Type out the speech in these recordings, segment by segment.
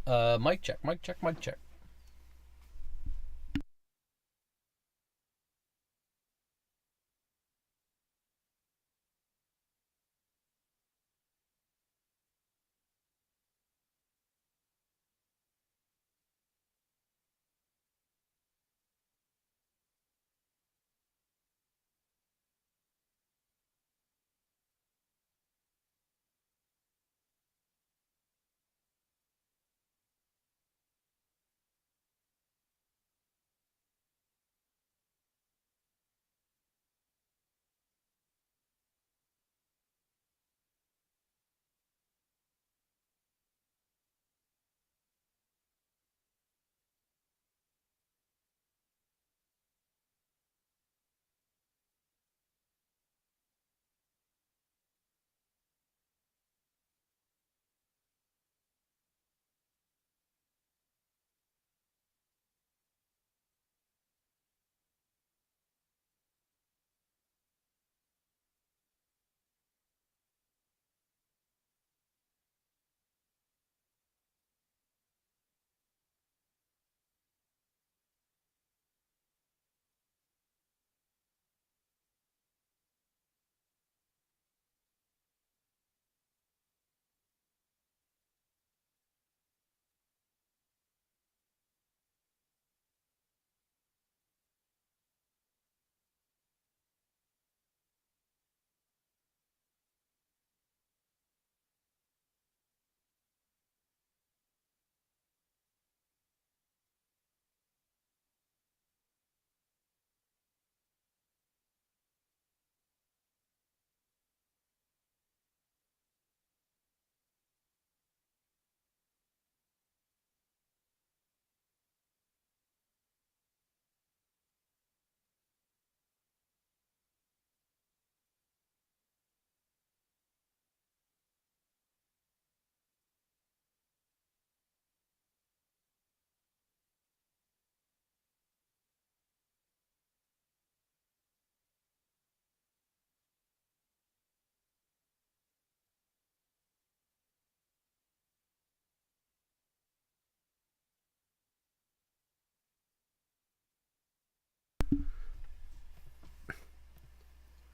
Mic check, mic check, mic check.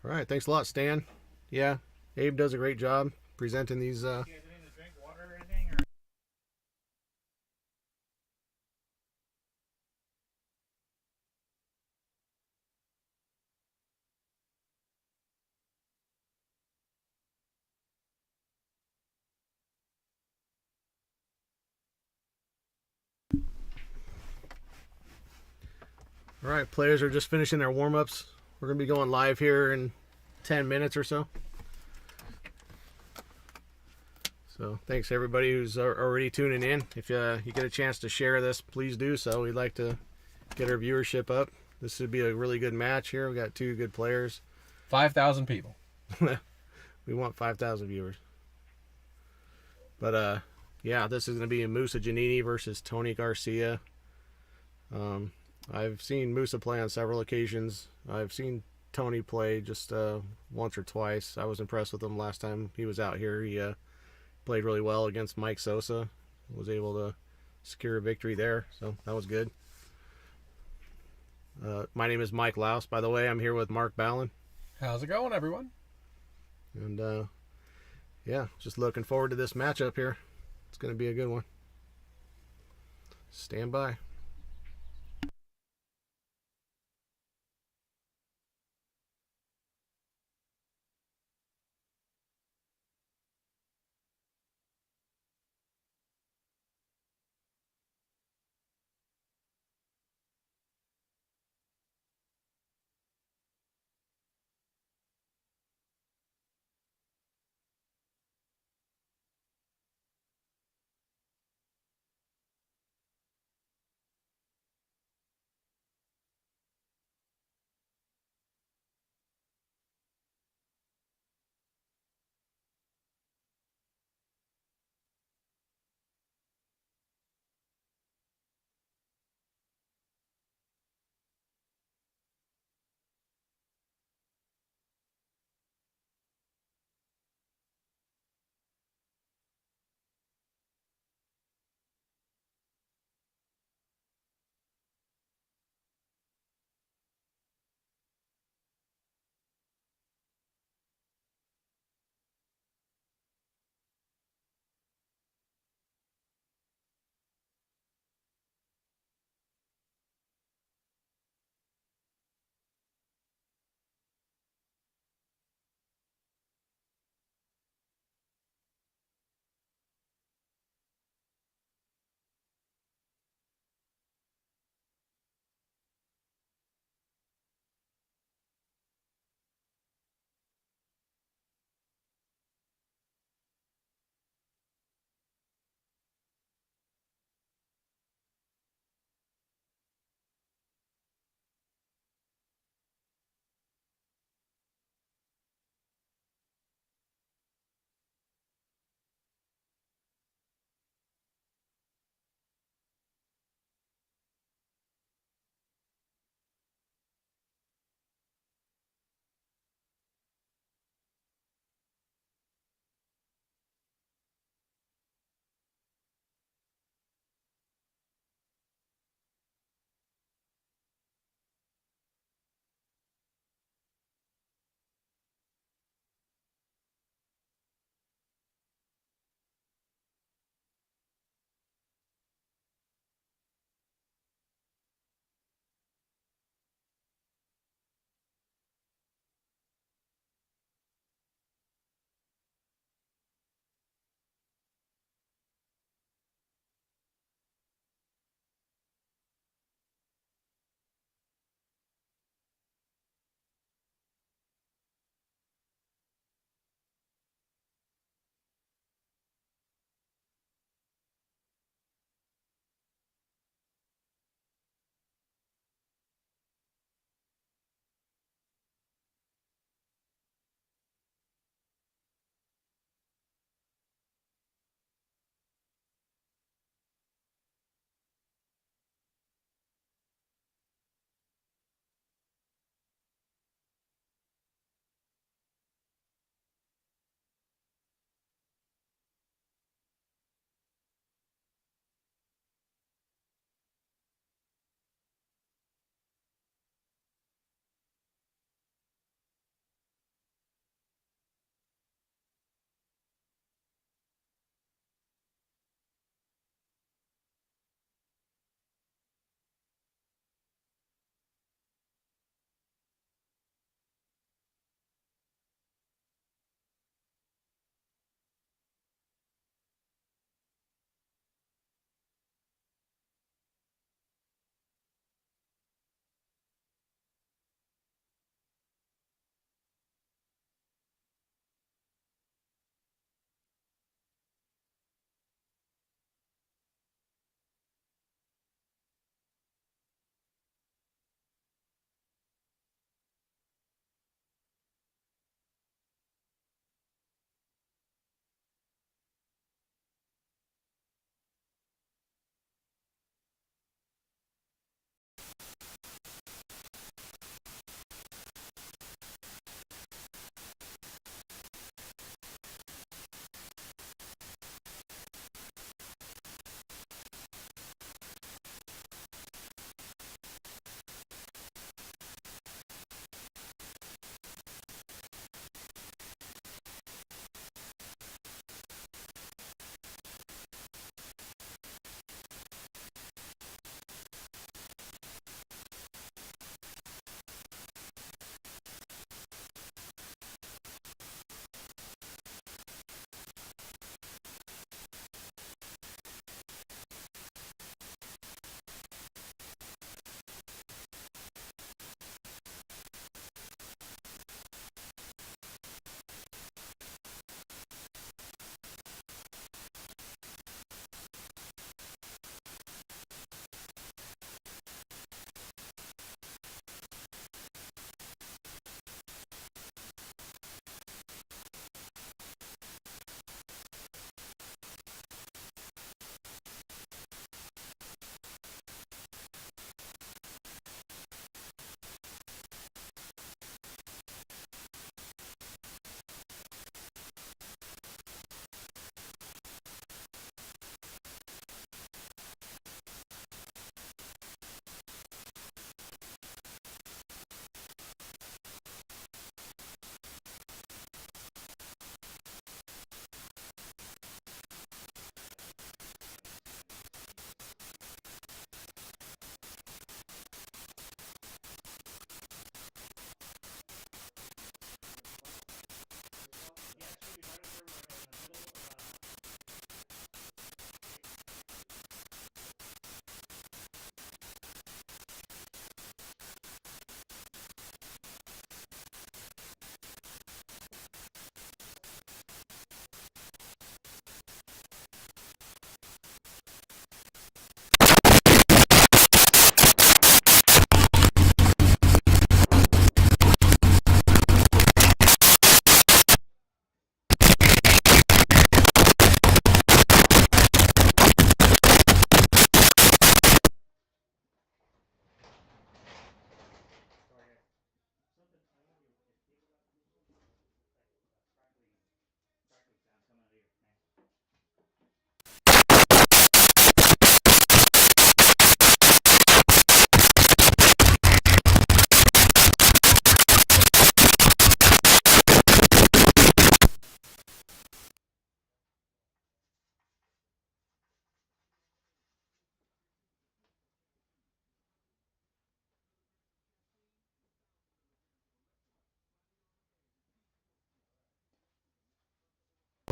All right, thanks a lot, Stan. Yeah, Abe does a great job presenting these. You guys need to drink water or anything? Or... All right, players are just finishing their warm ups. We're gonna be going live here in 10 minutes or so. So thanks everybody who's already tuning in. If you get a chance to share this, please do so. We'd like to get our viewership up. This would be a really good match here. We got two good players. 5,000 people. We want 5,000 viewers. But yeah, this is going to be Musa Janini versus Tony Garcia. I've seen Musa play on several occasions. I've seen Tony play just once or twice. I was impressed with him last time he was out here. He played really well against Mike Sosa. Was able to secure a victory there, so that was good. My name is Mike Laus, by the way. I'm here with Mark Ballin. How's it going, everyone? And yeah, just looking forward to this matchup here. It's going to be a good one. Stand by.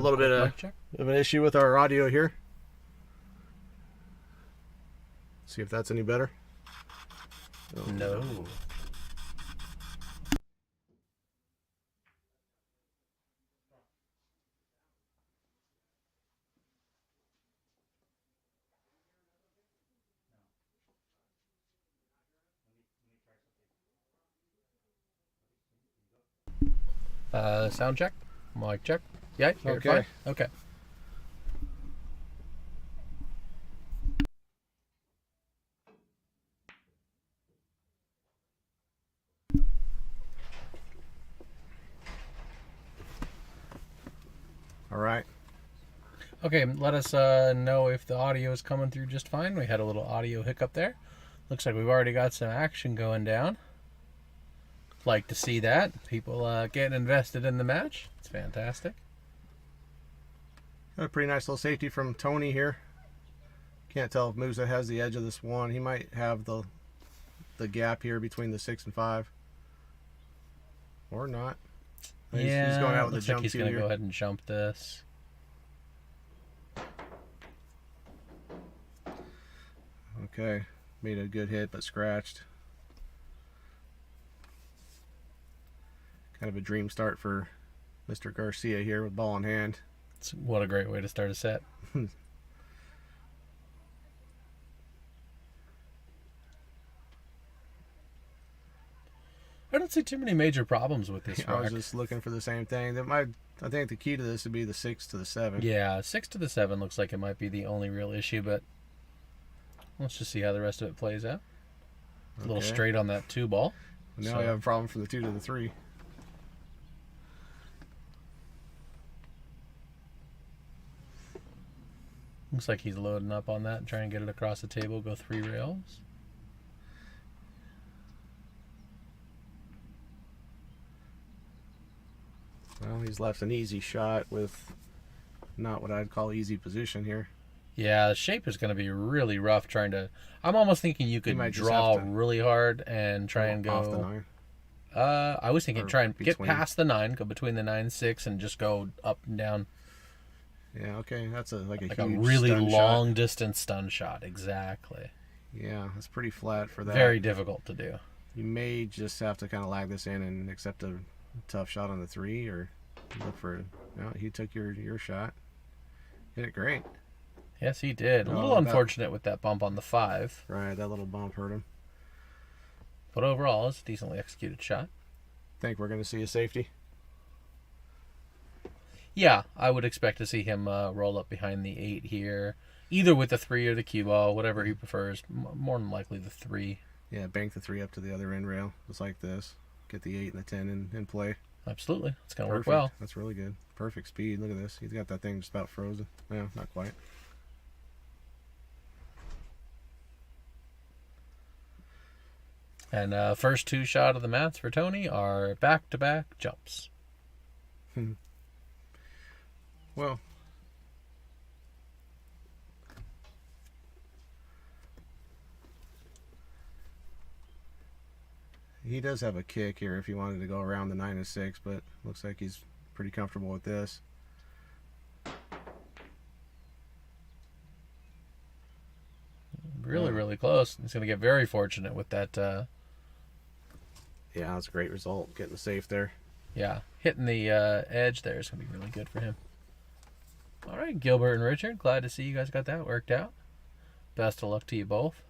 little bit Mic check. of an issue with our audio here. See if that's any better. Oh, No. Sound check. Mic check. Yeah. You're Okay. fine? Okay. All right. Okay, let us know if the audio is coming through just fine. We had a little audio hiccup there. Looks like we've already got some action going down. Like to see that. People getting invested in the match. It's fantastic. Got a pretty nice little safety from Tony here. Can't tell if Musa has the edge of this one. He might have the gap here between the 6 and 5. Or not. He's going out with a looks jump like he's two going to here. go ahead and jump this. Okay. Made a good hit, but scratched. Kind of a dream start for Mr. Garcia here with ball in hand. What a great way to start a set. I don't see too many major problems with this I was rack. just looking for the same thing. I think the key to this would be the 6 to the 7. Yeah, 6 to the 7 looks like it might be the only real issue, but let's just see how the rest of it plays out. A little Okay. straight on that 2 ball. Now So- we have a problem for the 2 to the 3. Looks like he's loading up on that and trying to get it across the table, go 3 rails. Well, he's left an easy shot with not what I'd call easy position here. Yeah, the shape is going to be really rough trying to... I'm almost thinking you could might just draw have to really hard and try and go... off the 9. I was thinking Or try and get between. past the 9, go between the 9 and 6, and just go up and down. Yeah, okay, that's like a Like a huge really stun long shot. distance stun shot, exactly. Yeah, that's pretty flat for that. Very difficult to do. You may just have to kind of lag this in and accept a tough shot on the 3, or look for. No, he took your shot. Hit it great. Yes, he did. A Oh, little that- unfortunate with that bump on the 5, Right, that little bump hurt him. but overall, it's a decently executed shot. Think we're going to see a safety. Yeah, I would expect to see him roll up behind the 8 here, either with the 3 or the cue ball, whatever he prefers. More than likely the 3. Yeah, bank the 3 up to the other end rail, just like this. Get the 8 and the 10 in play. Absolutely, it's going to work Perfect. well. That's really good. Perfect speed. Look at this. He's got that thing just about frozen. No, not quite. And first 2 shot of the mats for Tony are back-to-back jumps. Well, he does have a kick here if he wanted to go around the 9 and 6, but looks like he's pretty comfortable with this. Really, really close. He's going to get very fortunate with that. Yeah, that's a great result. Getting the safe there. Yeah, hitting the edge there is going to be really good for him. All right, Gilbert and Richard, glad to see you guys got that worked out. Best of luck to you both.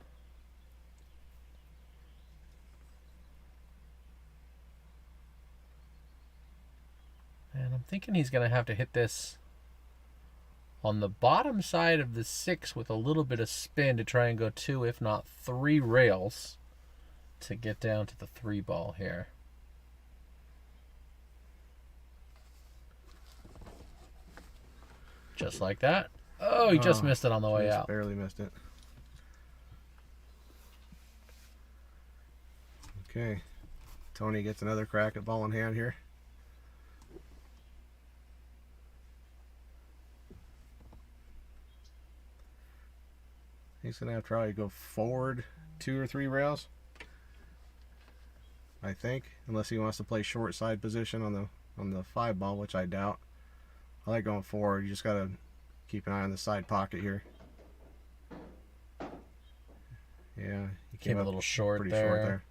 And I'm thinking he's going to have to hit this on the bottom side of the 6 with a little bit of spin to try and go 2, if not 3 rails to get down to the 3 ball here. Just like that. Oh, he just missed it on the way Just out. barely missed it. Okay. Tony gets another crack at ball in hand here. He's going to have to probably go forward 2 or 3 rails, I think, unless he wants to play short side position on the 5 ball, which I doubt. I like going forward. You just gotta keep an eye on the side pocket here. Yeah, he Came a up little short pretty there. short there.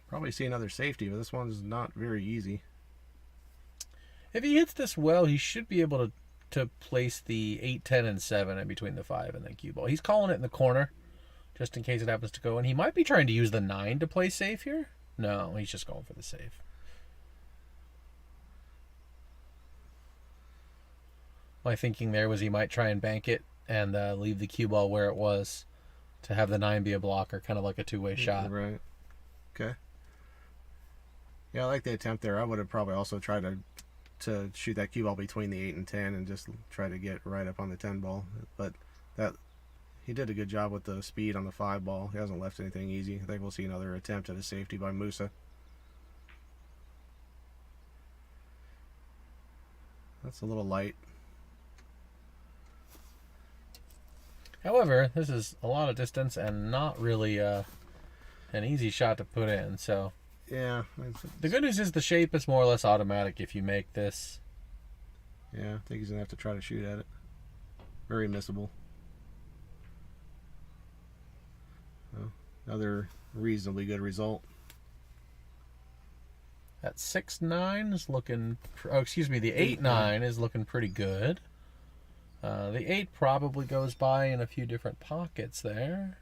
Probably see another safety, but this one's not very easy. If he hits this well, he should be able to place the 8, 10, and 7 in between the 5 and the cue ball. He's calling it in the corner, just in case it happens to go. And he might be trying to use the 9 to play safe here. No, he's just going for the save. My thinking there was he might try and bank it and leave the cue ball where it was to have the 9 be a blocker, kind of like a two-way shot. Right. Okay. Yeah, I like the attempt there. I would have probably also tried to shoot that cue ball between the 8 and 10 and just try to get right up on the 10 ball. But that he did a good job with the speed on the 5 ball. He hasn't left anything easy. I think we'll see another attempt at a safety by Musa. That's a little light. However, this is a lot of distance and not really an easy shot to put in. So Yeah. the good news is the shape is more or less automatic if you make this. Yeah, I think he's going to have to try to shoot at it. Very missable. Well, another reasonably good result. That 6-9 is looking. Oh, excuse me. The 8-9 is looking pretty good. The 8 probably goes by in a few different pockets there.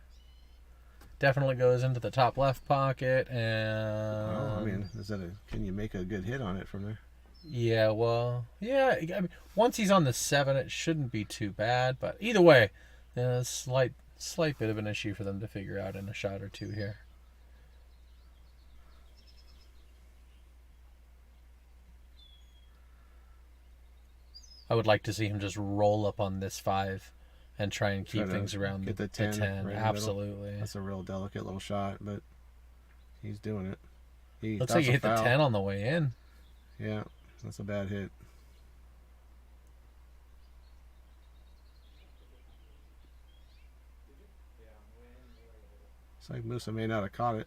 Definitely goes into the top left pocket, and Well, I mean, can you make a good hit on it from there? yeah, well, yeah. I mean, once he's on the 7, it shouldn't be too bad. But either way, slight bit of an issue for them to figure out in a shot or two here. I would like to see him just roll up on this 5 and try and keep things around get the 10 right in the middle. Absolutely. That's a real delicate little shot, but he's doing it. Looks like he hit the 10 on the way in. Yeah, that's a bad hit. It's like Musa may not have caught it.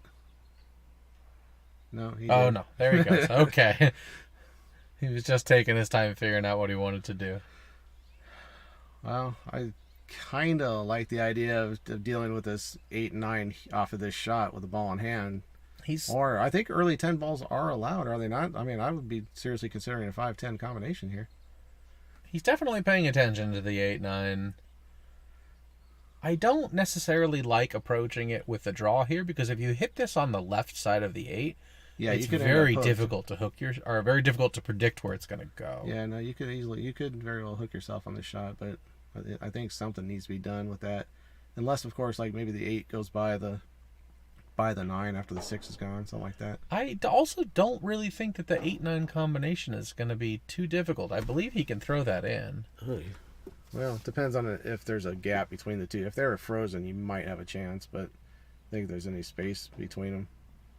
No, he Oh, did. no. There he goes. Okay. He was just taking his time figuring out what he wanted to do. Well, I kind of like the idea of dealing with this 8-9 off of this shot with the ball in hand. Or I think early 10 balls are allowed, are they not? I mean, I would be seriously considering a 5-10 combination here. He's definitely paying attention to the 8-9. I don't necessarily like approaching it with the draw here because if you hit this on the left side of the 8, yeah, it's very difficult to hook or very difficult to predict where it's going to go. Yeah, no, you could very well hook yourself on the shot, but I think something needs to be done with that. Unless, of course, like maybe the 8 goes by the 9 after the 6 is gone, something like that. I also don't really think that the 8-9 combination is going to be too difficult. I believe he can throw that in. Well, it depends on if there's a gap between the two. If they're frozen, you might have a chance, but I think if there's any space between them,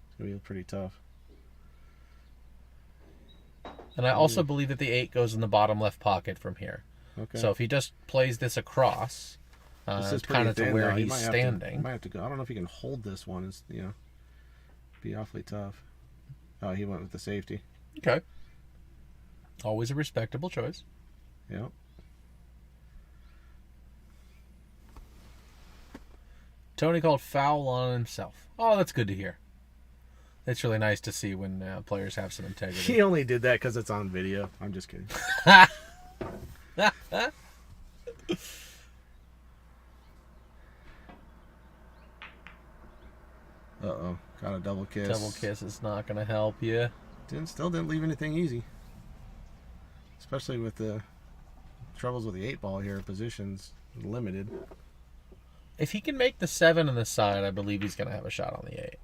it's going to be pretty tough. And I also believe that the 8 goes in the bottom left pocket from here. Okay. So if he just plays this across, this is kind of to where he's might standing. Might have to go. I don't know if he can hold this one. It's, be awfully tough. Oh, he went with the safety. Okay. Always a respectable choice. Yeah. Tony called foul on himself. Oh, that's good to hear. It's really nice to see when players have some integrity. He only did that because it's on video. I'm just kidding. Uh-oh. Got a double kiss. Double kiss is not going to help you. Still didn't leave anything easy. Especially with the troubles with the 8 ball here. Positions limited. If he can make the 7 on the side, I believe he's going to have a shot on the 8.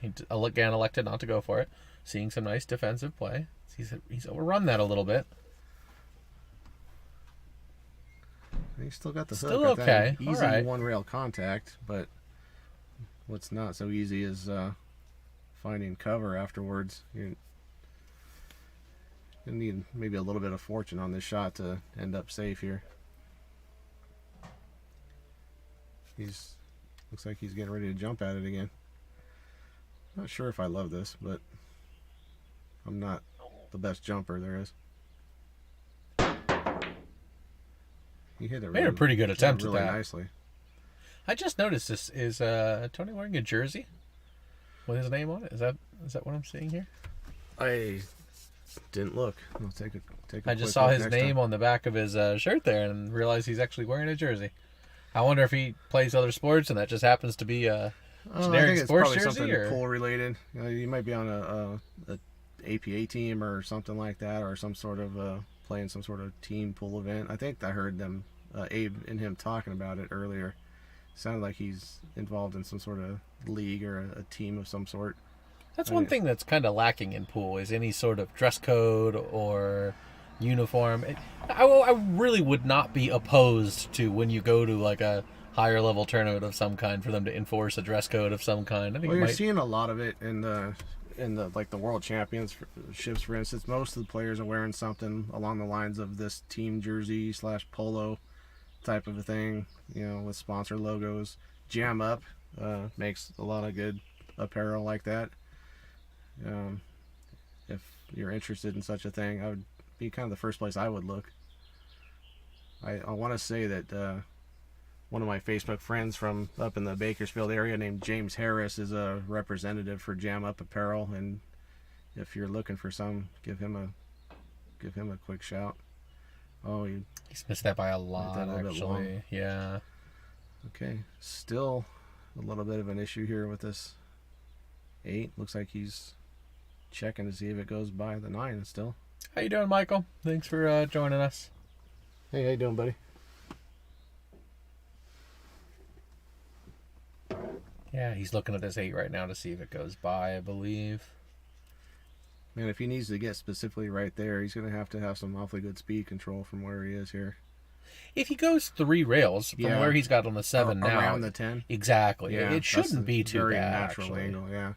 He again elected not to go for it. Seeing some nice defensive play. He's overrun that a little bit. He's still got the Still hook. okay. Easy All right. one rail contact, but what's not so easy is finding cover afterwards. You're gonna need maybe a little bit of fortune on this shot to end up safe here. Looks like he's getting ready to jump at it again. Not sure if I love this, but I'm not the best jumper there is. He hit it Made a pretty good attempt really at that. nicely. I just noticed this. Is Tony wearing a jersey with his name on it? Is that what I'm seeing here? I didn't look. I'll take a I just saw his name on the back of his shirt there and realized he's actually wearing a jersey. I wonder if he plays other sports and that just happens to be a generic sports jersey, something or pool related. You might be on a APA team or something like that, or some sort of playing some sort of team pool event. I think I heard them, Abe and him talking about it earlier. Sounded like he's involved in some sort of league or a team of some sort. That's one thing that's kind of lacking in pool is any sort of dress code or uniform. I really would not be opposed to when you go to like a higher level tournament of some kind for them to enforce a dress code of some kind. I think you're seeing a lot of it in the like the world championships, for instance. Most of the players are wearing something along the lines of this team jersey / polo type of a thing, with sponsor logos. Jam Up makes a lot of good apparel like that. If you're interested in such a thing, I would be kind of the first place I would look. I want to say that one of my Facebook friends from up in the Bakersfield area named James Harris is a representative for Jam Up Apparel, and if you're looking for some, give him a quick shout. Oh, he's missed that by a lot, actually. Yeah. Okay, still a little bit of an issue here with this 8. Looks like he's checking to see if it goes by the 9 still. How you doing, Michael? Thanks for joining us. Hey, how you doing, buddy? Yeah, he's looking at this 8 right now to see if it goes by, I believe. Man, if he needs to get specifically right there, he's going to have some awfully good speed control from where he is here. If he goes 3 rails from where he's got on the 7 now, around the 10, exactly. Yeah, it shouldn't be too very bad. Natural actually. angle, yeah.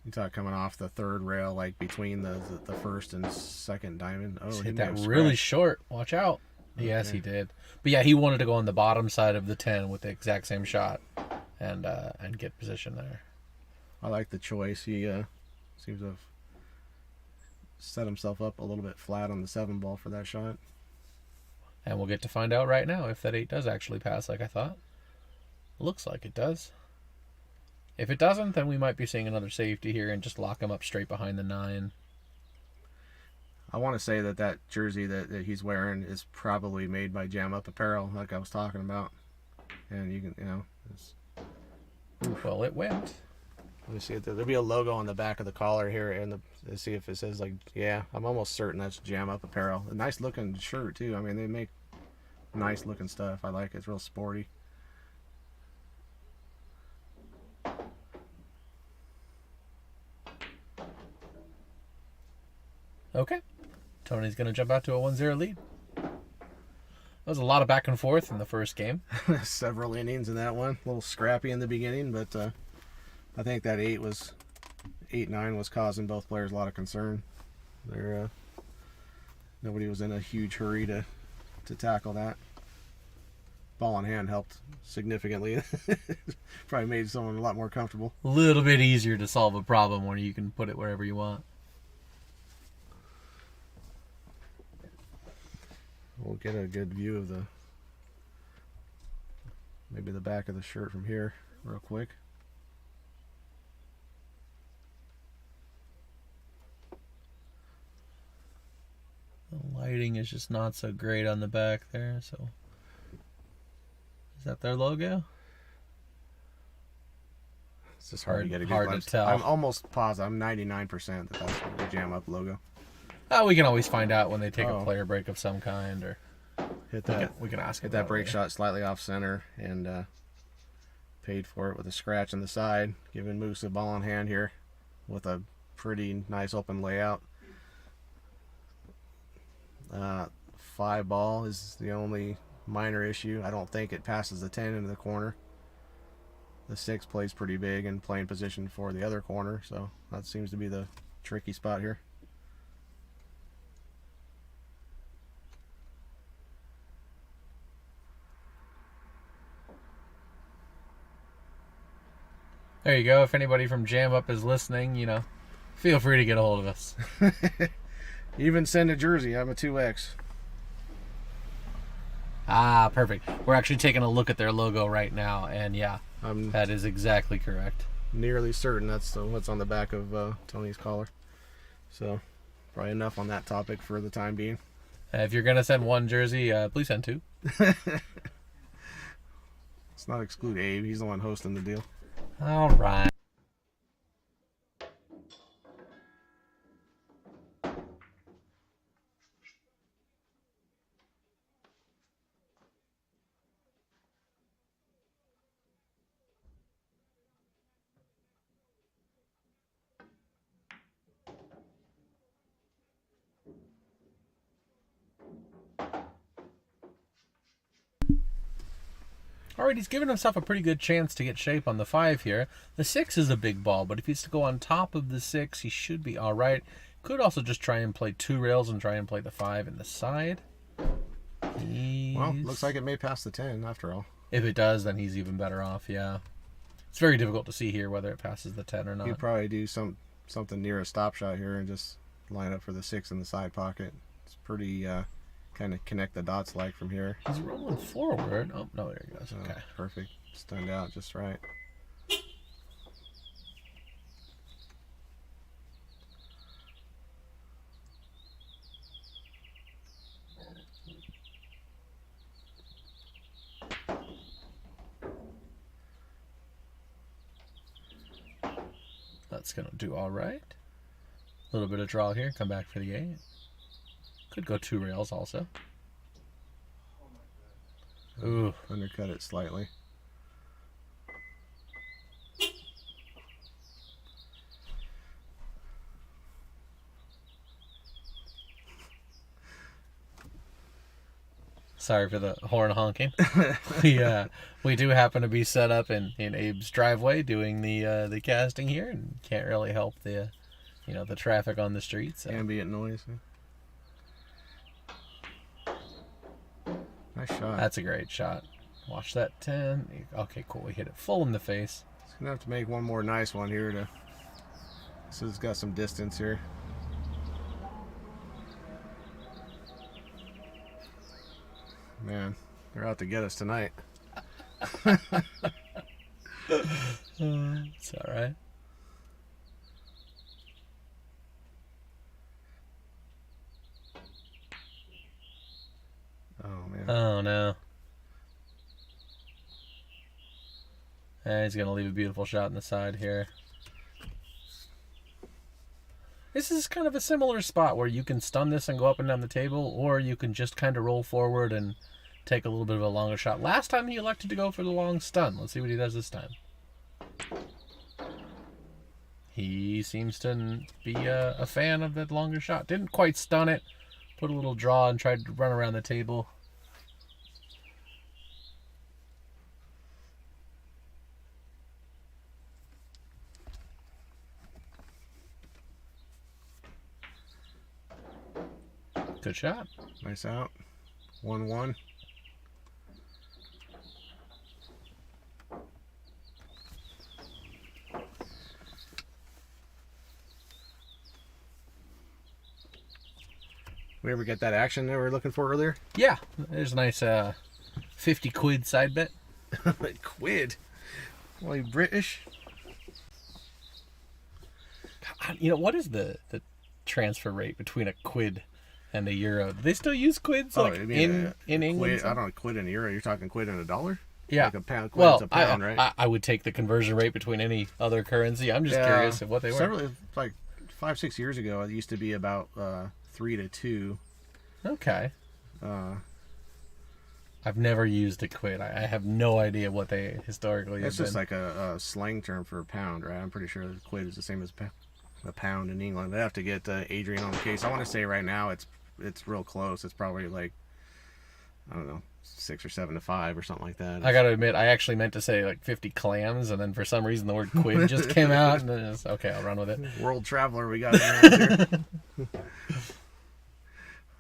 You talk coming off the 3rd rail, like between the 1st and 2nd diamond. Oh, Just he hit may that have really scratched. short. Watch out. Okay. Yes, he did. But yeah, he wanted to go on the bottom side of the 10 with the exact same shot and get position there. I like the choice. He seems to have set himself up a little bit flat on the 7 ball for that shot. And we'll get to find out right now if that 8 does actually pass like I thought. Looks like it does. If it doesn't, then we might be seeing another safety here and just lock him up straight behind the 9. I want to say that jersey that he's wearing is probably made by Jam Up Apparel, like I was talking about. And you can, Well, it went. Let me see. There'll be a logo on the back of the collar here, and let's see if it says I'm almost certain that's Jam Up Apparel. A nice looking shirt too. I mean, they make nice looking stuff. I like it. It's real sporty. Okay. Tony's going to jump out to a 1-0 lead. There was a lot of back and forth in the first game. Several innings in that one. A little scrappy in the beginning, but I think that 8-9 was causing both players a lot of concern. Nobody was in a huge hurry to tackle that. Ball in hand helped significantly. Probably made someone a lot more comfortable. A little bit easier to solve a problem when you can put it wherever you want. We'll get a good view of maybe the back of the shirt from here real quick. The lighting is just not so great on the back there, so is that their logo? It's just hard to get a good hard glimpse. to tell. I'm almost positive. I'm 99% that that's the Jam Up logo. We can always find out when they take a player break of some kind, or we can ask. Hit that break shot slightly off center and paid for it with a scratch on the side, giving Musa ball in hand here with a pretty nice open layout. 5 ball is the only minor issue. I don't think it passes the 10 into the corner. The 6 plays pretty big and playing position for the other corner, so that seems to be the tricky spot here. There you go. If anybody from Jam Up is listening, feel free to get a hold of us. Even send a jersey. I'm a 2X. Ah, perfect. We're actually taking a look at their logo right now, and yeah, I'm that is exactly correct. nearly certain that's what's on the back of Tony's collar. So, probably enough on that topic for the time being. If you're going to send one jersey, please send two. Let's not exclude Abe. He's the one hosting the deal. All right. Alright, he's given himself a pretty good chance to get shape on the 5 here. The 6 is a big ball, but if he's to go on top of the 6, he should be alright. Could also just try and play 2 rails and try and play the 5 in the side. Well, looks like it may pass the 10 after all. If it does, then he's even better off, yeah. It's very difficult to see here whether it passes the 10 or not. He'd probably do something near a stop shot here and just line up for the 6 in the side pocket. It's pretty kind of connect the dots like from here. He's rolling forward. Oh, no, there he goes. Okay. Perfect. Stunned out just right. That's going to do all right. A little bit of draw here. Come back for the 8. Could go 2 rails also. Ooh. Undercut it slightly. Sorry for the horn honking. We do happen to be set up in Abe's driveway doing the casting here, and can't really help the the traffic on the streets. So. Ambient noise. Nice shot. That's a great shot. Watch that 10. Okay, cool. We hit it full in the face. It's gonna have to make one more nice one here to. So it's got some distance here. Man, they're out to get us tonight. It's all right. Oh man. Oh no. And he's gonna leave a beautiful shot in the side here. This is kind of a similar spot where you can stun this and go up and down the table, or you can just kind of roll forward and take a little bit of a longer shot. Last time he elected to go for the long stun. Let's see what he does this time. He seems to be a fan of that longer shot. Didn't quite stun it. Put a little draw and tried to run around the table. Good shot. Nice out. 1-1. We ever get that action that we were looking for earlier? Yeah, there's a nice 50 quid side bet. Quid? Well, you British? What is the transfer rate between a quid and a euro? Do they still use quids in England? Quid, I don't know, quid and a euro. You're talking quid and a dollar? Yeah. Like a pound. Quid's a pound, I, right? I would take the conversion rate between any other currency. I'm just curious of what they were. Like 5-6 years ago, it used to be about 3 to 2. Okay. I've never used a quid. I have no idea what they historically have It's just been. like a slang term for a pound, right? I'm pretty sure the quid is the same as a pound in England. They have to get Adrian on the case. I want to say right now it's real close. It's probably like, I don't know, 6 or 7 to 5 or something like that. I gotta admit, I actually meant to say like 50 clams, and then for some reason the word quid just came out, and then it's okay. I'll run with it. World traveler we got here.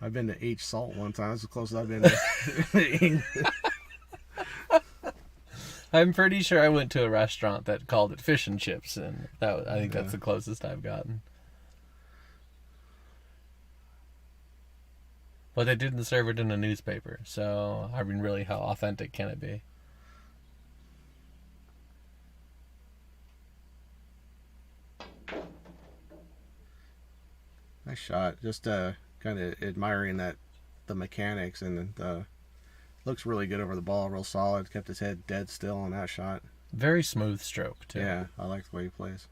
I've been to H Salt one time. That's as close as I've been to England. I'm pretty sure I went to a restaurant that called it fish and chips, and I think that's the closest I've gotten. But they didn't serve it in a newspaper, so I mean, really, how authentic can it be? Nice shot. Just kind of admiring the mechanics, and looks really good over the ball. Real solid. Kept his head dead still on that shot. Very smooth stroke, too. Yeah, I like the way he plays.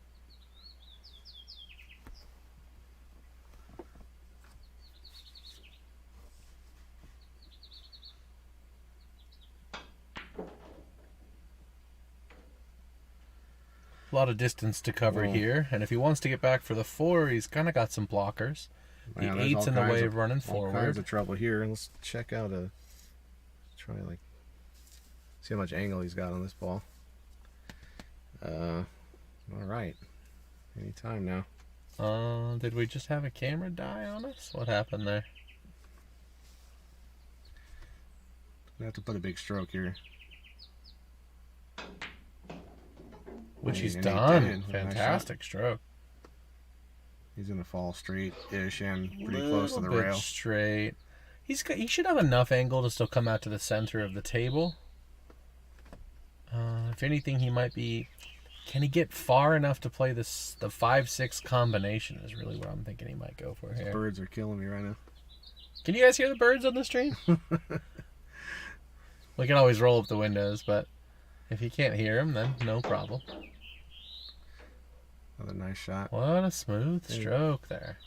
A lot of distance to cover here, and if he wants to get back for the 4, he's kind of got some blockers. The Man, 8's in the way of running all kinds forward. of trouble here. Let's check out try like see how much angle he's got on this ball. All right, anytime now. Did we just have a camera die on us? What happened there? We have to put a big stroke here. Which he's And he done. did. Fantastic stroke. He's gonna fall straight-ish and pretty close to the rail. Straight. He should have enough angle to still come out to the center of the table. If anything, he might be. Can he get far enough to play the 5-6 combination? Is really what I'm thinking he might go for here. Birds are killing me right now. Can you guys hear the birds on the stream? We can always roll up the windows, but if you can't hear them, then no problem. Another nice shot. What a smooth stroke there.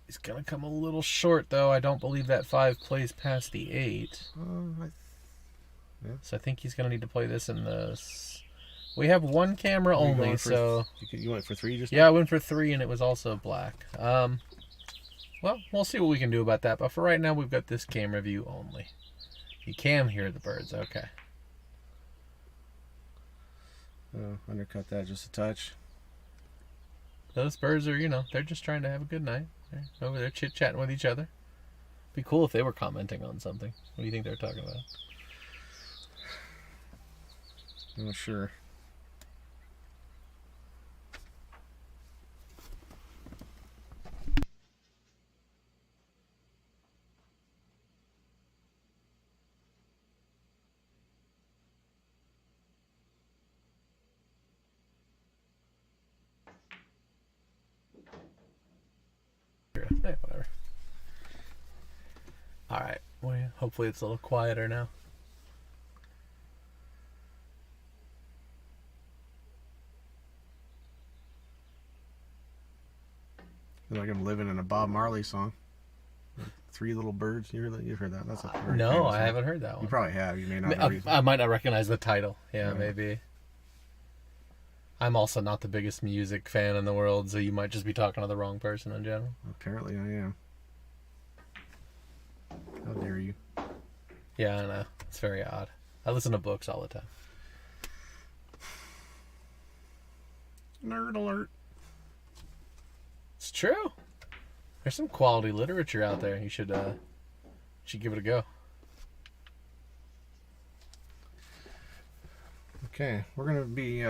He's going to come a little short, though. I don't believe that 5 plays past the 8. So I think he's going to need to play this in the... We have one camera only, so... You went for 3 just now? Yeah, I went for 3, and it was also black. Well, we'll see what we can do about that. But for right now, we've got this camera view only. You can hear the birds. Okay. Undercut that just a touch. Those birds are, they're just trying to have a good night. They're over there chit-chatting with each other. Be cool if they were commenting on something. What do you think they're talking about? I'm not sure. Yeah, whatever. Alright. Well, hopefully it's a little quieter now. Like I'm living in a Bob Marley song. Like 3 Little Birds. You've heard that? That's a very No, famous I song. haven't heard that one. You probably have. You may not have. I might not recognize the title. Yeah, Yeah. maybe. I'm also not the biggest music fan in the world, so you might just be talking to the wrong person in general. Apparently I am. How dare you? Yeah, I know. It's very odd. I listen to books all the time. Nerd alert. It's true. There's some quality literature out there. You should give it a go. Okay, we're gonna be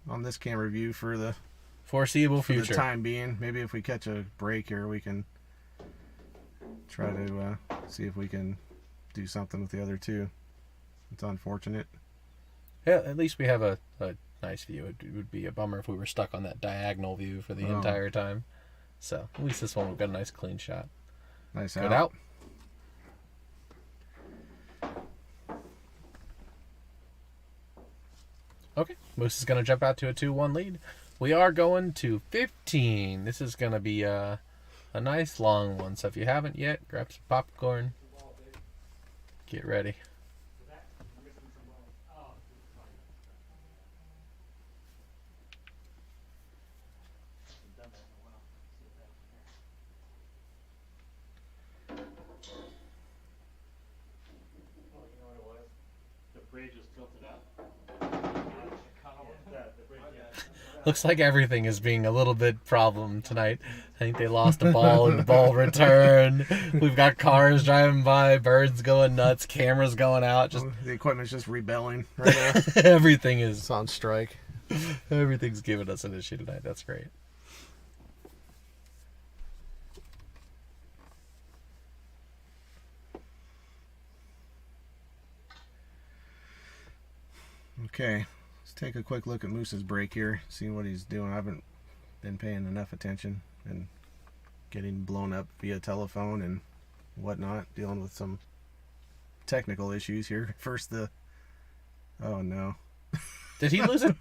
on this camera view for the Foreseeable for the future. time being. Maybe if we catch a break here, we can try to see if we can do something with the other 2. It's unfortunate. Yeah, at least we have a nice view. It would be a bummer if we were stuck on that diagonal view for the entire time. So at least this one we've got a nice clean shot. Nice Good out. Okay, Moose is going to jump out to a 2-1 lead. We are going to 15. This is going to be a nice long one. So if you haven't yet, grab some popcorn. Get ready. The bridge is tilted up. Cut Looks like everything is being a little bit problem tonight. I think they lost a ball in the ball return. We've got cars driving by, birds going nuts, cameras going out. Just The equipment's just rebelling right now. everything is. It's on strike. Everything's giving us an issue tonight. That's great. Okay, let's take a quick look at Musa's break here, see what he's doing. I haven't been paying enough attention and getting blown up via telephone and whatnot, dealing with some technical issues here. First oh no. Did he lose it?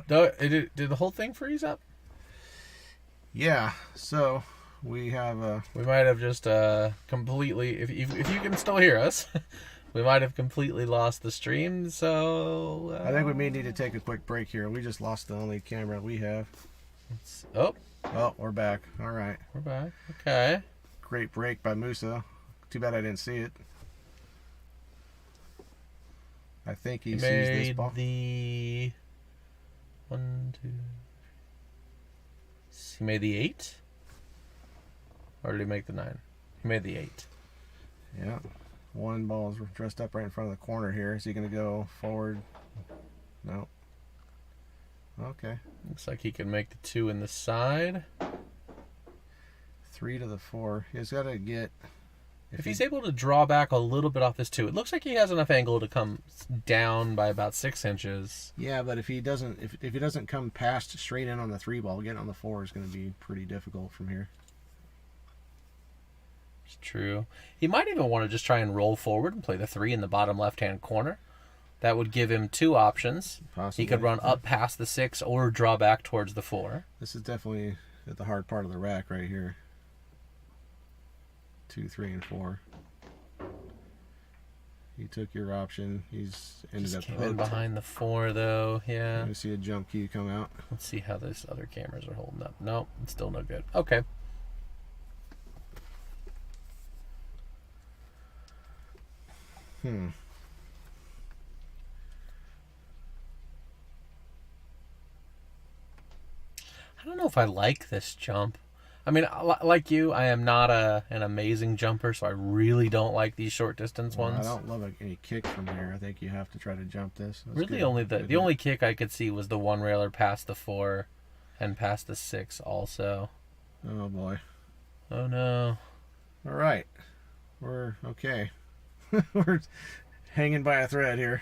Did the whole thing freeze up? Yeah, so we have We might have just completely, if you can still hear us, we might have completely lost the stream. So I think we may need to take a quick break here. We just lost the only camera we have. Oh, We're back. All right. we're back. Okay. Great break by Musa. Too bad I didn't see it. I think he sees this Made ball. the 1, 2. He made the 8, or did he make the 9? He made the 8. Yeah. One ball is dressed up right in front of the corner here. Is he going to go forward? No. Okay. Looks like he can make the 2 in the side. 3 to the 4. He's got to get. If he's able to draw back a little bit off this 2, it looks like he has enough angle to come down by about 6 inches. Yeah, but if he doesn't, if he doesn't come past straight in on the 3 ball, getting on the 4 is going to be pretty difficult from here. It's true. He might even want to just try and roll forward and play the 3 in the bottom left-hand corner. That would give him 2 options. Possibly. He could run up past the 6 or draw back towards the 4. This is definitely at the hard part of the rack right here. 2, 3, and 4. He took your option. He's ended Just up came in hooked. behind the 4, though. Yeah. You see a jump cue come out. Let's see how those other cameras are holding up. No, it's still no good. Okay. I don't know if I like this jump. I mean, like you, I am not an amazing jumper, so I really don't like these short distance Well, ones. I don't love any kick from here. I think you have to try to jump this. That's Really, good. only Good the only kick I could see was the one railer past the 4 and past the 6 also. Oh boy. Oh no. All right. We're okay. We're hanging by a thread here.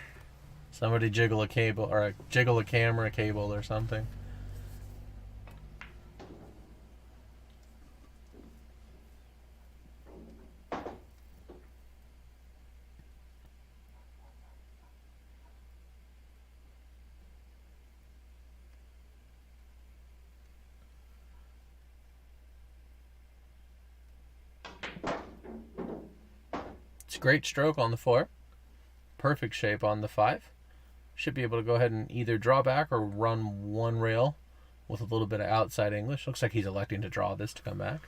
Somebody jiggle a cable or jiggle a camera cable or something. It's a great stroke on the 4. Perfect shape on the 5. Should be able to go ahead and either draw back or run one rail with a little bit of outside English. Looks like he's electing to draw this to come back.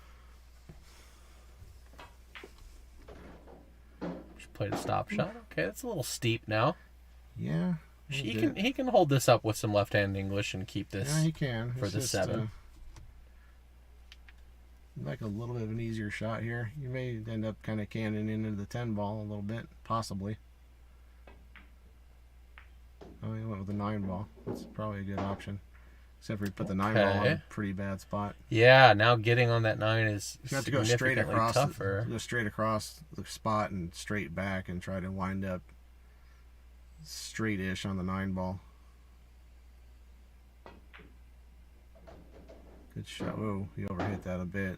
Just played a stop shot. Okay, that's a little steep now. Yeah. He can hold this up with some left-hand English and keep this. Yeah, he can. for It's the just, 7. Like a little bit of an easier shot here. You may end up kind of canning into the 10 ball a little bit, possibly. Oh, he went with the 9 ball. That's probably a good option. Except for he put the 9 ball on a pretty bad spot. Yeah, now getting on that 9 is You have to go straight significantly across. tougher. Go straight across the spot and straight back and try to wind up straight-ish on the 9 ball. Good shot. Whoa, he overhit that a bit.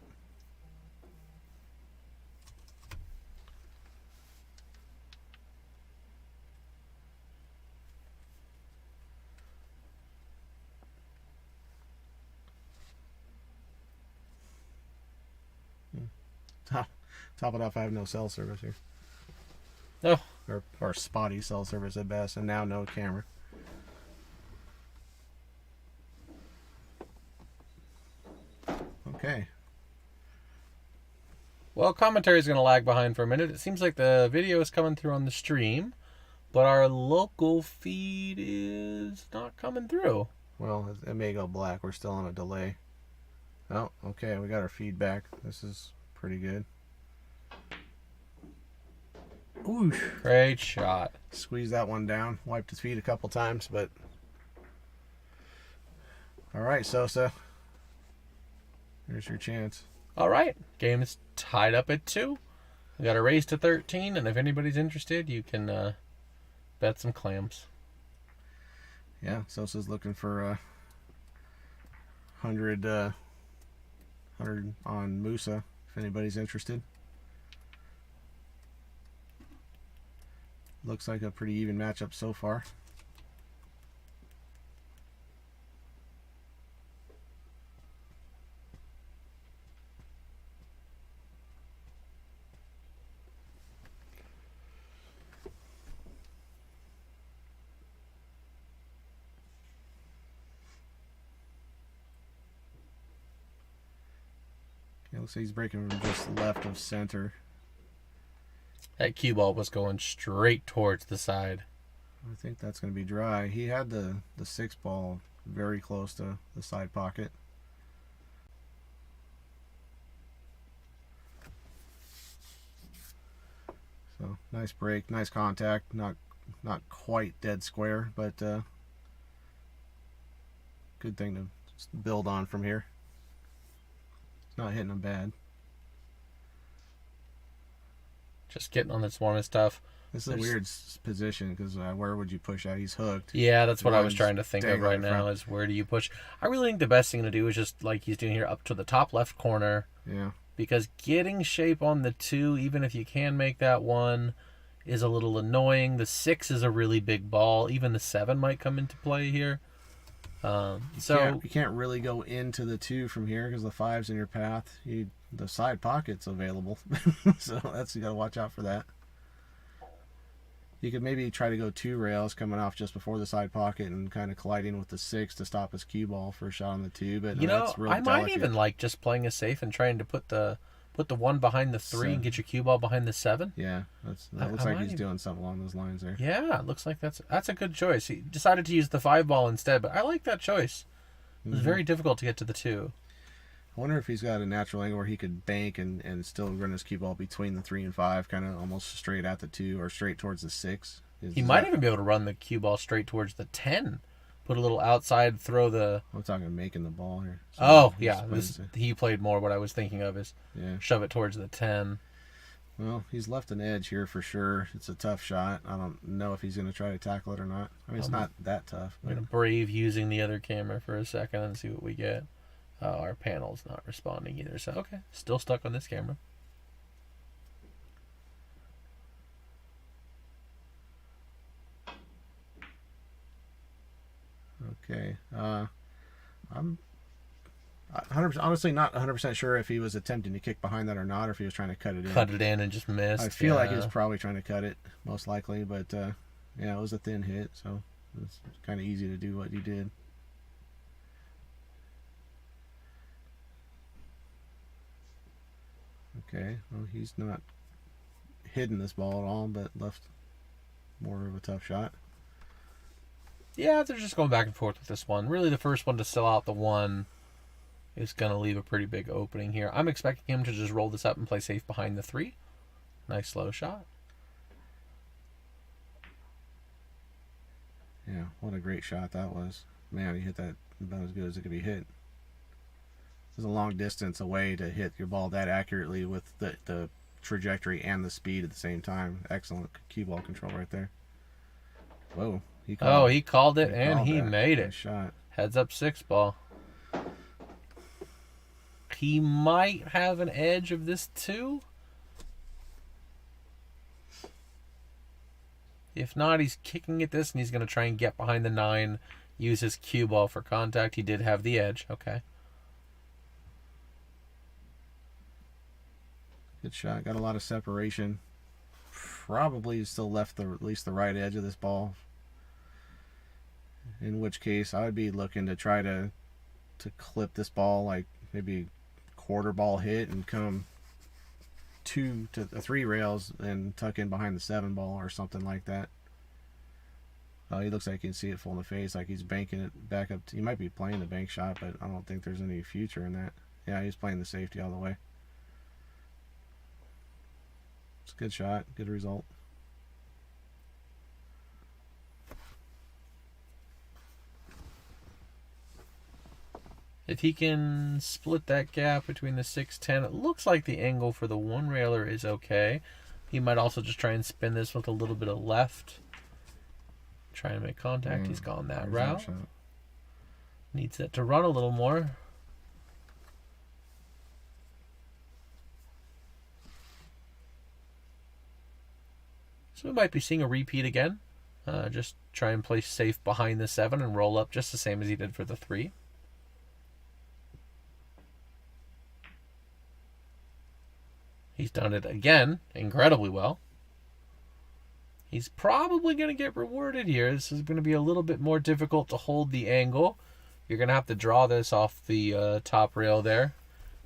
Top it off, I have no cell service here. Oh. Or spotty cell service at best, and now no camera. Okay. Well, commentary is going to lag behind for a minute. It seems like the video is coming through on the stream, but our local feed is not coming through. Well, it may go black. We're still on a delay. Oh, okay. We got our feedback. This is pretty good. Ooh, great shot. Squeeze that one down. Wiped his feet a couple times, but... All right, Sosa. Here's your chance. All right, game is tied up at 2. We got a raise to 13, and if anybody's interested, you can bet some clams. Yeah, Sosa's looking for 100 on Musa, if anybody's interested. Looks like a pretty even matchup so far. Okay, looks like he's breaking from just left of center. That cue ball was going straight towards the side. I think that's going to be dry. He had the 6 ball very close to the side pocket. So nice break, nice contact. Not quite dead square, but good thing to build on from here. It's not hitting him bad. Just getting on this one is tough. This is a weird position because where would you push out? He's hooked. Yeah, that's what I was One's trying to think of dangling right in now front. is where do you push? I really think the best thing to do is just like he's doing here up to the top left corner, Yeah. because getting shape on the 2, even if you can make that 1, is a little annoying. The 6 is a really big ball. Even the 7 might come into play here. So You can't really go into the 2 from here because the 5's in your path. The side pocket's available, so you got to watch out for that. You could maybe try to go 2 rails coming off just before the side pocket and kind of colliding with the 6 to stop his cue ball for a shot on the 2. But you know, that's real I might delicate. even like just playing it safe and trying to put the 1 behind the 3 and get your cue ball behind the 7. Yeah, that looks like he's doing something along those lines there. Yeah, it looks like that's a good choice. He decided to use the 5 ball instead, but I like that choice. It was very difficult to get to the 2. I wonder if he's got a natural angle where he could bank and still run his cue ball between the 3 and 5, kind of almost straight at the 2 or straight towards the 6. He might even be able to run the cue ball straight towards the 10. Put a little outside, throw the... I'm talking making the ball here. Oh, yeah. He played more. What I was thinking of is shove it towards the 10. Well, he's left an edge here for sure. It's a tough shot. I don't know if he's going to try to tackle it or not. I mean, it's not that tough. I'm going to brave using the other camera for a second and see what we get. Our panel's not responding either. So, okay. Still stuck on this camera. Okay. I'm 100%, honestly not 100% sure if he was attempting to kick behind that or not, or if he was trying to cut it in. Cut it in and just missed. I feel like he was probably trying to cut it, most likely. But, yeah, it was a thin hit, so it's kind of easy to do what he did. Okay, well, he's not hidden this ball at all, but left more of a tough shot. Yeah, they're just going back and forth with this one. Really, the first one to sell out the 1 is going to leave a pretty big opening here. I'm expecting him to just roll this up and play safe behind the 3. Nice slow shot. Yeah, what a great shot that was. Man, he hit that about as good as it could be hit. It was a long distance away to hit your ball that accurately with the trajectory and the speed at the same time. Excellent cue ball control right there. Whoa. He called it, and he made it. Nice shot. Heads up 6 ball. He might have an edge of this 2. If not, he's kicking at this, and he's going to try and get behind the 9, use his cue ball for contact. He did have the edge. Okay. Good shot. Got a lot of separation. Probably still left at least the right edge of this ball. In which case, I would be looking to try to clip this ball, like maybe quarter ball hit and come 2 to 3 rails and tuck in behind the 7 ball or something like that. He looks like he can see it full in the face, like he's banking it back up. He might be playing the bank shot, but I don't think there's any future in that. Yeah, he's playing the safety all the way. It's a good shot, good result. If he can split that gap between the 6-10, it looks like the angle for the one railer is okay. He might also just try and spin this with a little bit of left. Try and make contact. He's gone that route. Needs it to run a little more. So we might be seeing a repeat again. Just try and play safe behind the 7 and roll up just the same as he did for the 3. He's done it again incredibly well. He's probably going to get rewarded here. This is going to be a little bit more difficult to hold the angle. You're going to have to draw this off the top rail there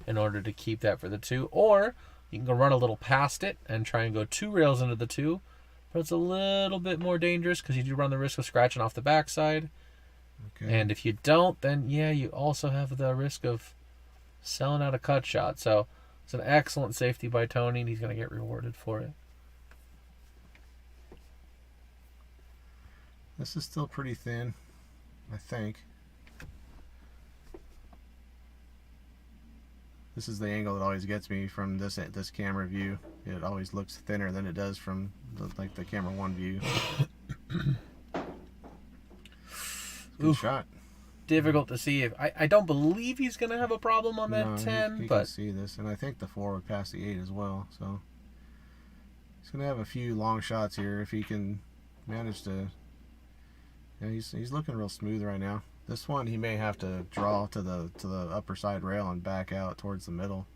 in order to keep that for the 2. Or you can go run a little past it and try and go 2 rails into the 2. But it's a little bit more dangerous because you do run the risk of scratching off the backside. Okay. And if you don't, then yeah, you also have the risk of selling out a cut shot. So it's an excellent safety by Tony, and he's going to get rewarded for it. This is still pretty thin, I think. This is the angle that always gets me from this camera view. It always looks thinner than it does from the camera 1 view. Good shot. Difficult to see. If I don't believe he's going to have a problem on that 10, he but can see this, and I think the 4 would pass the 8 as well. So he's going to have a few long shots here if he can manage to. Yeah, he's looking real smooth right now. This one he may have to draw to the upper side rail and back out towards the middle,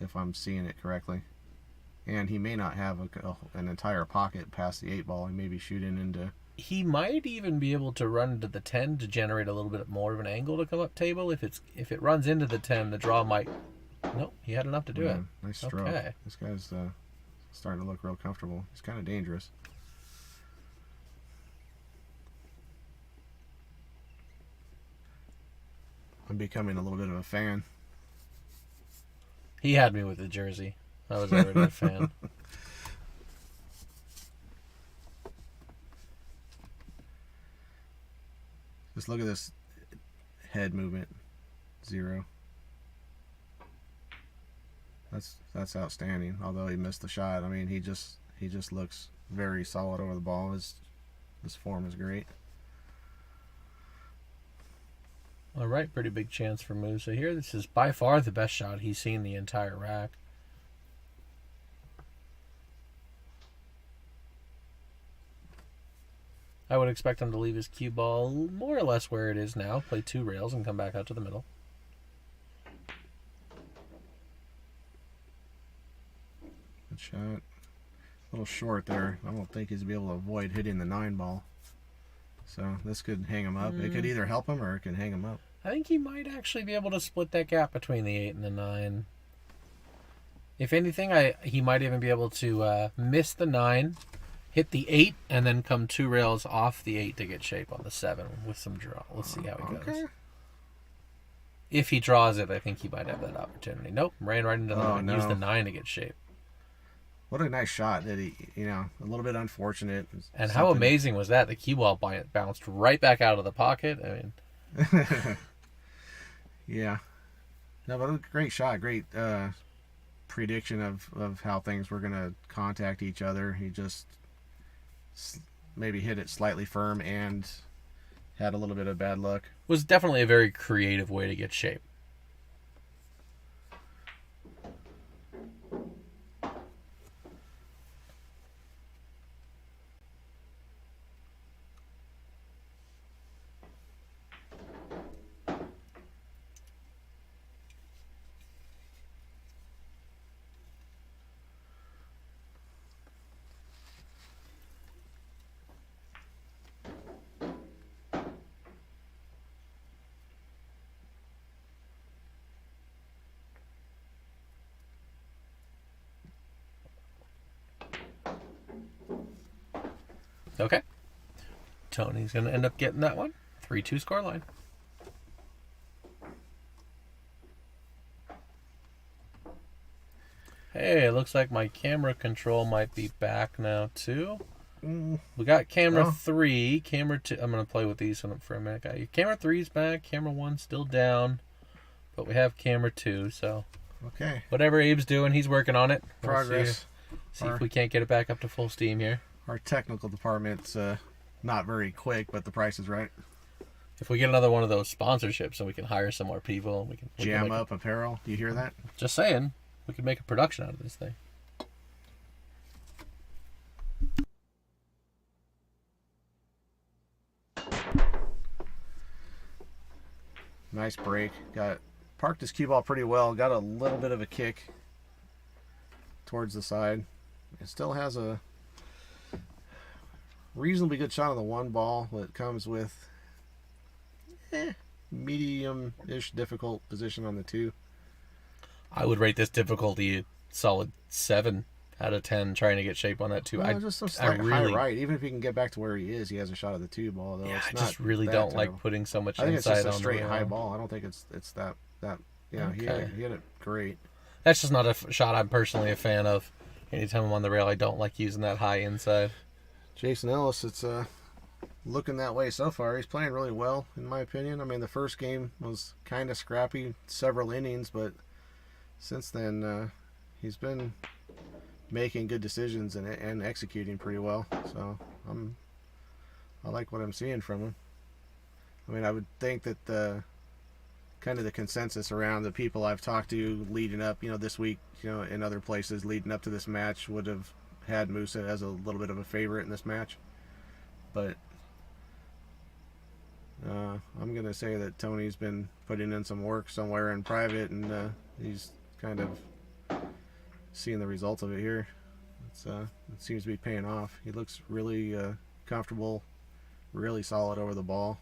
if I'm seeing it correctly. And he may not have an entire pocket past the 8 ball. He may be shooting into. He might even be able to run to the 10 to generate a little bit more of an angle to come up table. If it runs into the 10, the draw might. Nope, he had enough to do it. Nice stroke. Okay. This guy's starting to look real comfortable. He's kind of dangerous. I'm becoming a little bit of a fan. He had me with the jersey. I was already a fan. Just look at this head movement. 0. That's outstanding. Although he missed the shot, I mean he just looks very solid over the ball. His form is great. All right, pretty big chance for Musa here. This is by far the best shot he's seen the entire rack. I would expect him to leave his cue ball more or less where it is now, play 2 rails, and come back out to the middle. Good shot. A little short there. I don't think he's be able to avoid hitting the 9 ball. So this could hang him up. It could either help him or it could hang him up. I think he might actually be able to split that gap between the 8 and the 9. If anything, he might even be able to miss the 9, hit the 8, and then come 2 rails off the 8 to get shape on the 7 with some draw. Let's see how he goes. If he draws it, I think he might have that opportunity. Nope, ran right into the 9. Used the 9 to get shape. What a nice shot that he, a little bit unfortunate. And how amazing was that? The cue ball bounced right back out of the pocket. I mean, yeah. No, but a great shot. Great prediction of how things were going to contact each other. He just maybe hit it slightly firm and had a little bit of bad luck. Was definitely a very creative way to get shape. Okay. Tony's going to end up getting that one. 3-2 scoreline. Hey, it looks like my camera control might be back now, too. We got camera 3, camera 2. I'm going to play with these for a minute. Camera 3's back, camera 1's still down. But we have camera 2, so... Okay. Whatever Abe's doing, he's working on it. Progress. See if we can't get it back up to full steam here. Our technical department's not very quick, but the price is right. If we get another one of those sponsorships, so we can hire some more people, we can Jam Up Apparel. Do you hear that? Just saying, we could make a production out of this thing. Nice break. Parked his cue ball pretty well. Got a little bit of a kick towards the side. It still has a reasonably good shot on the 1 ball, but it comes with medium-ish difficult position on the 2. I would rate this difficulty a solid 7 out of 10 trying to get shape on that 2. Well, just some slight high right. Even if he can get back to where he is, he has a shot at the 2 ball, though. Yeah, it's I not just really don't like putting so much I think inside it's just a on straight the high ball. I don't think it's that yeah, Okay. he hit it great. That's just not a shot I'm personally a fan of. Anytime I'm on the rail, I don't like using that high inside. Jason Ellis, it's looking that way so far. He's playing really well, in my opinion. I mean, the first game was kind of scrappy, several innings, but since then he's been making good decisions and executing pretty well. So I like what I'm seeing from him. I mean, I would think that the kind of the consensus around the people I've talked to leading up, this week, in other places leading up to this match would have had Musa as a little bit of a favorite in this match. But I'm going to say that Tony's been putting in some work somewhere in private, and he's kind of seeing the results of it here. It seems to be paying off. He looks really comfortable, really solid over the ball.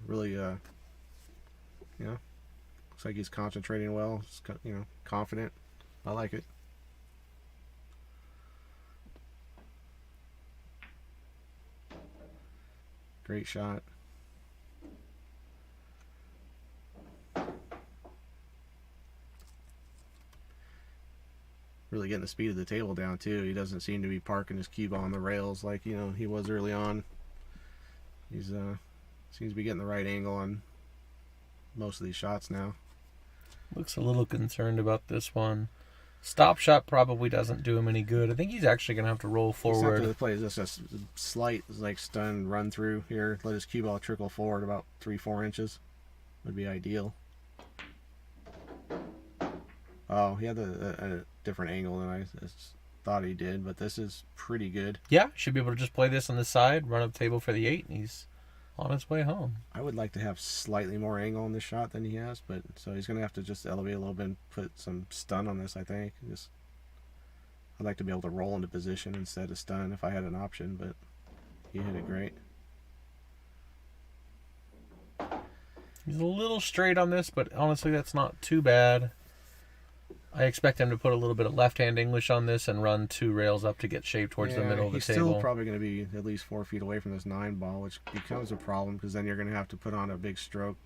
Really, looks like he's concentrating well. Confident. I like it. Great shot. Really getting the speed of the table down too. He doesn't seem to be parking his cue ball on the rails like he was early on. He's seems to be getting the right angle on most of these shots now. Looks a little concerned about this one. Stop shot probably doesn't do him any good. I think he's actually going to have to roll forward. He's have to play just a slight stun run through here. Let his cue ball trickle forward about 3-4 inches. Would be ideal. Oh, he had a different angle than I thought he did, but this is pretty good. Yeah, should be able to just play this on the side, run up table for the 8, and he's on his way home. I would like to have slightly more angle on this shot than he has, but so he's going to have to just elevate a little bit and put some stun on this, I think. I'd like to be able to roll into position instead of stun if I had an option, but he hit it great. He's a little straight on this, but honestly that's not too bad. I expect him to put a little bit of left-hand English on this and run 2 rails up to get shaped towards the middle of the he's table. Still probably going to be at least 4 feet away from this 9 ball, which becomes a problem because then you're going to have to put on a big stroke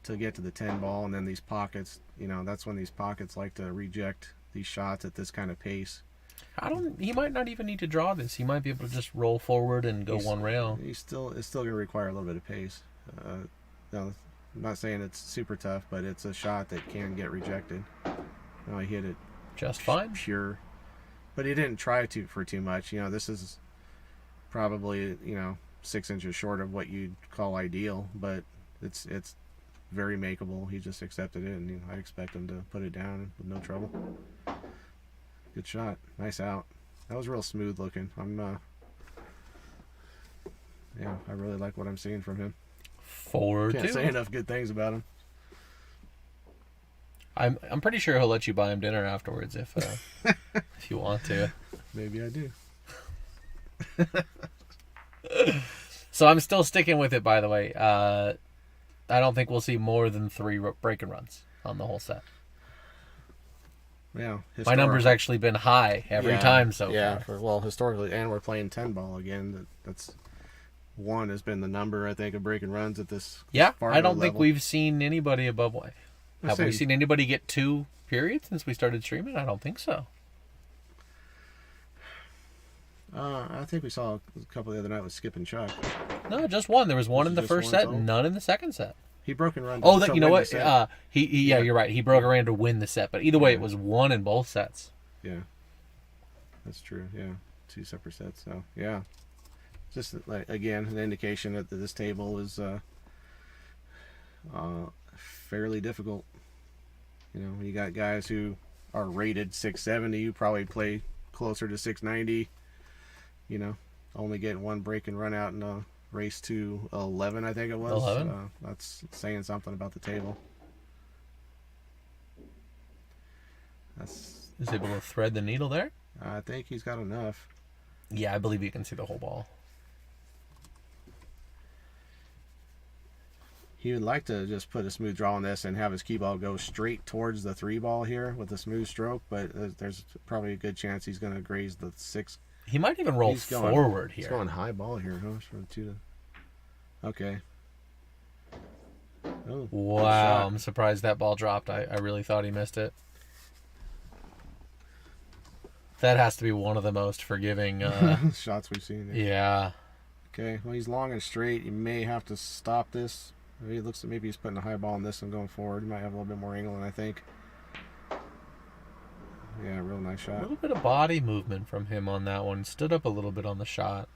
to get to the 10 ball, and then these pockets, that's when these pockets like to reject these shots at this kind of pace. He might not even need to draw this. He might be able to just roll forward and go one rail. It's still going to require a little bit of pace. I'm not saying it's super tough, but it's a shot that can get rejected. No, he hit it just fine, pure, but he didn't try for too much. This is probably 6 inches short of what you'd call ideal, but it's very makeable. He just accepted it, and I expect him to put it down with no trouble. Good shot, nice out. That was real smooth looking. I really like what I'm seeing from him. Can't say enough good things about him. I'm pretty sure he'll let you buy him dinner afterwards if if you want to. Maybe I do. So I'm still sticking with it, by the way. I don't think we'll see more than 3 break and runs on the whole set. Yeah, my number's actually been high every time so far. Historically, and we're playing 10 ball again. That's 1 has been the number, I think, of breaking runs at this. Yeah, Fargo I don't think level. we've seen anybody above. Have we seen anybody get 2 periods since we started streaming? I don't think so. I think we saw a couple the other night with Skip and Chuck. No, just 1. There was 1 in the Just first one set, total? none in the second set. He broke and run. Oh, to you know win what? the set. Yeah, you're right. He broke around to win the set, but either way, Yeah. it was 1 in both sets. Yeah, that's true. Yeah, 2 separate sets. So yeah, just like again an indication that this table is fairly difficult. You know, you got guys who are rated 670, who probably play closer to 690. You know, only getting 1 break and run out in a race to 11, I think it was. 11? That's saying something about the table. That's. Is able to thread the needle there? I think he's got enough. Yeah, I believe you can see the whole ball. He would like to just put a smooth draw on this and have his key ball go straight towards the 3 ball here with a smooth stroke, but there's probably a good chance he's going to graze the 6. He might even roll forward here. He's going high ball here, huh? From 2 to... Okay. Oh, Wow, I'm surprised that ball dropped. I really thought he missed it. That has to be one of the most forgiving. shots we've seen. Yeah. Okay, well, he's long and straight. You may have to stop this. It looks like maybe he's putting a high ball on this one going forward. He might have a little bit more angle than I think. Yeah, real nice A shot. little bit of body movement from him on that one. Stood up a little bit on the shot.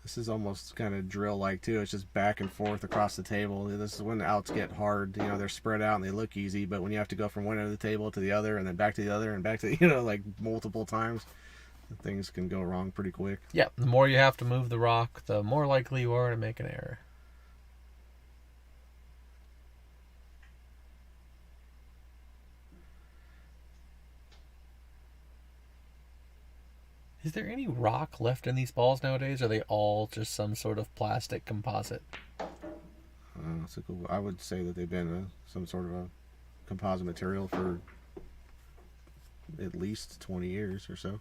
This is almost kind of drill-like, too. It's just back and forth across the table. This is when the outs get hard. You know, they're spread out and they look easy, but when you have to go from one end of the table to the other and then back to the other and back to, like multiple times, things can go wrong pretty quick. Yeah, the more you have to move the rock, the more likely you are to make an error. Is there any rock left in these balls nowadays? Or are they all just some sort of plastic composite? I would say that they've been some sort of a composite material for at least 20 years or so.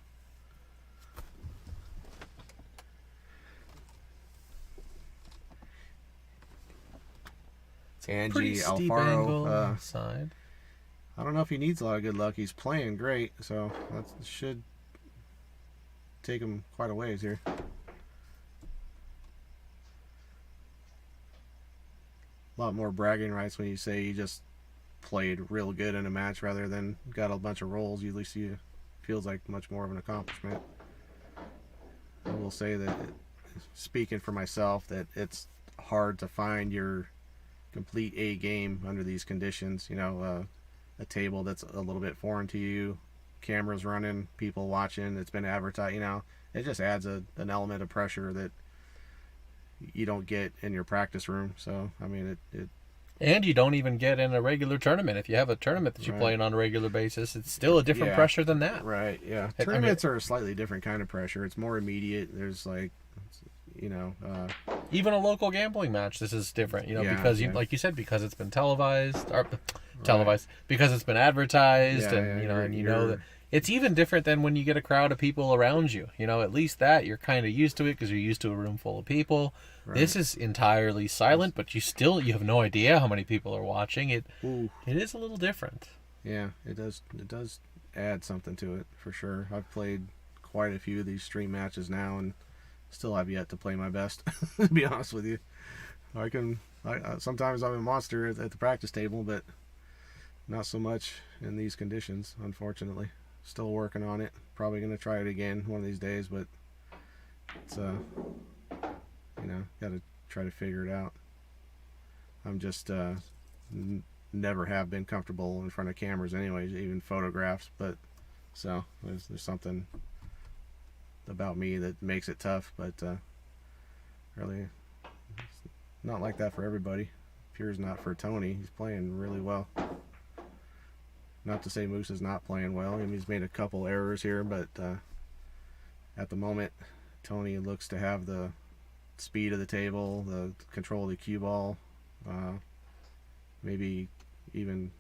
Pretty Angie steep angle Alfaro, side. I don't know if he needs a lot of good luck. He's playing great, so that should take him quite a ways here. A lot more bragging rights when you say you just played real good in a match rather than got a bunch of rolls. You at least feels like much more of an accomplishment. I will say that, speaking for myself, that it's hard to find your complete A game under these conditions. A table that's a little bit foreign to you, cameras running, people watching, it's been advertised. It just adds an element of pressure that you don't get in your practice room. So I mean, it And you don't even get in a regular tournament. If you have a tournament that you play in on a regular basis, it's still a different pressure than that. Right, yeah. I mean, Tournaments are a slightly different kind of pressure. It's more immediate. There's like, even a local gambling match, this is different, because like you said, because it's been televised, because it's been advertised, that it's even different than when you get a crowd of people around you. At least that you're kind of used to it because you're used to a room full of people. Right. This is entirely silent, but you have no idea how many people are watching. It is a little different. Yeah, it does add something to it for sure. I've played quite a few of these stream matches now and still have yet to play my best, to be honest with you. Sometimes I'm a monster at the practice table, but not so much in these conditions, unfortunately. Still working on it. Probably going to try it again one of these days, but it's, got to try to figure it out. I'm just, never have been comfortable in front of cameras anyways, even photographs, but so there's something about me that makes it tough, but really it's not like that for everybody. Pure's not for Tony. He's playing really well. Not to say Musa's not playing well. I mean, he's made a couple errors here, but at the moment Tony looks to have the speed of the table, the control of the cue ball, maybe even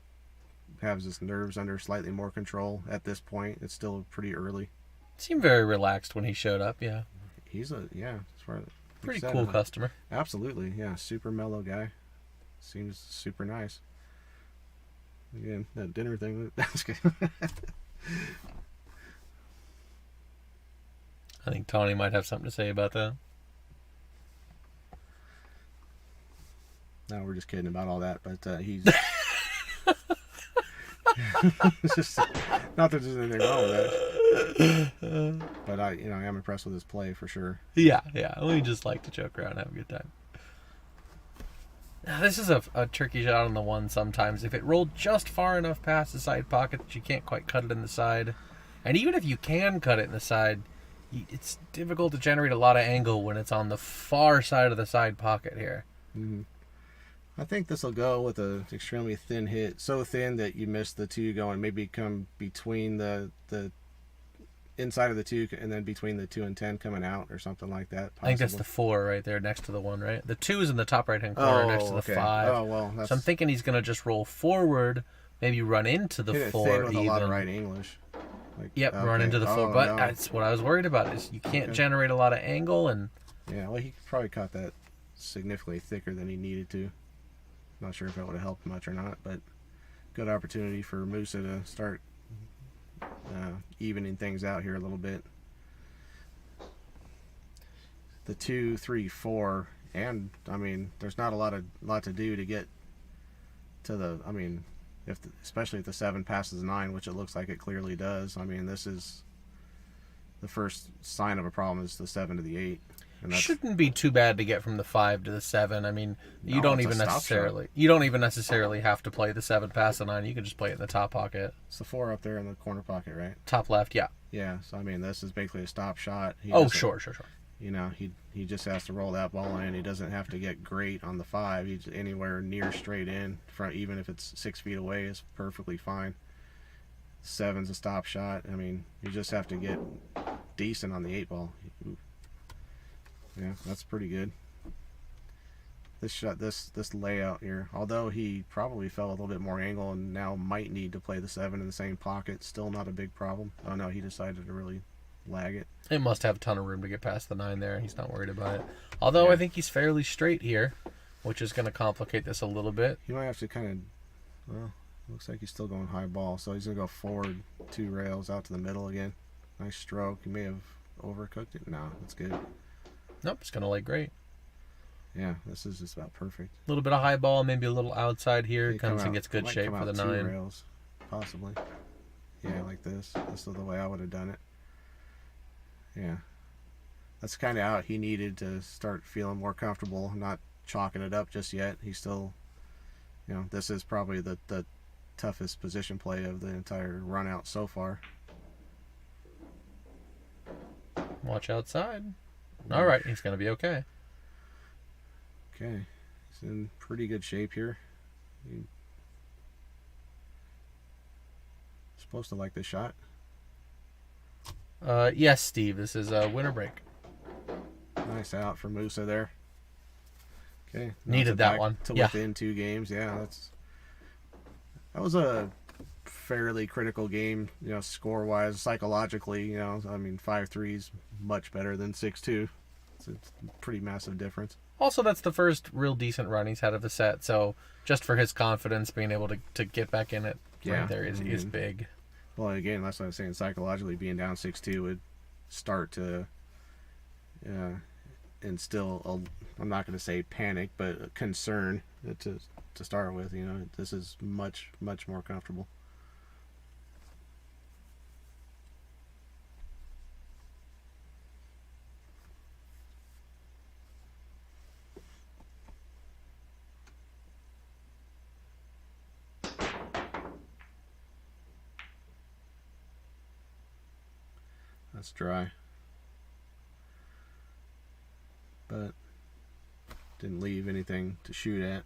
has his nerves under slightly more control at this point. It's still pretty early. Seemed very relaxed when he showed up. Yeah, He's a pretty cool customer. Absolutely, yeah, super mellow guy. Seems super nice. Again, that dinner thing. That's good. I think Tony might have something to say about that. No, we're just kidding about all that, but he's. It's just not that there's anything wrong with that, but I am impressed with his play for sure. Yeah. We just like to joke around and have a good time. Now, this is a tricky shot on the one sometimes. If it rolled just far enough past the side pocket that you can't quite cut it in the side, and even if you can cut it in the side, it's difficult to generate a lot of angle when it's on the far side of the side pocket here. Mm-hmm. I think this will go with an extremely thin hit, so thin that you miss the two going, maybe come between the inside of the two and then between the 2 and 10 coming out or something like that. Possibly. I think that's the 4 right there next to the 1, right? The 2 is in the top right hand corner next to the 5. Oh, well, so I'm thinking he's going to just roll forward, maybe run into the hit 4 it thin with even. a lot of right English. Run into the 4. But that's what I was worried about, is you can't generate a lot of angle. And yeah, well, he probably caught that significantly thicker than he needed to. Not sure if it would have helped much or not, but good opportunity for Musa to start evening things out here a little bit. The 2, 3, 4, and I mean, there's not a lot to do to get to the. I mean, especially if the 7 passes 9, which it looks like it clearly does. I mean, this is the first sign of a problem is the 7 to the 8. And shouldn't be too bad to get from the 5 to the 7. I mean, you don't even necessarily have to play the 7 past the 9. You can just play it in the top pocket. It's the 4 up there in the corner pocket, right? Top left, yeah. Yeah, so I mean, this is basically a stop shot. Sure. He just has to roll that ball in. He doesn't have to get great on the 5. He's anywhere near straight in, even if it's 6 feet away, is perfectly fine. 7's a stop shot. I mean, you just have to get decent on the 8 ball. Yeah, that's pretty good. This shot, this layout here, although he probably fell a little bit more angle and now might need to play the 7 in the same pocket, still not a big problem. Oh no, he decided to really lag it. It must have a ton of room to get past the 9 there. He's not worried about it. Although I think he's fairly straight here, which is going to complicate this a little bit. He might have to kind of, well, looks like he's still going high ball, so he's going to go forward 2 rails out to the middle again. Nice stroke. He may have overcooked it. No, that's good. Nope, it's going to lay great. Yeah, this is just about perfect. A little bit of high ball, maybe a little outside here. Comes and gets good shape for the 9. 2 rails, possibly. Yeah, like this. This is the way I would have done it. Yeah. That's kind of out. He needed to start feeling more comfortable, not chalking it up just yet. He's still, this is probably the toughest position play of the entire run out so far. Watch outside. All right, he's going to be okay. Okay. He's in pretty good shape here. He's supposed to like this shot. Yes, Steve. This is a winter break. Nice out for Musa there. Okay. Needed that one. To within 2 games. Yeah, that was a fairly critical game, score-wise, psychologically. I mean, 5-3 is much better than 6-2. It's a pretty massive difference. Also, that's the first real decent run he's had of the set, so just for his confidence, being able to get back in it right there is big. Well, again, that's what I was saying. Psychologically, being down 6-2 would start to instill I'm not going to say panic, but a concern to start with. This is much, much more comfortable. That's dry. But didn't leave anything to shoot at.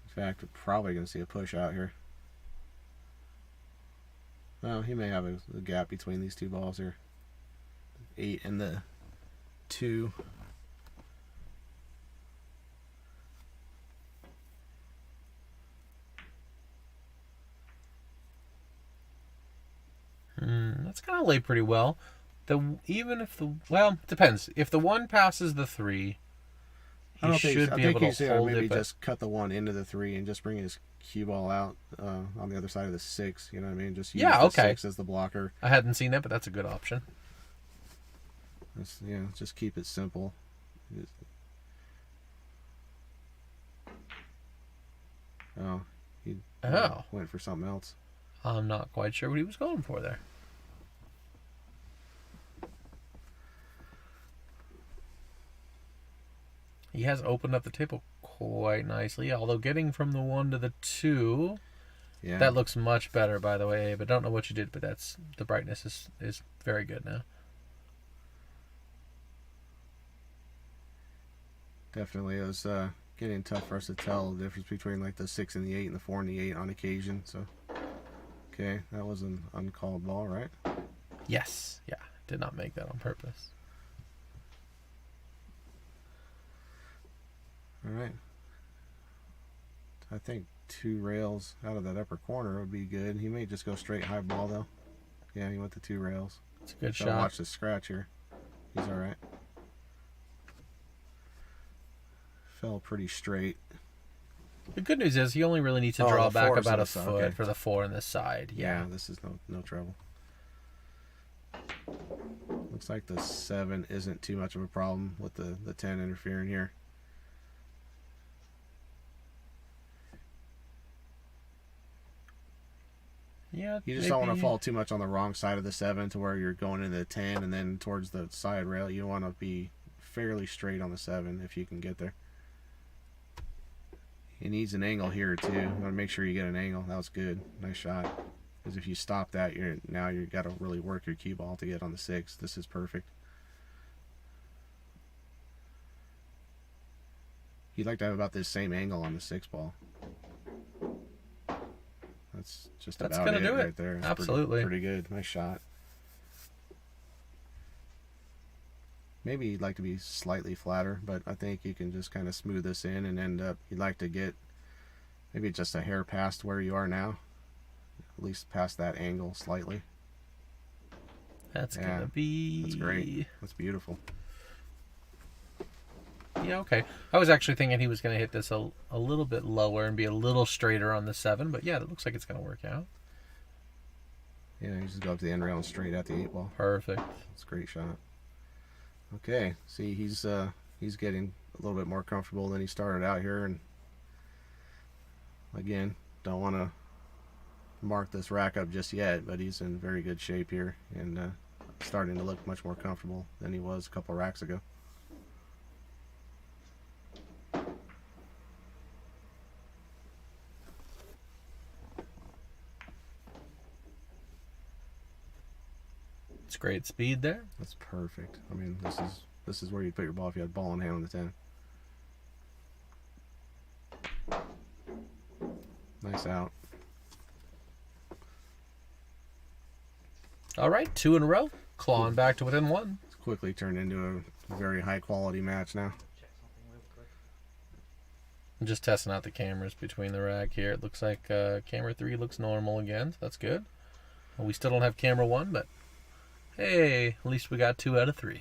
In fact, we're probably going to see a push out here. Well, he may have a gap between these 2 balls here. 8 and the 2. That's gonna lay pretty well. Even if the depends. If the 1 passes the 3, he should be able to hold maybe it. But just cut the 1 into the 3 and just bring his cue ball out on the other side of the 6. You know what I mean? Just use the 6 as the blocker. I hadn't seen that, but that's a good option. Just keep it simple. He went for something else. I'm not quite sure what he was going for there. He has opened up the table quite nicely, although getting from the 1 to the 2, that looks much better, by the way. But don't know what you did, but the brightness is very good now. Definitely, it was getting tough for us to tell the difference between like the 6 and the 8 and the 4 and the 8 on occasion. So, okay, that was an uncalled ball, right? Yes, yeah, did not make that on purpose. All right. I think 2 rails out of that upper corner would be good. He may just go straight high ball though. Yeah, he went to 2 rails. It's a good So shot. watch the scratch here. He's all right. Fell pretty straight. The good news is he only really needs to draw back about a foot okay. for the 4 on this side. Yeah, this is no trouble. Looks like the 7 isn't too much of a problem with the 10 interfering here. Yeah, you just don't want to fall too much on the wrong side of the 7 to where you're going into the 10 and then towards the side rail. You want to be fairly straight on the 7 if you can get there. He needs an angle here too. You want to make sure you get an angle. That was good. Nice shot. Because if you stop that, you got to really work your cue ball to get on the 6. This is perfect. You'd like to have about this same angle on the 6 ball. That's just about gonna it do right there. It's absolutely pretty good. Nice shot. Maybe you'd like to be slightly flatter, but I think you can just kind of smooth this in and end up, you'd like to get maybe just a hair past where you are now. At least past that angle slightly. That's gonna be... That's great. That's beautiful. Yeah, okay. I was actually thinking he was going to hit this a little bit lower and be a little straighter on the 7, but yeah, it looks like it's going to work out. Yeah, you just go up to the end rail and straight at the 8 ball. Perfect. It's a great shot. Okay, see, he's getting a little bit more comfortable than he started out here, and again, don't want to mark this rack up just yet, but he's in very good shape here and starting to look much more comfortable than he was a couple racks ago. It's great speed there. That's perfect. I mean, this is where you'd put your ball if you had ball in hand on the 10. Nice out. All right, 2 in a row. Clawing back to within 1. It's quickly turned into a very high quality match now. Check something real quick. I'm just testing out the cameras between the rack here. It looks like camera 3 looks normal again, so that's good. Well, we still don't have camera 1, but hey, at least we got 2 out of 3.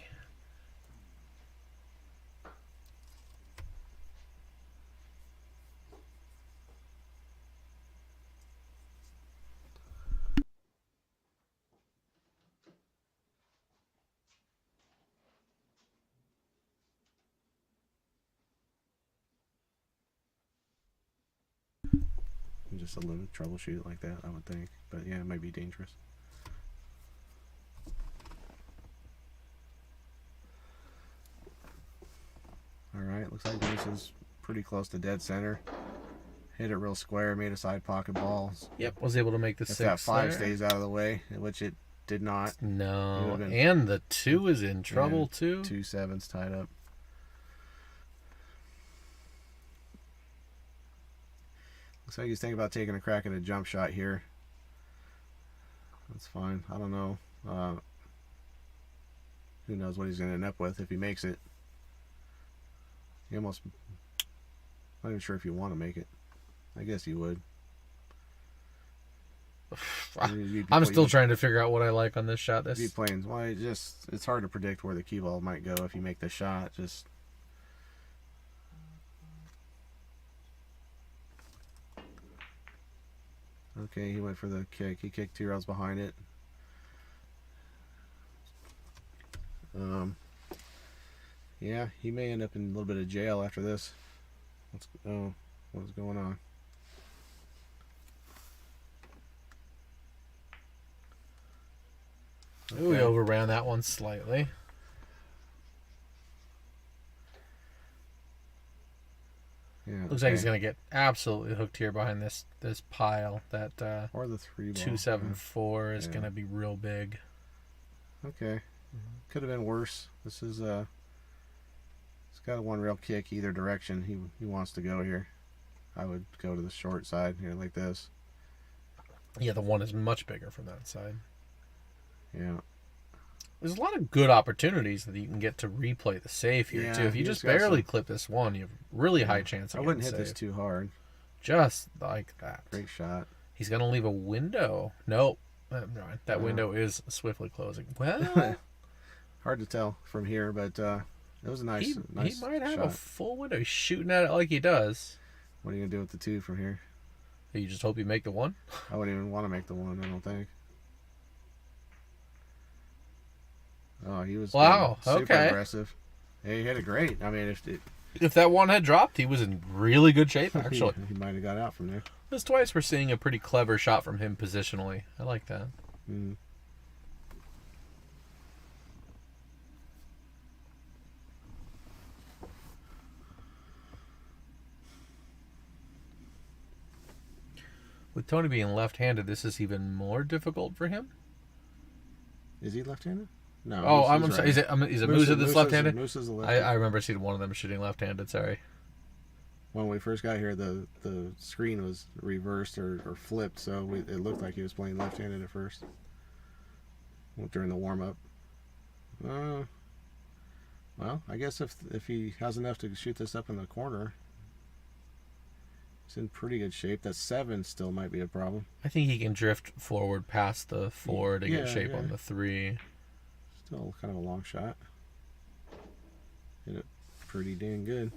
Just a little troubleshoot like that, I would think. But yeah, it might be dangerous. Alright, looks like this is pretty close to dead center. Hit it real square, made a side pocket ball. Yep, was able to make the If 6 that 5 there. stays out of the way, which it did not. No, and the 2 is in trouble too. 2 7s tied up. Looks like he's thinking about taking a crack at a jump shot here. That's fine. I don't know. who knows what he's going to end up with if he makes it. He almost... Not even sure if you want to make it. I guess you would. I'm still trying to figure out what I like on this shot. You'd be playing... Well, it's hard to predict where the cue ball might go if you make the shot. Just... Okay, he went for the kick. He kicked 2 rails behind it. Yeah, he may end up in a little bit of jail after this. What's going on? Okay. Ooh, we overran that one slightly. Yeah, looks like he's gonna get absolutely hooked here behind this pile. That or the 3 ball. 274 is gonna be real big. Okay, could have been worse. This is it's got 1 rail kick either direction. He wants to go here. I would go to the short side here like this. Yeah, the 1 is much bigger from that side. Yeah. There's a lot of good opportunities that you can get to replay the save here, too. If you just barely clip this 1, you have a really high chance of I getting wouldn't hit this too hard. Just like that. Great shot. He's going to leave a window. Nope. Never mind. That window is swiftly closing. Well... Hard to tell from here, but it was a nice he might have shot. a full window. He's shooting at it like he does. What are you going to do with the 2 from here? You just hope you make the 1? I wouldn't even want to make the 1, I don't think. Oh, he was super aggressive. He hit it great. I mean, if that 1 had dropped, he was in really good shape, actually. he might have got out from there. This twice we're seeing a pretty clever shot from him positionally. I like that. Mm. With Tony being left-handed, this is even more difficult for him. Is he left-handed? No. Oh, I'm sorry. Is it Musa that's left-handed? Musa's the left-handed. I remember seeing one of them shooting left-handed. Sorry. When we first got here, the screen was reversed or flipped, so it looked like he was playing left-handed at first during the warm-up. Well, I guess if he has enough to shoot this up in the corner, he's in pretty good shape. That 7 still might be a problem. I think he can drift forward past the 4 to get shape on the 3. Still kind of a long shot. Hit it pretty dang good.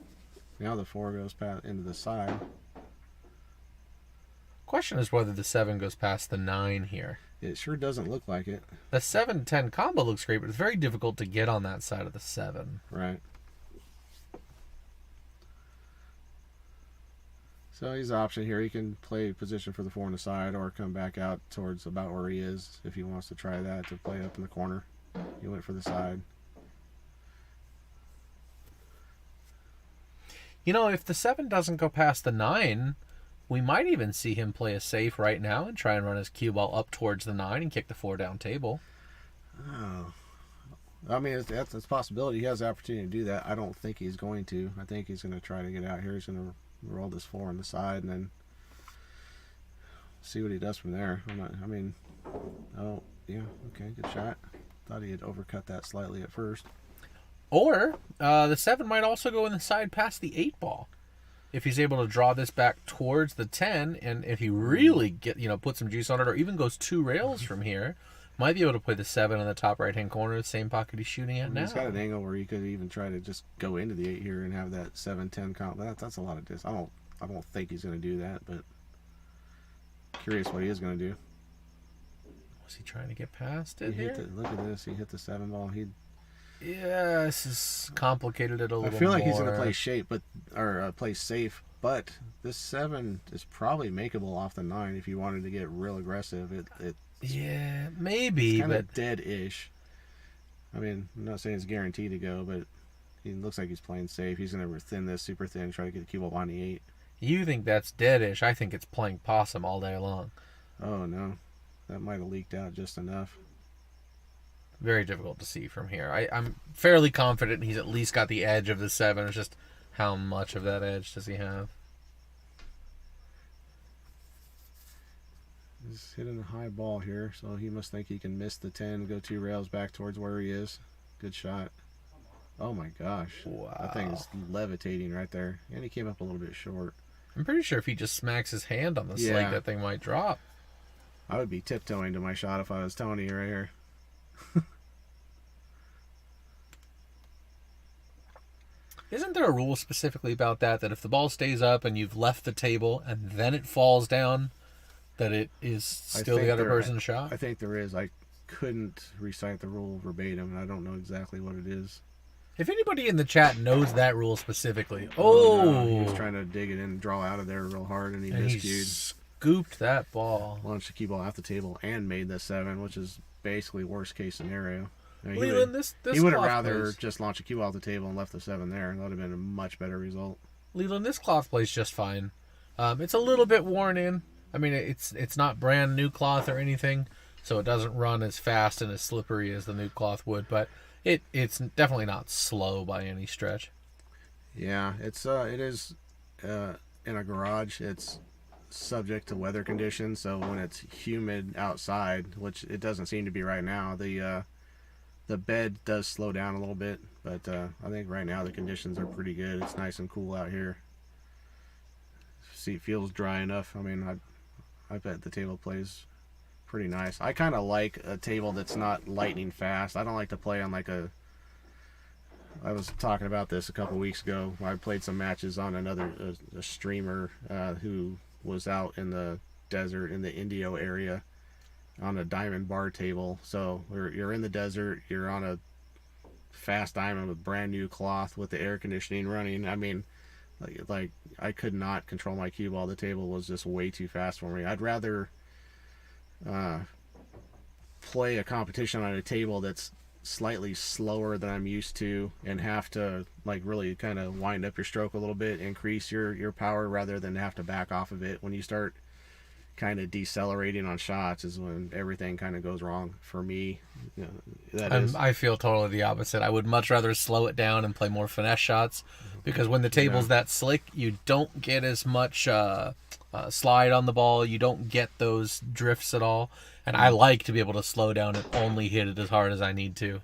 Now the 4 goes into the side. Question is whether the 7 goes past the 9 here. It sure doesn't look like it. The 7-10 combo looks great, but it's very difficult to get on that side of the 7. Right. So he's an option here. He can play position for the 4 on the side or come back out towards about where he is if he wants to try that to play up in the corner. He went for the side. You know, if the 7 doesn't go past the 9, we might even see him play a safe right now and try and run his cue ball up towards the 9 and kick the 4 down table. Oh. I mean, that's a possibility. He has the opportunity to do that. I don't think he's going to. I think he's going to try to get out here. He's going to roll this 4 on the side and then see what he does from there. Oh, yeah, okay, good shot. Thought he had overcut that slightly at first. Or the 7 might also go in the side past the 8 ball. If he's able to draw this back towards the 10, and if he really put some juice on it, or even goes 2 rails from here, might be able to play the 7 in the top right-hand corner, the same pocket he's shooting at now. He's got an angle where you could even try to just go into the 8 here and have that 7-10 comp. That's a lot of distance. I don't think he's going to do that, but curious what he is going to do. Was he trying to get past it here? Look at this. He hit the 7 ball. Yeah, this is complicated it a little more. I feel like he's going to play play safe, but this 7 is probably makeable off the 9 if you wanted to get real aggressive. Yeah, maybe. It's kind of dead-ish. I mean, I'm not saying it's guaranteed to go, but he looks like he's playing safe. He's going to thin this super thin, try to get the cue ball on the 8. You think that's dead-ish. I think it's playing possum all day long. Oh, no. That might have leaked out just enough. Very difficult to see from here. I'm fairly confident he's at least got the edge of the 7. It's just how much of that edge does he have? He's hitting a high ball here, so he must think he can miss the 10, go 2 rails back towards where he is. Good shot. Oh my gosh. Wow. That thing is levitating right there. And he came up a little bit short. I'm pretty sure if he just smacks his hand on the slate, Yeah. that thing might drop. I would be tiptoeing to my shot if I was Tony right here. Isn't there a rule specifically about that if the ball stays up and you've left the table and then it falls down, that it is still the other person's shot? I think there is. I couldn't recite the rule verbatim, and I don't know exactly what it is. If anybody in the chat knows that rule specifically, No, he was trying to dig it in and draw out of there real hard, and he miscued. He scooped that ball. Launched the cue ball off the table and made the 7, which is basically worst case scenario. I mean, Leland, he would have rather just launched a cue off the table and left the 7 there. That would have been a much better result. Leland, this cloth plays just fine. It's a little bit worn in. I mean, it's not brand new cloth or anything, so it doesn't run as fast and as slippery as the new cloth would, but it's definitely not slow by any stretch. Yeah, it is in a garage. It's subject to weather conditions, so when it's humid outside, which it doesn't seem to be right now, the bed does slow down a little bit, but I think right now the conditions are pretty good. It's nice and cool out here. Seat feels dry enough. I mean, I bet the table plays pretty nice. I kind of like a table that's not lightning fast. I don't like to play on like a... I was talking about this a couple weeks ago. I played some matches on a streamer who was out in the desert in the Indio area on a diamond bar table. So you're in the desert, you're on a fast diamond with brand new cloth with the air conditioning running. I mean, like I could not control my cue ball. The table was just way too fast for me. I'd rather play a competition on a table that's slightly slower than I'm used to and have to like really kind of wind up your stroke a little bit, increase your power rather than have to back off of it. When you start kind of decelerating on shots is when everything kind of goes wrong for me. You know, I feel totally the opposite. I would much rather slow it down and play more finesse shots, because when the table's that slick, you don't get as much slide on the ball. You don't get those drifts at all. And I like to be able to slow down and only hit it as hard as I need to.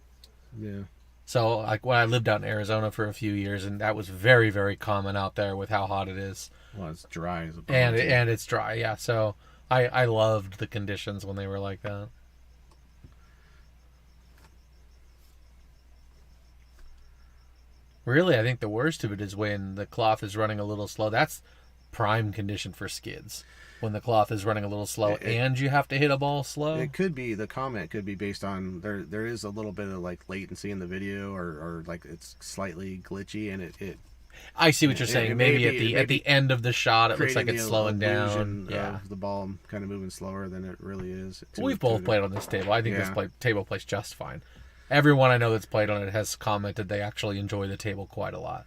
Yeah. So like when I lived out in Arizona for a few years, and that was very, very common out there with how hot it is. Well, it's dry as a bone, and it's dry, yeah. So I loved the conditions when they were like that. Really, I think the worst of it is when the cloth is running a little slow. That's prime condition for skids. When the cloth is running a little slow and you have to hit a ball slow. It could be, the comment could be based on, there is a little bit of like latency in the video, or like it's slightly glitchy, and it I see what you're saying. Maybe at the end of the shot, it looks like it's slowing down. Yeah, the ball kind of moving slower than it really is. We've both played on this table. I think this table plays just fine. Everyone I know that's played on it has commented they actually enjoy the table quite a lot.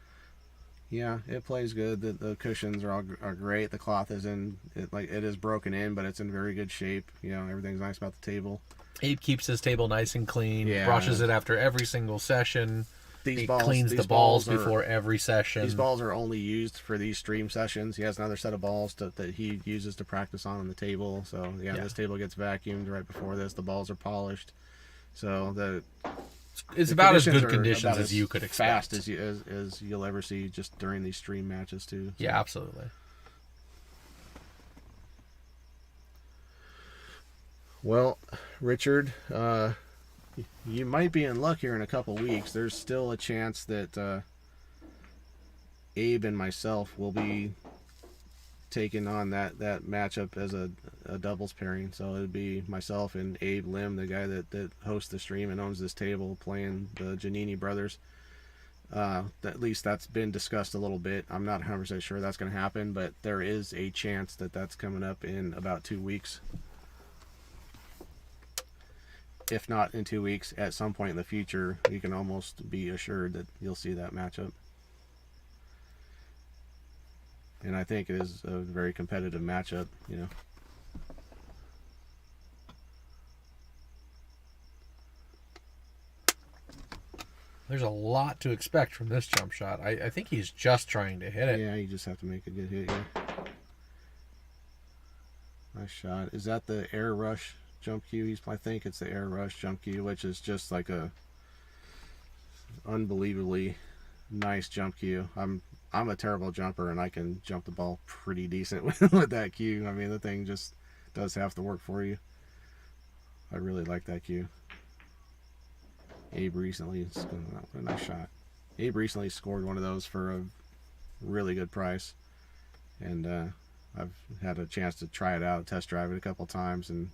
Yeah, it plays good. The cushions are great. The cloth is it is broken in, but it's in very good shape. You know, everything's nice about the table. Abe keeps his table nice and clean. Yeah. Brushes it after every single session. He cleans the balls before every session. These balls are only used for these stream sessions. He has another set of balls that he uses to practice on the table. So yeah, this table gets vacuumed right before this. The balls are polished. So it's about as good conditions as you could expect. Fast as you'll ever see just during these stream matches too. So. Yeah, absolutely. Well, Richard, you might be in luck here in a couple weeks. There's still a chance that Abe and myself will be taking on that matchup as a doubles pairing. So it'd be myself and Abe Lim, the guy that hosts the stream and owns this table, playing the Janini brothers. At least that's been discussed a little bit. I'm not 100% sure that's going to happen, but there is a chance that that's coming up in about 2 weeks. If not in 2 weeks, at some point in the future, you can almost be assured that you'll see that matchup. And I think it is a very competitive matchup, you know. There's a lot to expect from this jump shot. I think he's just trying to hit it. Yeah, you just have to make a good hit here. Nice shot. Is that the air rush jump cue? I think it's the air rush jump cue, which is just like unbelievably nice jump cue. I'm a terrible jumper, and I can jump the ball pretty decent with that cue. I mean, the thing just does half the work for you. I really like that cue. Abe recently, what a nice shot. Abe recently scored one of those for a really good price, and I've had a chance to try it out, test drive it a couple times, and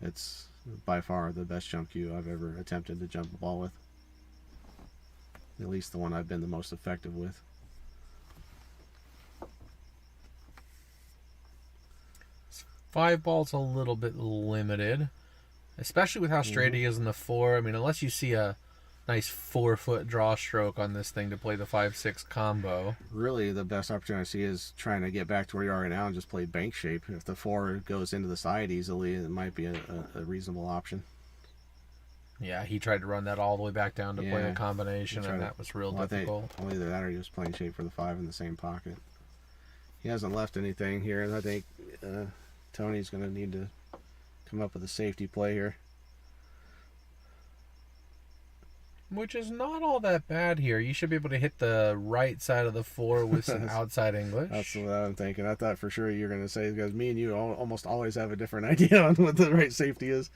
it's by far the best jump cue I've ever attempted to jump the ball with. At least the one I've been the most effective with. Five ball's a little bit limited, especially with how straight he is in the 4. I mean, unless you see a nice 4-foot draw stroke on this thing to play the 5-6 combo. Really, the best opportunity I see is trying to get back to where you are right now and just play bank shape. If the 4 goes into the side easily, it might be a reasonable option. Yeah, he tried to run that all the way back down to play a combination, and that was real difficult. I think either that or he was playing shape for the 5 in the same pocket. He hasn't left anything here, and I think Tony's going to need to come up with a safety play here. Which is not all that bad here. You should be able to hit the right side of the 4 with some outside English. That's what I'm thinking. I thought for sure you were going to say, because me and you almost always have a different idea on what the right safety is.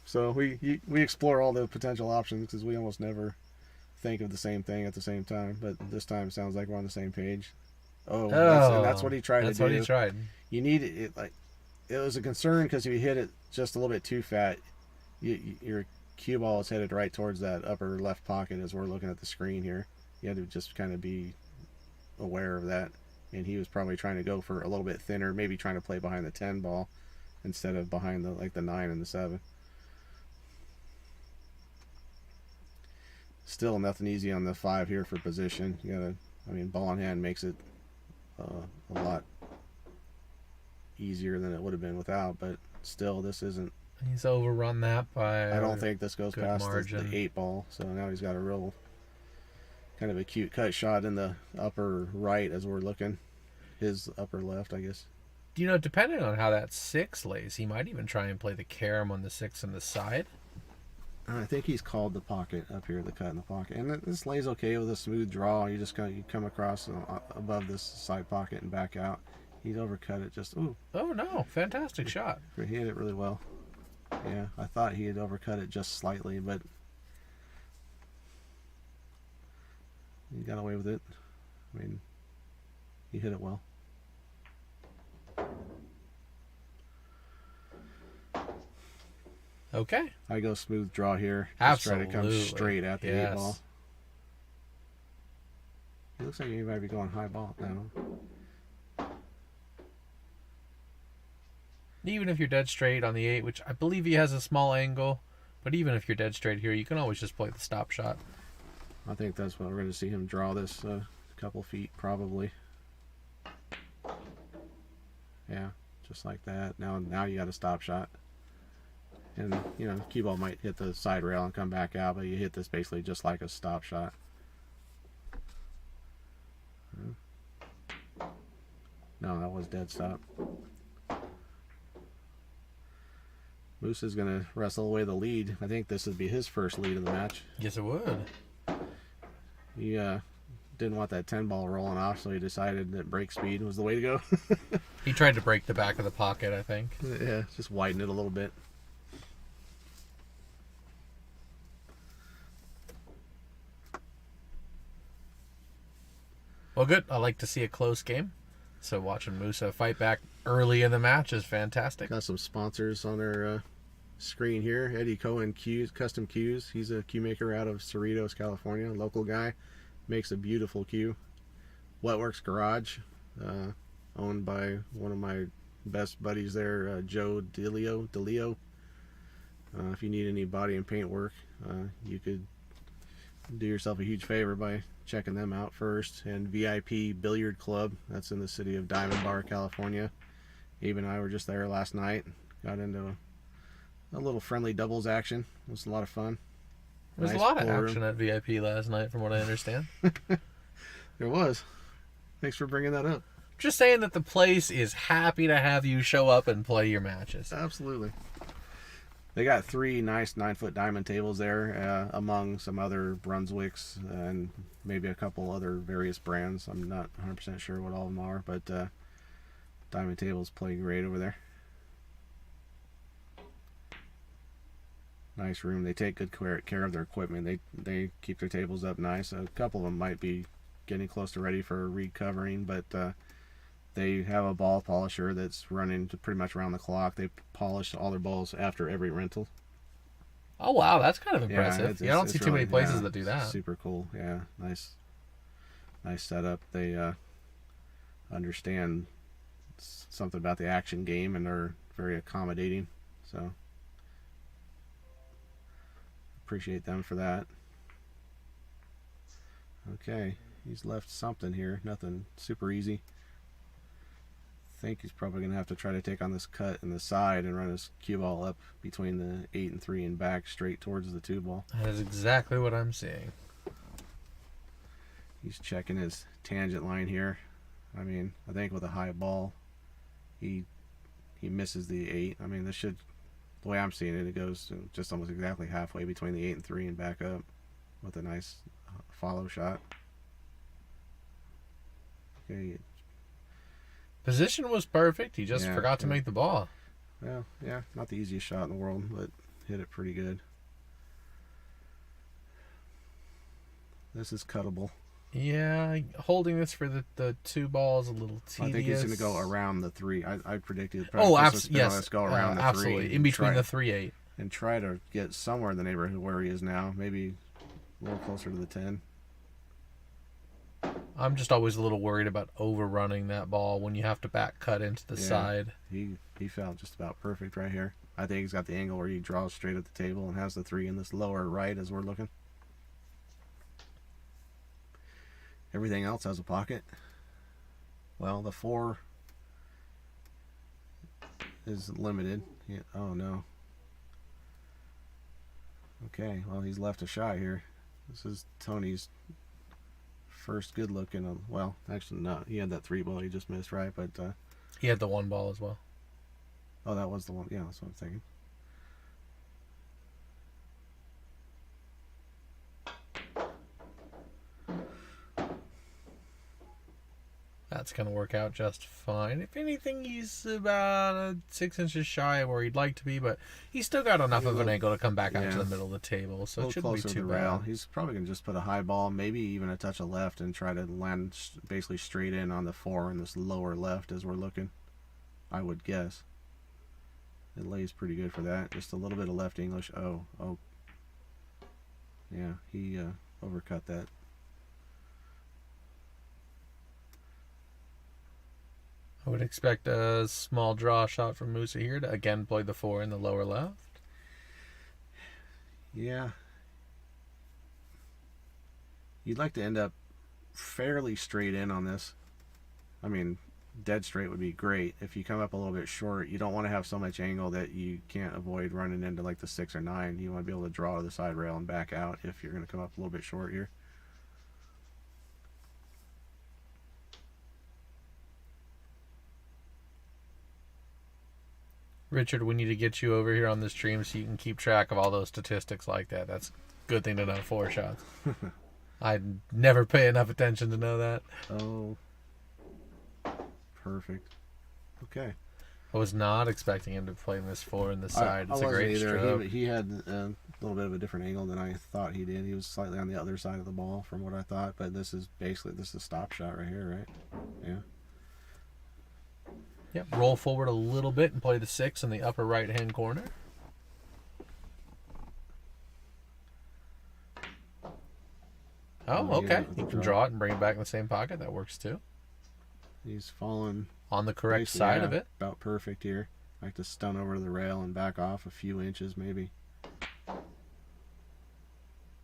So we explore all the potential options because we almost never think of the same thing at the same time. But this time it sounds like we're on the same page. That's what he tried to do. That's what he tried. You need it. It was a concern because if you hit it just a little bit too fat, your cue ball is headed right towards that upper left pocket as we're looking at the screen here. You had to just kind of be aware of that. And he was probably trying to go for a little bit thinner, maybe trying to play behind the 10 ball instead of behind the 9 and the 7. Still nothing easy on the 5 here for position. Ball in hand makes it a lot easier than it would have been without, but still, this isn't. He's overrun that by. I don't think this goes past the 8 ball, so now he's got a real kind of a cute cut shot in the upper right as we're looking. His upper left, I guess. Depending on how that 6 lays, he might even try and play the carom on the 6 on the side. I think he's called the pocket up here, the cut in the pocket. And this lays okay with a smooth draw. You just you come across above this side pocket and back out. He'd overcut it just, ooh. Oh, no. Fantastic shot. He hit it really well. Yeah, I thought he had overcut it just slightly, but he got away with it. I mean, he hit it well. Okay. I go smooth draw here. Absolutely. Just try to come straight at the 8 ball. Yes. It looks like he might be going high ball now. Even if you're dead straight on the 8, which I believe he has a small angle, but even if you're dead straight here, you can always just play the stop shot. I think that's what we're going to see him draw this couple feet probably. Yeah, just like that. Now you got a stop shot. And, cue ball might hit the side rail and come back out, but you hit this basically just like a stop shot. No, that was dead stop. Musa's going to wrestle away the lead. I think this would be his first lead of the match. Yes, it would. He didn't want that 10 ball rolling off, so he decided that break speed was the way to go. He tried to break the back of the pocket, I think. Yeah, just widen it a little bit. Well, good. I like to see a close game. So watching Musa fight back early in the match is fantastic. Got some sponsors on our screen here. Eddie Cohen Custom Cues. He's a cue maker out of Cerritos, California. Local guy. Makes a beautiful cue. Wetworks Garage. Owned by one of my best buddies there, Joe DeLeo. If you need any body and paint work, you could do yourself a huge favor by checking them out first. And VIP Billiard Club, that's in the city of Diamond Bar, California. Abe and I were just there last night. Got into a little friendly doubles action. It was a lot of fun. There was a lot of action at VIP last night, from what I understand. There was. Thanks for bringing that up. Just saying that the place is happy to have you show up and play your matches. Absolutely. They got 3 nice 9-foot diamond tables there, among some other Brunswicks and maybe a couple other various brands. I'm not 100% sure what all of them are, but diamond tables play great over there. Nice room. They take good care of their equipment. They keep their tables up nice. A couple of them might be getting close to ready for recovering, but they have a ball polisher that's running to pretty much around the clock. They polish all their balls after every rental. Oh wow, that's kind of impressive. Yeah, I don't see too many places yeah, that do that. Super cool. Yeah, nice setup. They understand something about the action game and are very accommodating. So appreciate them for that. Okay, he's left something here. Nothing super easy. I think he's probably going to have to try to take on this cut in the side and run his cue ball up between the 8 and 3 and back straight towards the 2 ball. That is exactly what I'm seeing. He's checking his tangent line here. I mean, I think with a high ball, he misses the 8. I mean, this should, the way I'm seeing it, it goes just almost exactly halfway between the 8 and 3 and back up with a nice follow shot. Okay. Position was perfect. He just forgot to make the ball. Well, yeah, not the easiest shot in the world, but hit it pretty good. This is cuttable. Yeah, holding this for the 2 balls a little tedious. I think he's going to go around the 3. I predicted. Yes, go around the 3. Absolutely, in between the 3-8. And try to get somewhere in the neighborhood where he is now. Maybe a little closer to the 10. I'm just always a little worried about overrunning that ball when you have to back cut into the side. He felt just about perfect right here. I think he's got the angle where he draws straight at the table and has the 3 in this lower right as we're looking. Everything else has a pocket. Well, the 4 is limited. Yeah. Oh no. Okay, well, he's left a shot here. This is Tony's first good look in a, well, actually not. He had that 3 ball he just missed, right? But he had the 1 ball as well. Oh, that was the one. Yeah, that's what I'm thinking. That's going to work out just fine. If anything, he's about 6 inches shy of where he'd like to be, but he's still got enough of an angle to come back out to the middle of the table, so it shouldn't be too bad. He's probably going to just put a high ball, maybe even a touch of left, and try to land basically straight in on the 4 in this lower left as we're looking, I would guess. It lays pretty good for that. Just a little bit of left English. Oh. Yeah, he overcut that. I would expect a small draw shot from Musa here to again play the 4 in the lower left. Yeah. You'd like to end up fairly straight in on this. I mean, dead straight would be great. If you come up a little bit short, you don't want to have so much angle that you can't avoid running into like the 6 or 9. You want to be able to draw to the side rail and back out if you're going to come up a little bit short here. Richard, we need to get you over here on the stream so you can keep track of all those statistics like that. That's a good thing to know. 4 shots. I'd never pay enough attention to know that. Oh, perfect. Okay. I was not expecting him to play this 4 in the side. It's a great stroke. He had a little bit of a different angle than I thought he did. He was slightly on the other side of the ball from what I thought, but this is a stop shot right here, right? Yeah. Yep, roll forward a little bit and play the 6 in the upper right-hand corner. Oh, okay. You can draw it and bring it back in the same pocket. That works too. He's fallen on the correct side of it. About perfect here. I like to stun over the rail and back off a few inches maybe.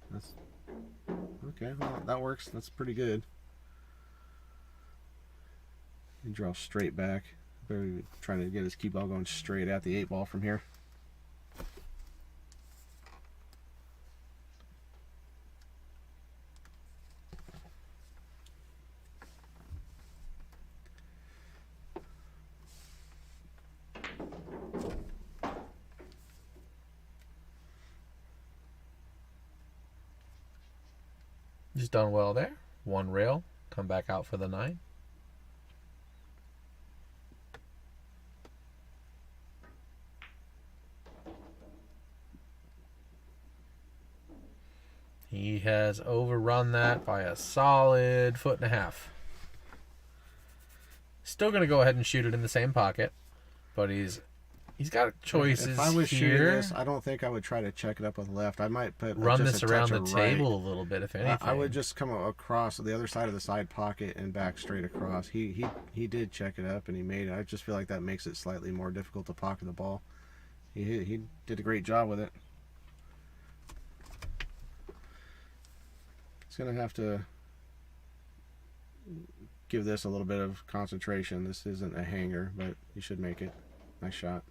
That's okay. Well, that works. That's pretty good. You draw straight back. Very trying to get his cue ball going straight at the 8 ball from here. He's done well there. 1 rail. Come back out for the 9. He has overrun that by a solid 1.5 feet. Still going to go ahead and shoot it in the same pocket, but he's got choices If I was shooting here. this, I don't think I would try to check it up with left. I might put Run just this a around touch the of right. table a little bit, if anything. I would just come across the other side of the side pocket and back straight across. He did check it up and he made it. I just feel like that makes it slightly more difficult to pocket the ball. He did a great job with it. He's gonna have to give this a little bit of concentration. This isn't a hanger, but he should make it. Nice shot.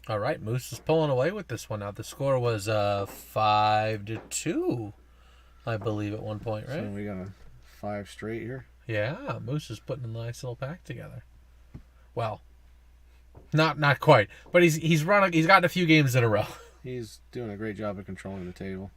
All right, Moose is pulling away with this one. Now the score was 5-2, I believe, at one point, right? So we got a 5 straight here. Yeah, Moose is putting a nice little pack together. Well, not quite, but he's gotten a few games in a row. He's doing a great job of controlling the table.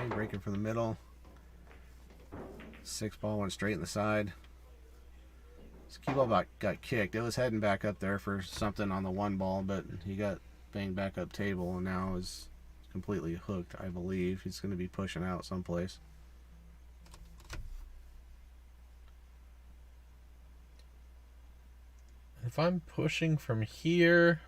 Breaking from the middle. 6 ball went straight in the side. His cue ball got kicked. It was heading back up there for something on the 1 ball, but he got banged back up table and now is completely hooked, I believe. He's going to be pushing out someplace. If I'm pushing from here,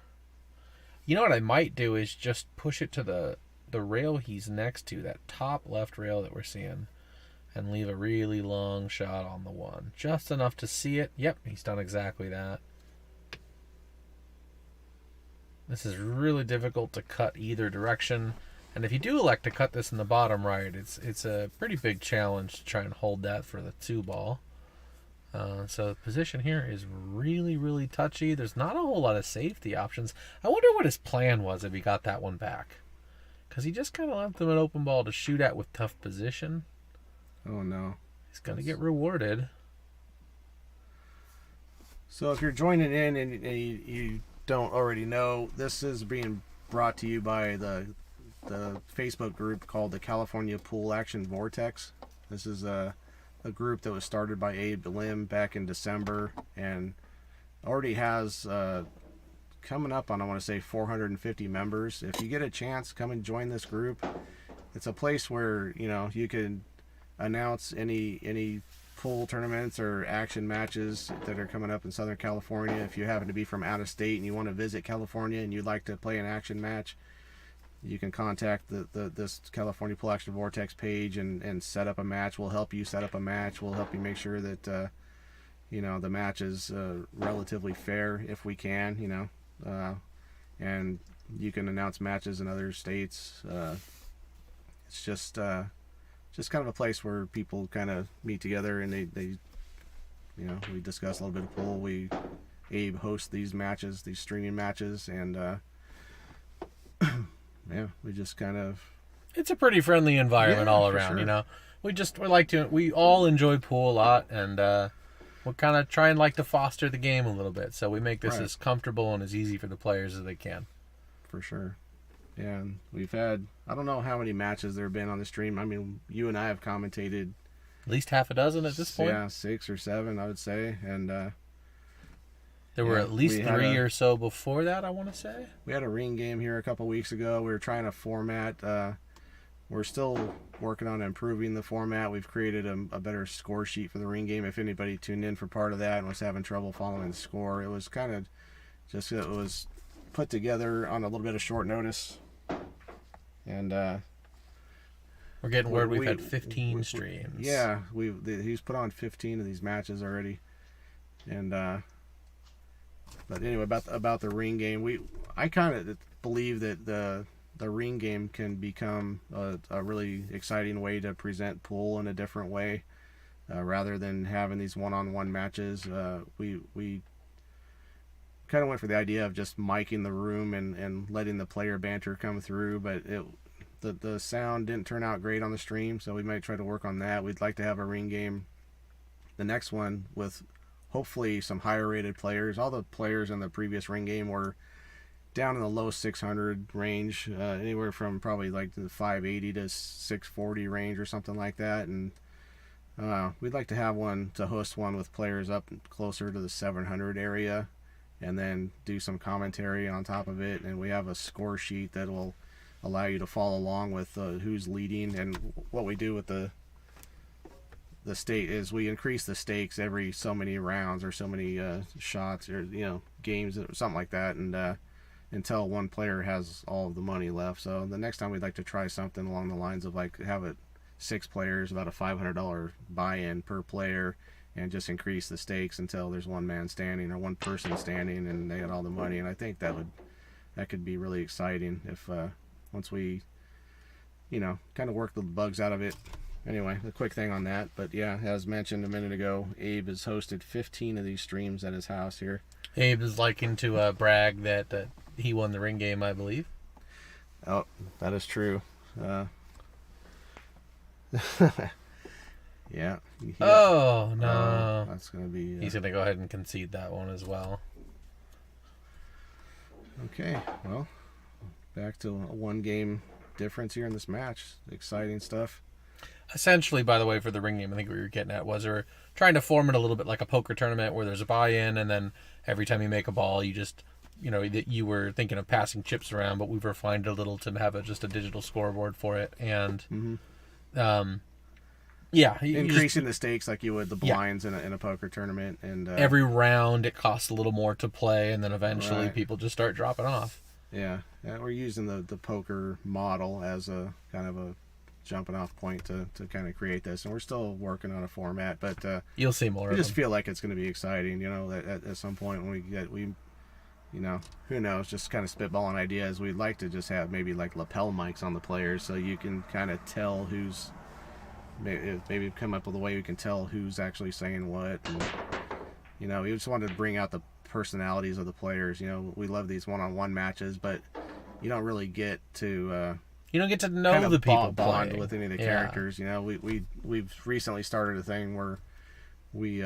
you know what I might do is just push it to the rail he's next to, that top left rail that we're seeing, and leave a really long shot on the 1. Just enough to see it. Yep, he's done exactly that. This is really difficult to cut either direction, and if you do elect to cut this in the bottom right, it's a pretty big challenge to try and hold that for the 2 ball. So the position here is really, really touchy. There's not a whole lot of safety options. I wonder what his plan was if he got that one back. Because he just kind of left him an open ball to shoot at with tough position. Oh, no. He's going to get rewarded. So if you're joining in and you don't already know, this is being brought to you by the Facebook group called the California Pool Action Vortex. This is a group that was started by Abe Lim back in December and already has coming up on, I want to say, 450 members. If you get a chance, come and join this group. It's a place where, you know, you can announce any pool tournaments or action matches that are coming up in Southern California. If you happen to be from out of state and you want to visit California and you'd like to play an action match, you can contact this California Pool Action Vortex page and set up a match. We'll help you set up a match. We'll help you make sure that you know, the match is relatively fair if we can, you know. And you can announce matches in other states. It's just kind of a place where people kind of meet together and they you know, we discuss a little bit of pool. Abe hosts these matches, these streaming matches, and yeah, we just kind of, It's a pretty friendly environment all for around, sure. you know. We all enjoy pool a lot, and we're kind of trying to foster the game a little bit. So we make this Right. as comfortable and as easy for the players as they can. for sure. Yeah, and we've had, I don't know how many matches there have been on the stream. I mean, you and I have commentated. At least half a dozen at this point. Yeah, 6 or 7, I would say. And There were yeah, at least we had 3 or so before that, I want to say. we had a ring game here a couple weeks ago. We were trying to format. We're still working on improving the format. We've created a better score sheet for the ring game. If anybody tuned in for part of that and was having trouble following the score, it was kind of just, it was put together on a little bit of short notice. And We're getting word we've we- had 15 streams. yeah, he's put on 15 of these matches already. And but anyway, about the ring game, I kind of believe that the the ring game can become a really exciting way to present pool in a different way, rather than having these one-on-one matches. We kind of went for the idea of just miking the room and letting the player banter come through, but the sound didn't turn out great on the stream, so we might try to work on that. We'd like to have a ring game, the next one, with hopefully some higher rated players. All the players in the previous ring game were down in the low 600 range, anywhere from probably like the 580 to 640 range or something like that. And we'd like to have one, to host one with players up closer to the 700 area, and then do some commentary on top of it. And we have a score sheet that will allow you to follow along with who's leading. And what we do with the stake is we increase the stakes every so many rounds or so many shots or games or something like that, and until one player has all of the money left. So the next time we'd like to try something along the lines of like have it 6 players, about a $500 buy-in per player, and just increase the stakes until there's one man standing or one person standing and they get all the money. And I think that could be really exciting if once we kind of work the bugs out of it. Anyway, a quick thing on that. But yeah, as mentioned a minute ago, Abe has hosted 15 of these streams at his house here. Abe is liking to brag that he won the ring game, I believe. Oh, that is true. Yeah. Oh, no. That's going to be... He's going to go ahead and concede that one as well. Okay, well, back to a one-game difference here in this match. Exciting stuff. Essentially, by the way, for the ring game, I think what you were getting at was we're trying to form it a little bit like a poker tournament where there's a buy-in, and then every time you make a ball, you just, that you were thinking of passing chips around, but we've refined it a little to have just a digital scoreboard for it. And, yeah. Increasing the stakes like you would the blinds in a poker tournament. And every round, it costs a little more to play, and then eventually people just start dropping off. Yeah, we're using the poker model as a kind of a jumping off point to kind of create this, and we're still working on a format, but you'll see more. I just feel like it's going to be exciting, at some point when who knows, just kind of spitballing ideas. We'd like to just have maybe like lapel mics on the players so you can kind of tell who's maybe come up with a way we can tell who's actually saying what. And we just wanted to bring out the personalities of the players. We love these one-on-one matches, but you don't really get to you don't get to know kind of the people bond playing with any of the characters. We've recently started a thing where we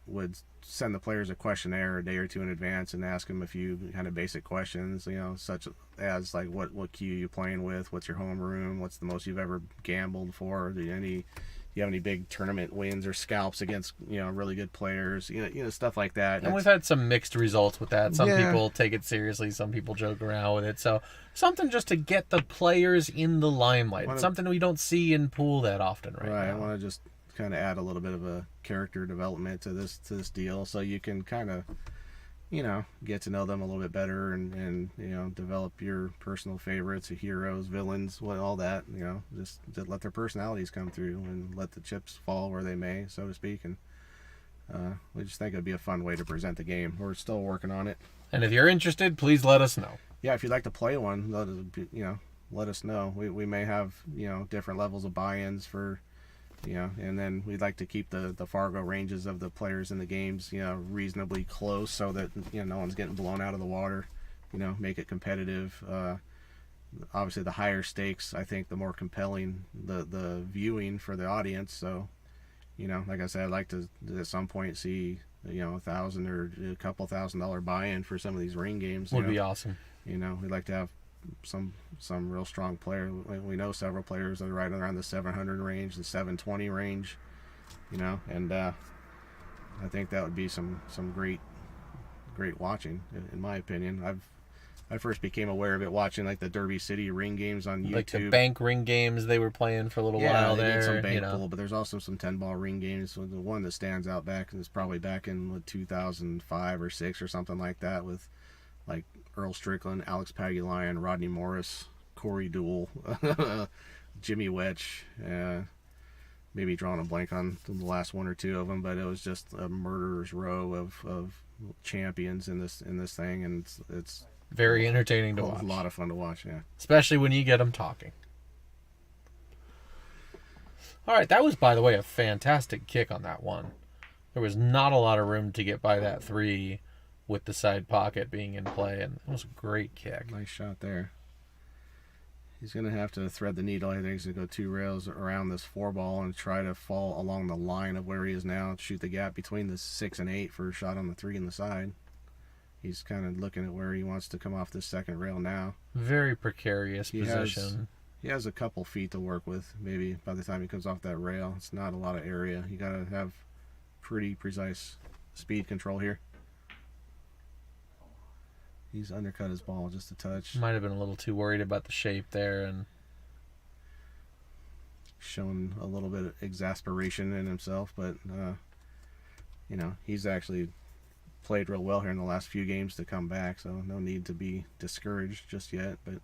would send the players a questionnaire a day or two in advance and ask them a few kind of basic questions, such as like what queue you playing with, what's your home room, what's the most you've ever gambled for, do you have any big tournament wins or scalps against really good players, stuff like that. And we've had some mixed results with that. Some people take it seriously, some people joke around with it. So something just to get the players in the limelight. Something we don't see in pool that often right now. I want to just kind of add a little bit of a character development to this deal, so you can kind of get to know them a little bit better and develop your personal favorites, heroes, villains, all that, just to let their personalities come through and let the chips fall where they may, so to speak. And we just think it'd be a fun way to present the game. We're still working on it. And if you're interested, please let us know. Yeah, if you'd like to play one, let us know. We may have different levels of buy-ins for and then we'd like to keep the Fargo ranges of the players in the games, reasonably close so that, no one's getting blown out of the water, make it competitive. Obviously the higher stakes, I think the more compelling the viewing for the audience. So, like I said, I'd like to at some point see, $1,000 or a couple $1,000 buy-in for some of these ring games. Would be awesome. We'd like to have some real strong player. We know several players that are right around the 700 range, the 720 range, and I think that would be some great watching, in my opinion. I first became aware of it watching like the Derby City ring games on YouTube. Like the bank ring games they were playing for a little while they there. did some bank pool, but there's also some 10-ball ring games. So the one that stands out is probably back in 2005 or 6 or something like that, with like Earl Strickland, Alex Pagulayan, Rodney Morris, Corey Deuel, Jimmy Wetch, maybe drawing a blank on the last one or two of them, but it was just a murderer's row of champions in this thing, and it's Very entertaining to watch. A lot of fun to watch, yeah. Especially when you get them talking. All right, that was, by the way, a fantastic kick on that one. There was not a lot of room to get by that 3 with the side pocket being in play, and it was a great kick. Nice shot there. He's going to have to thread the needle. I think he's going to go 2 rails around this 4 ball and try to fall along the line of where he is now, shoot the gap between the 6 and 8 for a shot on the 3 and the side. He's kind of looking at where he wants to come off this second rail now. Very precarious position. He has a couple feet to work with, maybe, by the time he comes off that rail. It's not a lot of area. You got to have pretty precise speed control here. He's undercut his ball just a touch. Might have been a little too worried about the shape there, and showing a little bit of exasperation in himself, but you know, he's actually played real well here in the last few games to come back, so no need to be discouraged just yet. But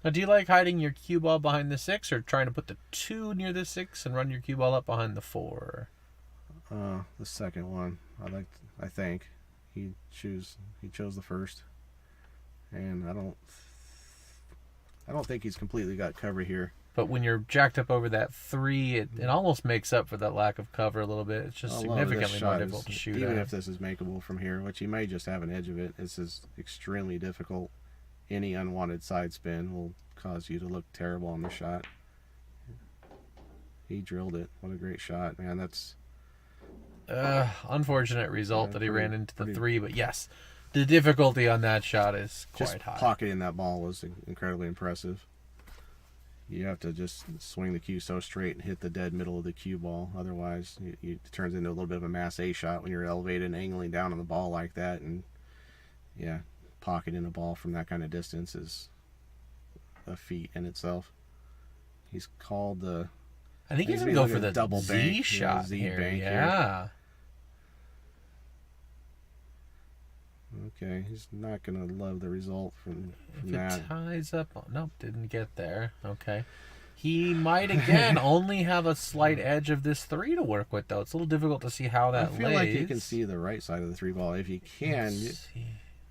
now, do you like hiding your cue ball behind the 6, or trying to put the 2 near the 6 and run your cue ball up behind the 4? The second one. I think he chose the first, and I don't think he's completely got cover here. But when you're jacked up over that 3, it almost makes up for that lack of cover a little bit. It's just significantly more difficult to shoot. Even if this is makeable from here, which you may just have an edge of it, this is extremely difficult. Any unwanted side spin will cause you to look terrible on the shot. He drilled it. What a great shot, man. That's unfortunate result that he ran into the 3, but yes, the difficulty on that shot is quite just high. Pocketing that ball was incredibly impressive. You have to just swing the cue so straight and hit the dead middle of the cue ball. Otherwise, it turns into a little bit of a mass A shot when you're elevated and angling down on the ball like that. And yeah, pocketing a ball from that kind of distance is a feat in itself. He's called the... I think he's going to go for the double Z bank, shot Z here. bank Yeah. Here. Okay, he's not going to love the result from that. If it ties up... Nope, didn't get there. Okay. He might, again, only have a slight edge of this 3 to work with, though. It's a little difficult to see how that lays. I feel like he can see the right side of the 3 ball. If he can,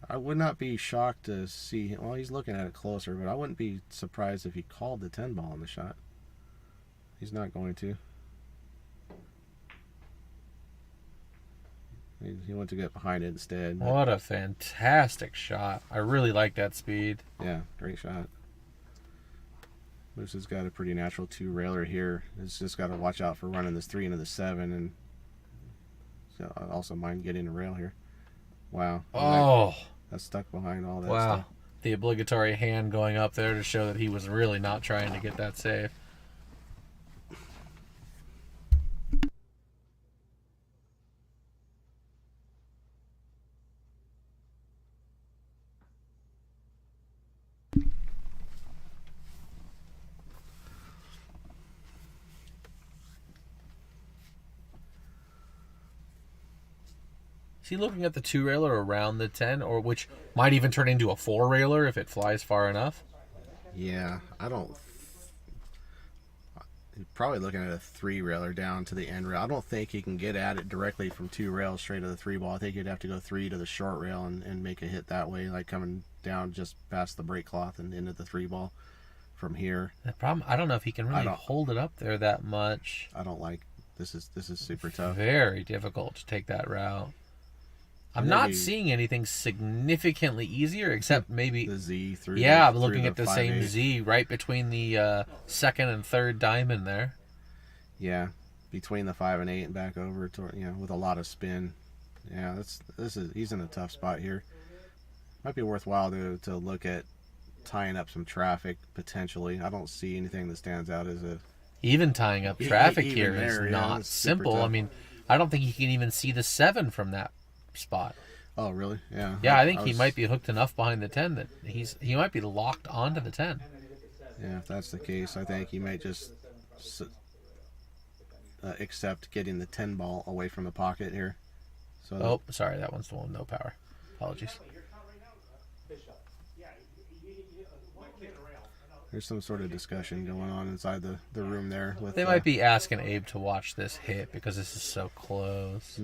I would not be shocked to see... Well, he's looking at it closer, but I wouldn't be surprised if he called the 10 ball in the shot. He's not going to. He went to get behind it instead. What a fantastic shot. I really like that speed. Yeah, great shot. Musa's got a pretty natural 2-railer here. He's just got to watch out for running this 3 into the 7, and so I also mind getting a rail here. Wow. Oh. That's stuck behind all that wow. stuff. The obligatory hand going up there to show that he was really not trying to get that save. Is he looking at the 2-railer around the 10, or which might even turn into a 4-railer if it flies far enough? Yeah, I don't... He's probably looking at a 3-railer down to the end rail. I don't think he can get at it directly from 2 rails straight to the 3 ball. I think he'd have to go 3 to the short rail and make a hit that way, like coming down just past the brake cloth and into the 3 ball from here. The problem, I don't know if he can really hold it up there that much. I don't like... This is super tough. Very difficult to take that route. I'm not seeing anything significantly easier, except maybe the Z through. Yeah, I'm looking at the same Z right between the second and third diamond there. Yeah, between the 5 and 8 and back over to, with a lot of spin. Yeah, he's in a tough spot here. Might be worthwhile to look at tying up some traffic potentially. I don't see anything that stands out as a... Even tying up traffic here is there, not simple. I mean, I don't think he can even see the 7 from that spot. Oh, really? Yeah. Yeah, I think he might be hooked enough behind the 10 that he might be locked onto the 10. Yeah, if that's the case, I think he might just accept getting the 10 ball away from the pocket here. So sorry, that one's the one with no power. Apologies. There's some sort of discussion going on inside the room there. With They might be asking Abe to watch this hit because this is so close.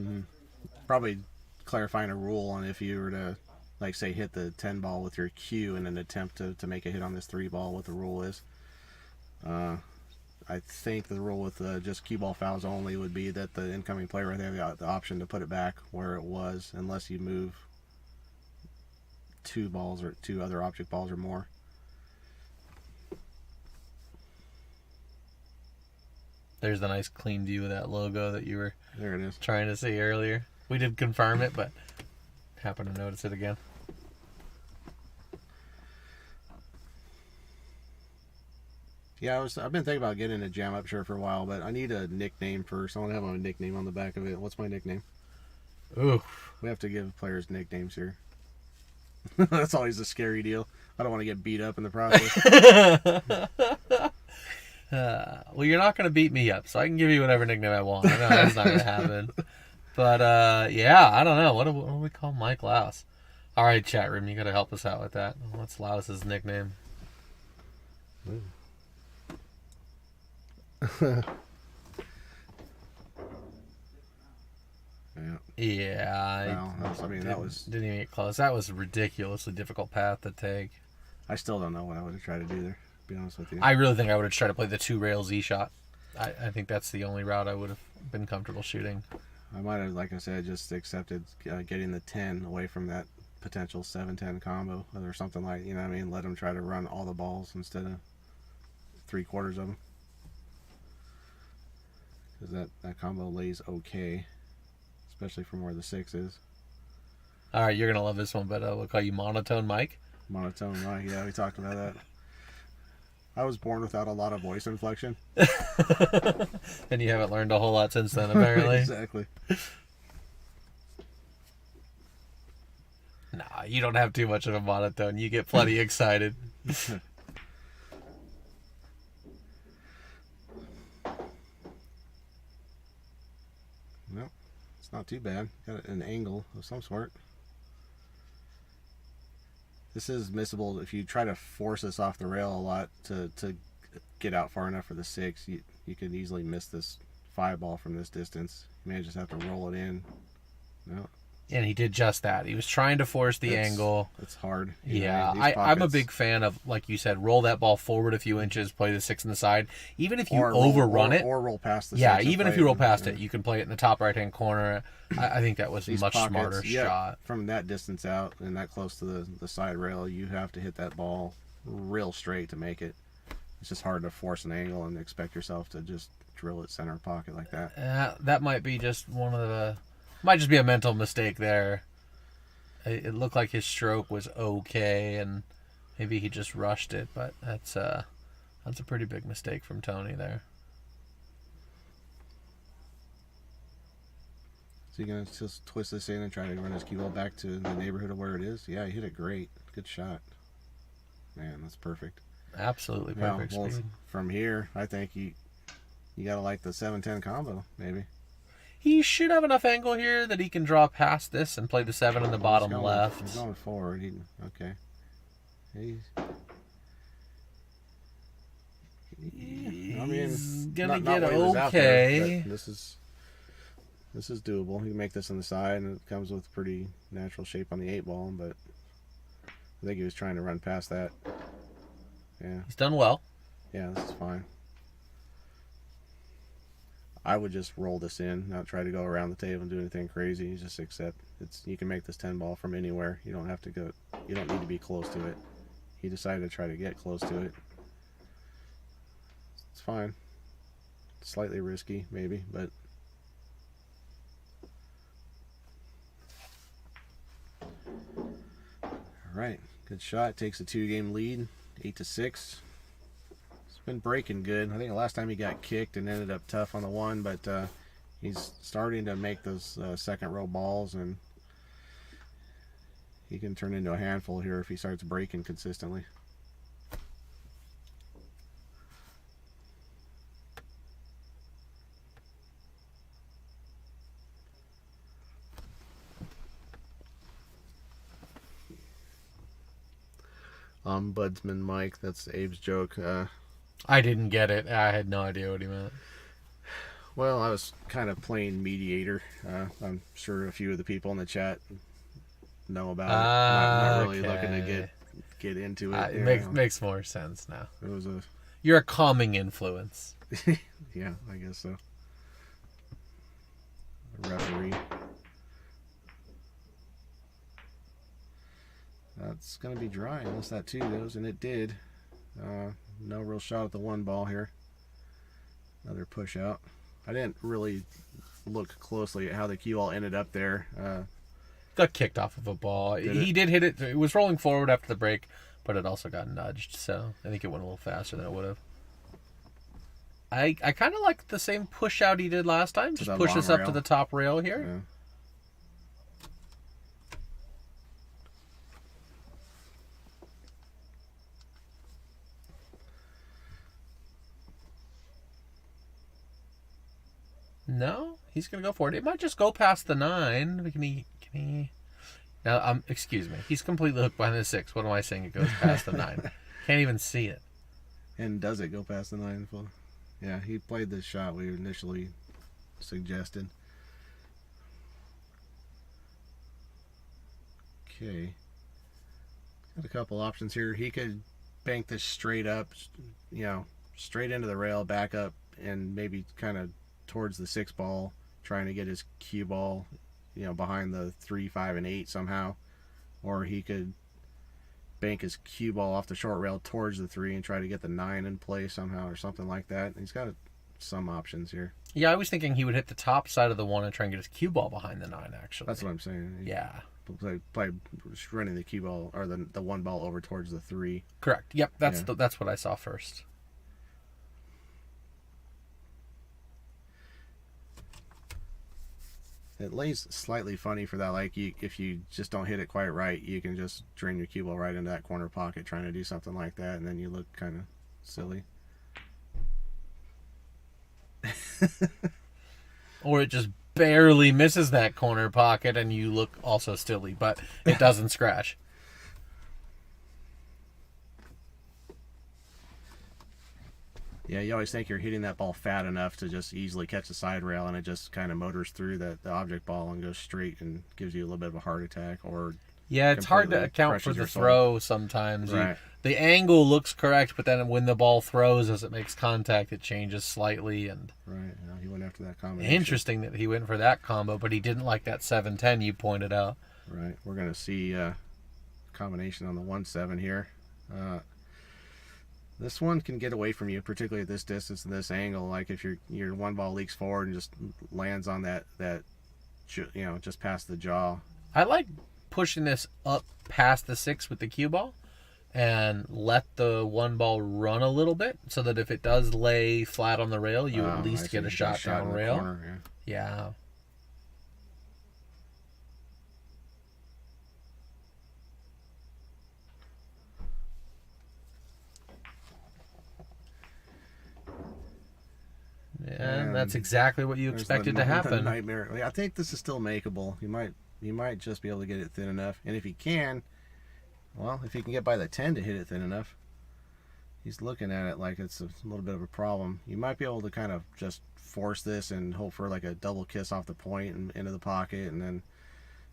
probably clarifying a rule on if you were to, like, say, hit the 10 ball with your cue in an attempt to make a hit on this 3 ball, what the rule is. I think the rule with just cue ball fouls only would be that the incoming player right there got the option to put it back where it was, unless you move 2 balls or 2 other object balls or more. There's the nice clean view of that logo that you were There it is. trying to see earlier. We did confirm it, but happened to notice it again. Yeah, I've been thinking about getting a jam up shirt for a while, but I need a nickname first. I want to have my nickname on the back of it. What's my nickname? Oof. We have to give players nicknames here. That's always a scary deal. I don't want to get beat up in the process. Well, you're not going to beat me up, so I can give you whatever nickname I want. I know that's not going to happen. But, yeah, I don't know. What do we call Mike Louse? All right, chat room, you got to help us out with that. What's Louse's nickname? Yeah. Well, that was... Didn't even get close. That was a ridiculously difficult path to take. I still don't know what I would have tried to do there, to be honest with you. I really think I would have tried to play the 2-rail Z shot. I think that's the only route I would have been comfortable shooting. I might have, like I said, just accepted getting the 10 away from that potential 7-10 combo or something like, you know what I mean? Let them try to run all the balls instead of 3/4 of them. Because that combo lays okay, especially from where the 6 is. All right, you're going to love this one, but we'll call you Monotone Mike. Monotone, right? Yeah, we talked about that. I was born without a lot of voice inflection. And you haven't learned a whole lot since then, apparently. Exactly. Nah, you don't have too much of a monotone. You get plenty excited. Nope, it's not too bad. Got an angle of some sort. This is missable if you try to force this off the rail a lot to get out far enough for the 6. You could easily miss this 5 ball from this distance. You may just have to roll it in. No. And he did just that. He was trying to force the angle. It's hard. Yeah, I'm a big fan of, like you said, roll that ball forward a few inches, play the 6 in the side. Even if you overrun it. Or roll past the 6. Yeah, even if you roll past it, you can play it in the top right-hand corner. I think that was a much smarter shot. From that distance out and that close to the side rail, you have to hit that ball real straight to make it. It's just hard to force an angle and expect yourself to just drill it center pocket like that. That might be just one of the... Might just be a mental mistake there. It looked like his stroke was okay, and maybe he just rushed it, but that's a pretty big mistake from Tony there. So you're going to just twist this in and try to run his cue ball back to the neighborhood of where it is? Yeah, he hit it great. Good shot. Man, that's perfect. Absolutely perfect speed. From here, I think you got to like the 7-10 combo, maybe. He should have enough angle here that he can draw past this and play the 7 in the bottom left. He's going forward. Okay. He's gonna get okay. This is doable. You can make this on the side, and it comes with pretty natural shape on the 8 ball. But I think he was trying to run past that. Yeah. He's done well. Yeah, this is fine. I would just roll this in, not try to go around the table and do anything crazy. You just accept you can make this 10 ball from anywhere. You don't have to go. You don't need to be close to it. He decided to try to get close to it. It's fine. Slightly risky, maybe, but all right. Good shot. Takes a 2-game lead, 8-6. Been breaking good. I think the last time he got kicked and ended up tough on the 1, but he's starting to make those second row balls, and he can turn into a handful here if he starts breaking consistently. Ombudsman Mike. That's Abe's joke. I didn't get it. I had no idea what he meant. Well, I was kind of playing mediator. I'm sure a few of the people in the chat know about it. Not really looking to get into it. Makes more sense now. It was a You're a calming influence. yeah, I guess so. A referee. That's gonna be dry unless that 2 goes, and it did. No real shot at the 1 ball here. Another push out. I didn't really look closely at how the cue ball ended up there. Got kicked off of a ball. He did hit it. It was rolling forward after the break, but it also got nudged. So I think it went a little faster than it would have. I kind of like the same push out he did last time. Just push us up to the top rail here. Yeah. No, he's gonna go for it. It might just go past the 9. Can he? Now, excuse me. He's completely hooked behind the 6. What am I saying? It goes past the 9. Can't even see it. And does it go past the 9? Yeah, he played the shot we initially suggested. Okay. Got a couple options here. He could bank this straight up, straight into the rail, back up, and maybe kind of towards the 6 ball, trying to get his cue ball, behind the 3, 5, and 8 somehow. Or he could bank his cue ball off the short rail towards the 3 and try to get the 9 in play somehow or something like that. He's got some options here. Yeah, I was thinking he would hit the top side of the 1 and try and get his cue ball behind the 9, actually. That's what I'm saying. Yeah. Play running the cue ball or the 1 ball over towards the 3. Correct. Yep, that's what I saw first. It lays slightly funny for that. Like, if you just don't hit it quite right, you can just drain your cue ball right into that corner pocket trying to do something like that, and then you look kind of silly. Or it just barely misses that corner pocket and you look also silly, but it doesn't scratch. Yeah, you always think you're hitting that ball fat enough to just easily catch the side rail, and it just kind of motors through the object ball and goes straight and gives you a little bit of a heart attack. Or yeah, it's hard to account for the throw sometimes. Right. The angle looks correct, but then when the ball throws, as it makes contact, it changes slightly. And right, he went after that combination. Interesting that he went for that combo, but he didn't like that 7-10 you pointed out. Right, we're going to see combination on the 1-7 here. This one can get away from you, particularly at this distance and this angle. Like if your 1 ball leaks forward and just lands on that just past the jaw. I like pushing this up past the 6 with the cue ball and let the 1 ball run a little bit so that if it does lay flat on the rail, you at least get a shot down rail. Corner, yeah. And that's exactly what you expected to happen. Nightmare. I think this is still makeable. He might just be able to get it thin enough. And if he can, well, if he can get by the 10 to hit it thin enough, he's looking at it like it's a little bit of a problem. You might be able to kind of just force this and hope for like a double kiss off the point and into the pocket, and then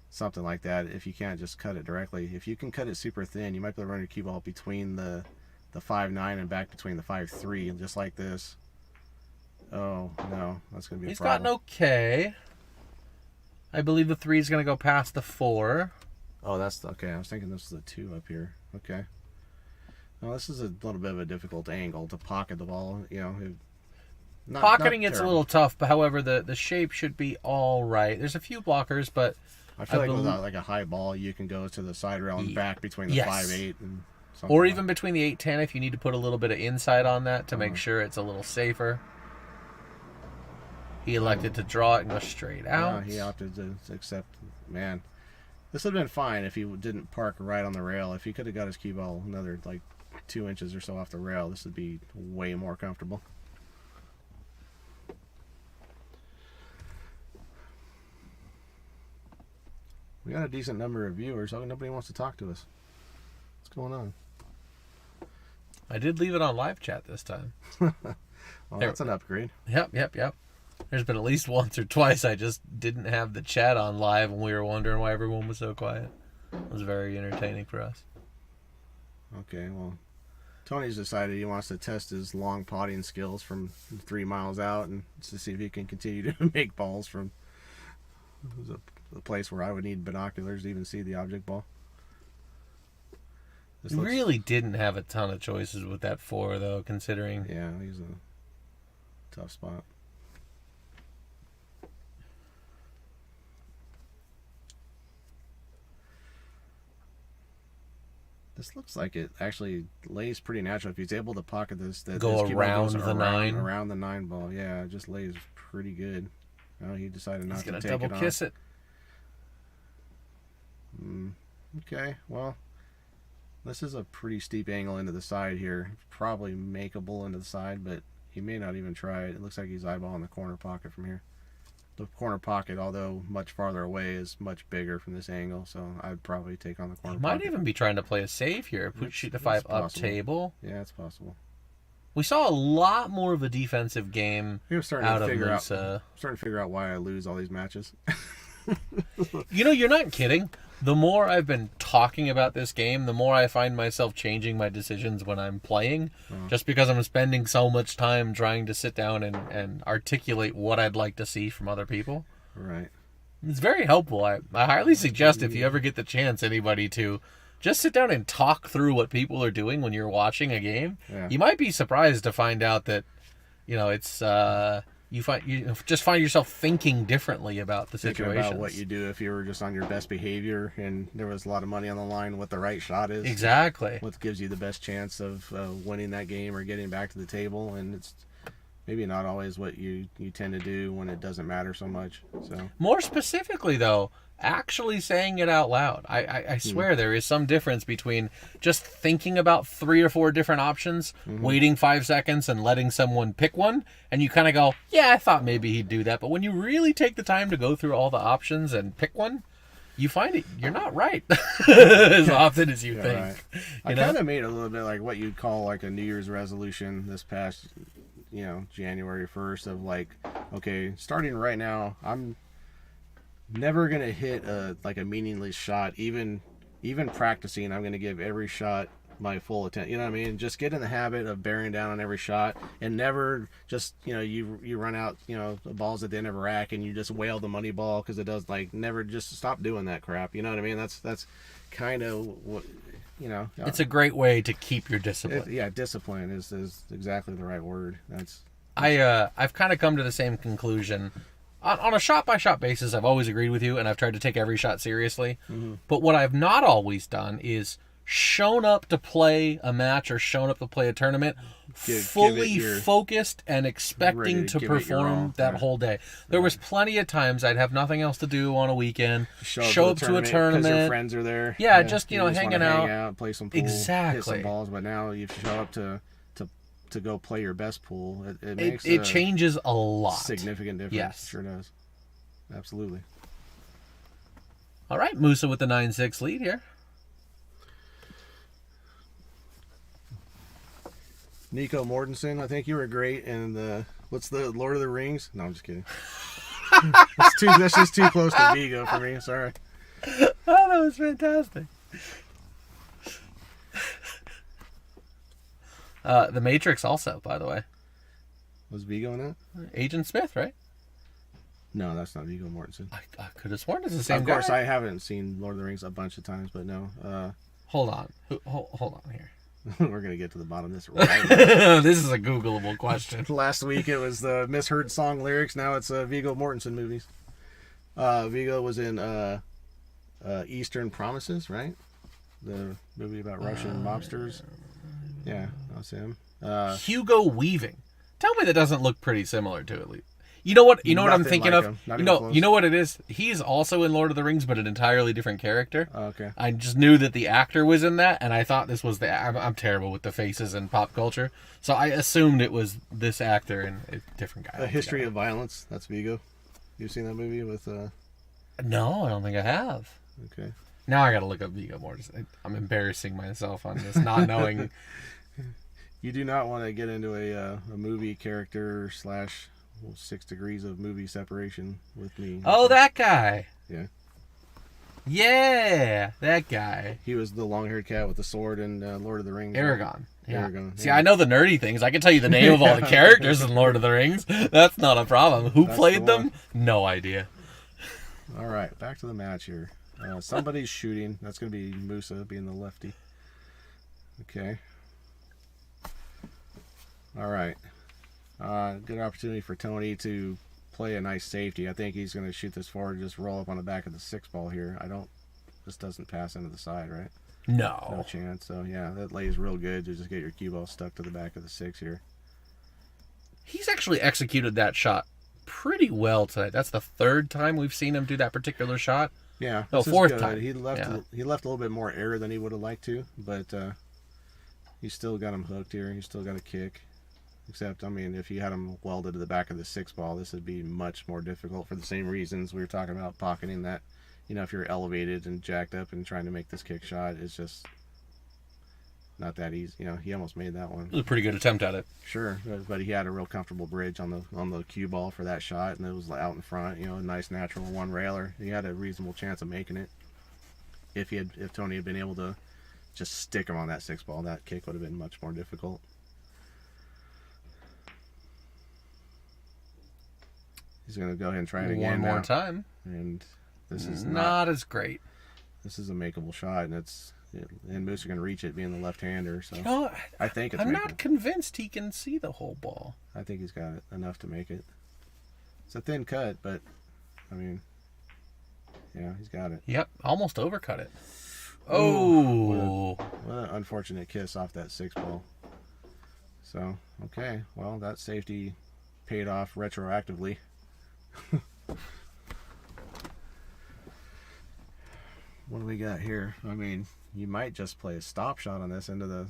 something like that. If you can't just cut it directly, if you can cut it super thin, you might be able to run your cue ball between the 5-9 and back between the 5-3, just like this. Oh no, that's gonna be a problem. He's got an okay. I believe the 3 is gonna go past the 4. Oh, that's okay. I was thinking this was a 2 up here. Okay. Well, this is a little bit of a difficult angle to pocket the ball. Pocketing it's a little tough, but however, the shape should be all right. There's a few blockers, but I feel like with a high ball, you can go to the side rail and back between the 5-8 and something. Or even between the 8-10 if you need to put a little bit of inside on that to make sure it's a little safer. He elected to draw it and go straight out. Yeah, he opted to accept. Man, this would have been fine if he didn't park right on the rail. If he could have got his cue ball another 2 inches or so off the rail, this would be way more comfortable. We got a decent number of viewers. Nobody wants to talk to us. What's going on? I did leave it on live chat this time. Well, that's an upgrade. Yep. There's been at least once or twice I just didn't have the chat on live and we were wondering why everyone was so quiet. It was very entertaining for us. Okay, well, Tony's decided he wants to test his long potting skills from 3 miles out and to see if he can continue to make balls from the place where I would need binoculars to even see the object ball. We really didn't have a ton of choices with that 4, though, considering... Yeah, he's a tough spot. This looks like it actually lays pretty natural. If he's able to pocket this, Go around the 9. Around the 9 ball, yeah, it just lays pretty good. No, he decided not to take it on. He's gonna double kiss it. Okay, well, this is a pretty steep angle into the side here. Probably makeable into the side, but he may not even try it. It looks like he's eyeballing the corner pocket from here. The corner pocket, although much farther away, is much bigger from this angle, so I'd probably take on the corner pocket. Might even be trying to play a save here. Put shoot the 5 up table. Yeah, it's possible. We saw a lot more of a defensive game I'm starting out to of figure Musa. starting to figure out why I lose all these matches. You know, you're not kidding. The more I've been talking about this game, the more I find myself changing my decisions when I'm playing, just because I'm spending so much time trying to sit down and articulate what I'd like to see from other people. Right. It's very helpful. I highly suggest if you ever get the chance, anybody, to just sit down and talk through what people are doing when you're watching a game. Yeah. You might be surprised to find out that, you know, it's... You just find yourself thinking differently about the situation. Thinking about what you do if you were just on your best behavior and there was a lot of money on the line, what the right shot is. Exactly. What gives you the best chance of winning that game or getting back to the table. And it's maybe not always what you tend to do when it doesn't matter so much. So more specifically, though, actually saying it out loud. I swear there is some difference between just thinking about 3 or 4 different options, waiting 5 seconds and letting someone pick one, and you kind of go, yeah, I thought maybe he'd do that. But when you really take the time to go through all the options and pick one, you find it you're not right as often as you think. Right. I kind of made a little bit like what you'd call like a New Year's resolution this past, January 1st of like, okay, starting right now, I'm never gonna hit a meaningless shot. Even practicing, I'm gonna give every shot my full attention. You know what I mean? Just get in the habit of bearing down on every shot, and never just you run out the balls at the end of a rack and you just wail the money ball because it does. Never, just stop doing that crap. You know what I mean? That's kind of what It's a great way to keep your discipline. Discipline is exactly the right word. I've kind of come to the same conclusion. On a shot-by-shot basis, I've always agreed with you, and I've tried to take every shot seriously. Mm-hmm. But what I've not always done is shown up to play a match or shown up to play a tournament fully focused and expecting to perform that whole day. There was plenty of times I'd have nothing else to do on a weekend, show up to a tournament. Because your friends are there. Yeah, just hanging out. Hang out, play some pool, hit some balls. But now you show up to go play your best pool. It makes it changes a lot. Significant difference. Yes. Sure does. Absolutely. All right, Musa with the 9-6 lead here. Nico Mortensen, I think you were great in what's the Lord of the Rings? No, I'm just kidding. That's just too close to Vigo for me. Sorry. Oh, that was fantastic. The Matrix also, by the way. Was Vigo in that? Agent Smith, right? No, that's not Vigo Mortensen. I could have sworn it's the same guy. Of course, I haven't seen Lord of the Rings a bunch of times, but no. Hold on. Hold on here. We're going to get to the bottom of this right now. This is a Googleable question. Last week it was the misheard song lyrics. Now it's Viggo Mortensen movies. Viggo was in Eastern Promises, right? The movie about Russian mobsters. Yeah, that's him. Hugo Weaving. Tell me that doesn't look pretty similar to it. You know what? You know what I'm thinking of. You know what it is. He's also in Lord of the Rings, but an entirely different character. Oh, okay. I just knew that the actor was in that, and I thought this was I'm terrible with the faces and pop culture, so I assumed it was this actor and a different guy. A History of Violence. That's Viggo. You've seen that movie with? No, I don't think I have. Okay. Now I got to look up Viggo Mortensen. I'm embarrassing myself on this, not knowing. You do not want to get into a movie character slash 6 degrees of movie separation with me. Oh, that guy. Yeah. Yeah, that guy. He was the long-haired cat with the sword in Lord of the Rings. Aragon. Yeah. Aragon. See, I know the nerdy things. I can tell you the name of all the characters in Lord of the Rings. That's not a problem. Who That's played the them? No idea. All right, back to the match here. Somebody's shooting. That's going to be Musa being the lefty. Okay. All right. Good opportunity for Tony to play a nice safety. I think he's going to shoot this forward and just roll up on the back of the 6 ball here. This doesn't pass into the side, right? No No. chance. So, yeah, that lays real good to just get your cue ball stuck to the back of the 6 here. He's actually executed that shot pretty well tonight. That's the 3rd time we've seen him do that particular shot. Yeah. No, this is 4th good. time. He left Yeah. he left a little bit more air than he would have liked to, but he's still got him hooked here. He's still got a kick. Except, I mean, if you had him welded to the back of the 6 ball, this would be much more difficult for the same reasons we were talking about pocketing that. You know, if you're elevated and jacked up and trying to make this kick shot, it's just not that easy. You know, he almost made that one. It was a pretty good attempt at it. Sure, but he had a real comfortable bridge on the cue ball for that shot, and it was out in front. You know, a nice natural one railer. He had a reasonable chance of making it. If Tony had been able to just stick him on that 6 ball, that kick would have been much more difficult. He's going to go ahead and try it again. One more now. time. And this is Not as great. This is a makeable shot, and Moose are going to reach it, being the left-hander. So You know, I think it's I'm makeable. not convinced he can see the whole ball. I think he's got enough to make it. It's a thin cut, but I mean, yeah, he's got it. Yep, almost overcut it. Oh. What an unfortunate kiss off that 6 ball. So, okay, well, that safety paid off retroactively. What do we got here? I mean, you might just play a stop shot on this into the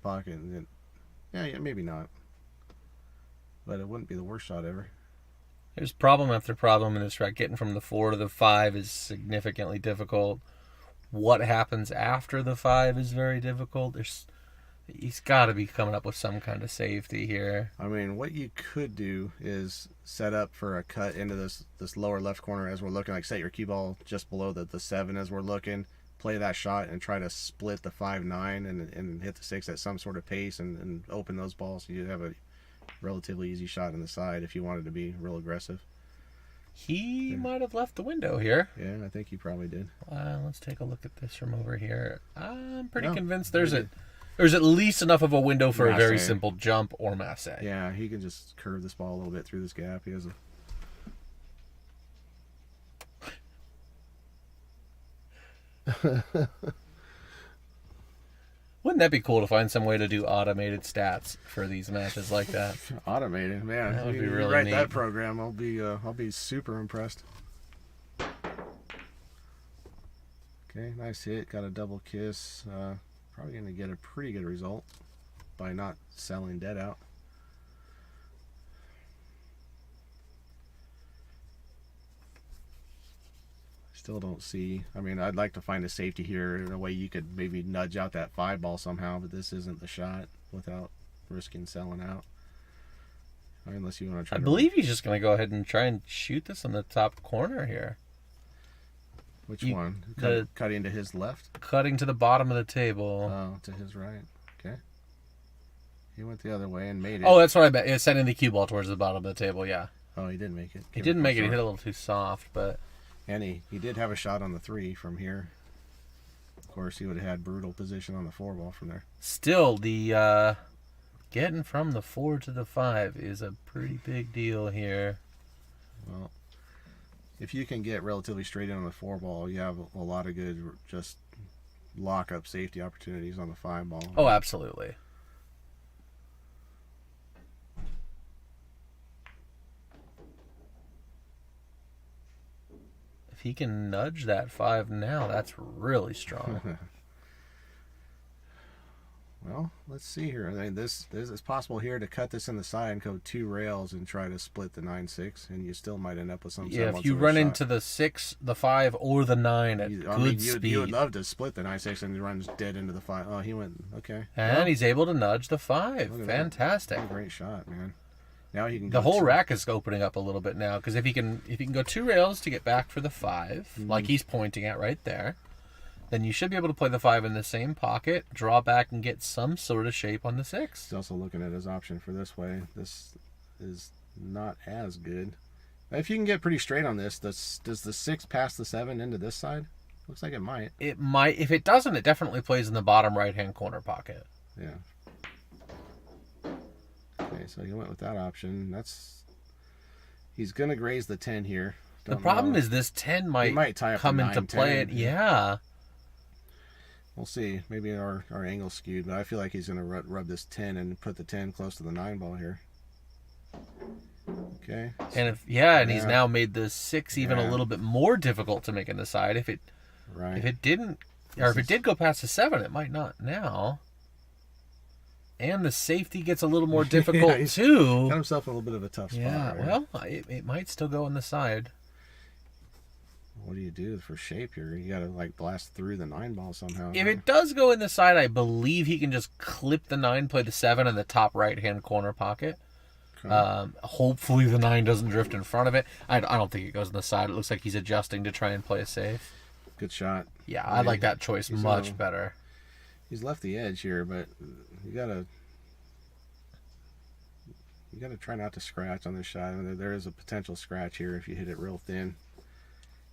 pocket. And yeah, maybe not. But it wouldn't be the worst shot ever. There's problem after problem in this track. Getting from the 4 to the 5 is significantly difficult. What happens after the 5 is very difficult. He's got to be coming up with some kind of safety here. I mean, what you could do is set up for a cut into this lower left corner as we're looking, like set your cue ball just below the 7 as we're looking, play that shot and try to split the 5-9 and hit the 6 at some sort of pace and open those balls. So you have a relatively easy shot on the side if you wanted to be real aggressive. He might have left the window here. Yeah, I think he probably did. Let's take a look at this from over here. I'm pretty No, convinced he there's did. there's at least enough of a window for a very Masse. simple jump or masse. Yeah, he can just curve this ball a little bit through this gap. He has a Wouldn't that be cool to find some way to do automated stats for these matches like that? automated, man. That would If be you really write neat. that program, I'll be super impressed. Okay, nice hit. Got a double kiss. Probably going to get a pretty good result by not selling dead out. Still don't see. I mean, I'd like to find a safety here in a way you could maybe nudge out that 5 ball somehow, but this isn't the shot without risking selling out. Unless you want to try I to believe he's just going to go ahead and try and shoot this in the top corner here. Which You- one? the- Cutting to his left? Cutting to the bottom of the table. Oh, to his right. Okay. He went the other way and made it. Oh, that's what I bet. It's sending the cue ball towards the bottom of the table, yeah. Oh, he didn't make it. He didn't make it. He hit a little too soft, but And he did have a shot on the 3 from here. Of course, he would have had brutal position on the 4 ball from there. still, the getting from the 4 to the 5 is a pretty big deal here. Well, if you can get relatively straight in on the 4 ball, you have a lot of good just lock up safety opportunities on the 5 ball. Oh, absolutely. If he can nudge that 5 now, that's really strong. Well, let's see here. I mean, this is possible here to cut this in the side and go 2 rails and try to split the 9-6, and you still might end up with some. Yeah, if you run into the 6, the 5, or the 9 at good speed. You would love to split the 9-6 and he runs dead into the 5. Oh, he went okay. And he's able to nudge the 5. Fantastic. What a great shot, man. Now he can. The whole rack is opening up a little bit now because if he can go 2 rails to get back for the 5, like he's pointing at right there, then you should be able to play the 5 in the same pocket, draw back, and get some sort of shape on the 6. He's also looking at his option for this way. This is not as good. If you can get pretty straight on this, does the 6 pass the 7 into this side? Looks like it might. It might. If it doesn't, it definitely plays in the bottom right-hand corner pocket. Yeah. Okay, so he went with that option. He's going to graze the 10 here. The problem is this 10 might tie up come into play. Yeah. We'll see. Maybe our angle's skewed, but I feel like he's going to rub this 10 and put the 10 close to the 9 ball here. Okay. And he's now made the 6 even a little bit more difficult to make in the side. If it did go past the 7, it might not now. And the safety gets a little more difficult too. Got himself in a little bit of a tough spot. Yeah, right? well, it might still go on the side. What do you do for shape here? You got to like blast through the 9 ball somehow. If it does go in the side, I believe he can just clip the 9, play the 7 in the top right-hand corner pocket. Okay. Hopefully the 9 doesn't drift in front of it. I don't think it goes in the side. It looks like he's adjusting to try and play it safe. Good shot. Yeah, I like that choice much better. He's left the edge here, but you gotta try not to scratch on this shot. I mean, there is a potential scratch here if you hit it real thin.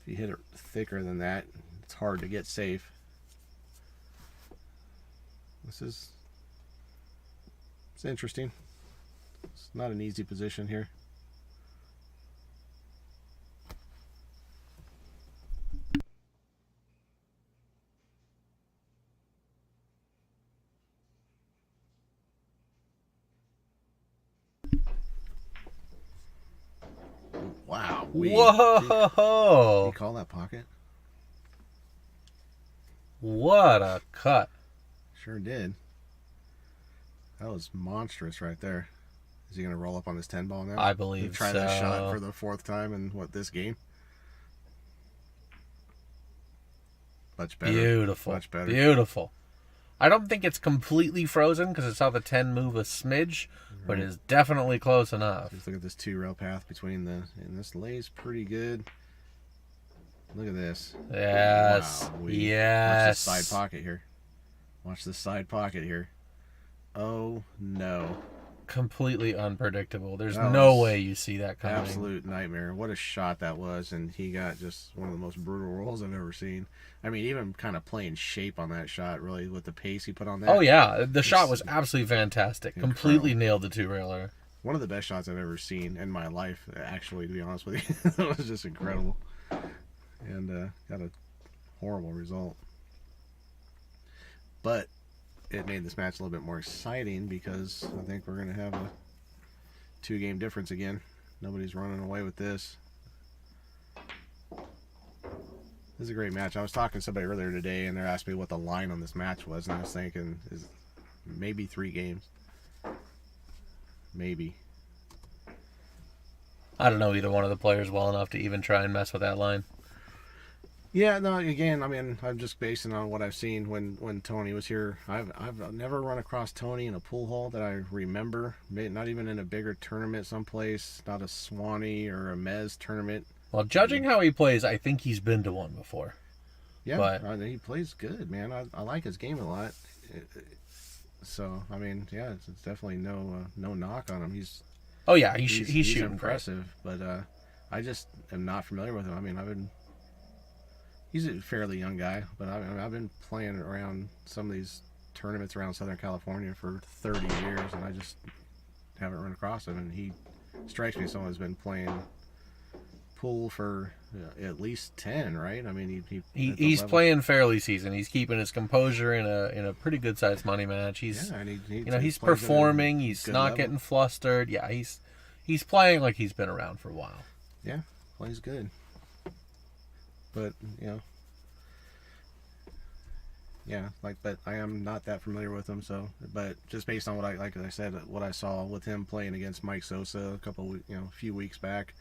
If you hit it thicker than that, it's hard to get safe. It's interesting. It's not an easy position here. Wow. Whoa! Did you call that pocket? What a cut. Sure did. That was monstrous right there. Is he going to roll up on this 10 ball now? I believe try so. that shot for the 4th time in this game? Much better. Beautiful. Much better. Beautiful. I don't think it's completely frozen because it saw the 10 move a smidge, but it's definitely close enough. Just look at this 2 rail path between and this lays pretty good. Look at this. Yes. Wow. Yes. Watch this side pocket here. Watch this side pocket here. Oh, no. Completely unpredictable. There's no way you see that coming. Absolute nightmare. What a shot that was, and he got just one of the most brutal rolls I've ever seen. I mean, even kind of playing shape on that shot, really, with the pace he put on that. Oh, yeah. The shot was absolutely fantastic. Completely nailed the 2-railer. One of the best shots I've ever seen in my life, actually, to be honest with you. It was just incredible. And got a horrible result. But it made this match a little bit more exciting because I think we're going to have a 2-game difference again. Nobody's running away with this. This is a great match. I was talking to somebody earlier today, and they're asking me what the line on this match was, and I was thinking, is maybe 3 games. Maybe. I don't know either one of the players well enough to even try and mess with that line. Yeah, no, again, I mean, I'm just basing on what I've seen when Tony was here. I've never run across Tony in a pool hall that I remember. Not even in a bigger tournament someplace. Not a Swanee or a Mez tournament. Well, judging how he plays, I think he's been to one before. Yeah, but he plays good, man. I like his game a lot. So, I mean, yeah, it's definitely no knock on him. He's shooting impressive. But I just am not familiar with him. I mean, he's a fairly young guy, but I've been playing around some of these tournaments around Southern California for 30 years, and I just haven't run across him. And he strikes me as someone who's been playing pool for at least 10, right? I mean, he's playing fairly seasoned. He's keeping his composure in a pretty good sized money match. He's he's performing. He's not getting flustered. Yeah, he's playing like he's been around for a while. Yeah, plays good. But Yeah, but I am not that familiar with him. So, but just based on like I said, what I saw with him playing against Mike Sosa a few weeks back,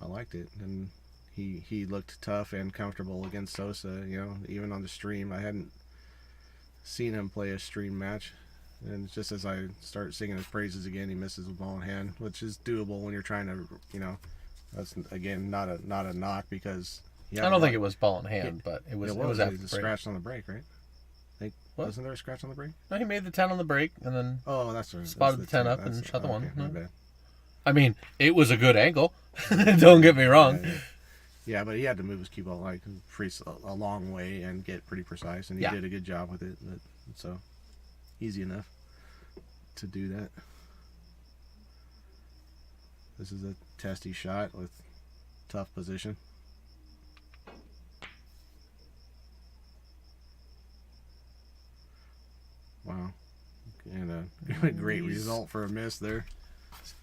I liked it, and he looked tough and comfortable against Sosa. Even on the stream, I hadn't seen him play a stream match, and just as I start singing his praises again, he misses the ball in hand, which is doable when you're trying to, that's again not a knock because I don't think it was ball in hand, but it was after the break. Scratched on the break, right? Wasn't there a scratch on the break? No, he made the 10 on the break and then that's right. spotted the 10 up and shot the one. My bad. I mean, it was a good angle. Don't get me wrong. Yeah, but he had to move his cue ball a long way and get pretty precise, and he did a good job with it. So easy enough to do that. This is a testy shot with tough position. Wow. And a great result for a miss there.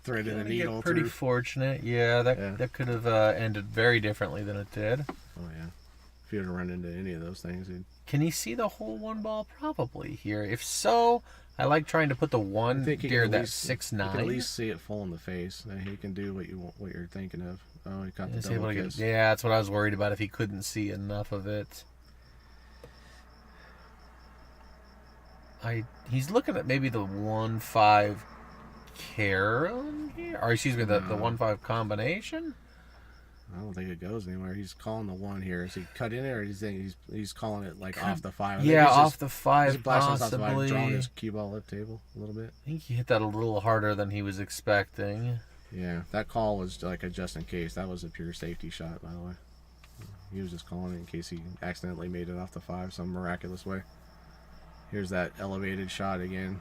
Threaded a needle pretty through. Fortunate. Yeah, that could have ended very differently than it did. Oh, yeah. If he would have run into any of those things, Can he see the whole one ball? Probably here. If so, I like trying to put the one near that 6'9". You can at least see it full in the face. He can do what you're thinking of. Oh, he caught the double kiss. Yeah, that's what I was worried about, if he couldn't see enough of it. He's looking at maybe the 1-5 Karen here? Or excuse me, the 1-5 combination? I don't think it goes anywhere. He's calling the 1 here. Is he cut in it, or he's calling it like off the 5? Yeah, off the 5 possibly. Drawing his cue ball up table a little bit. I think he hit that a little harder than he was expecting. Yeah, that call was like a just in case. That was a pure safety shot, by the way. He was just calling it in case he accidentally made it off the 5 some miraculous way. Here's that elevated shot again.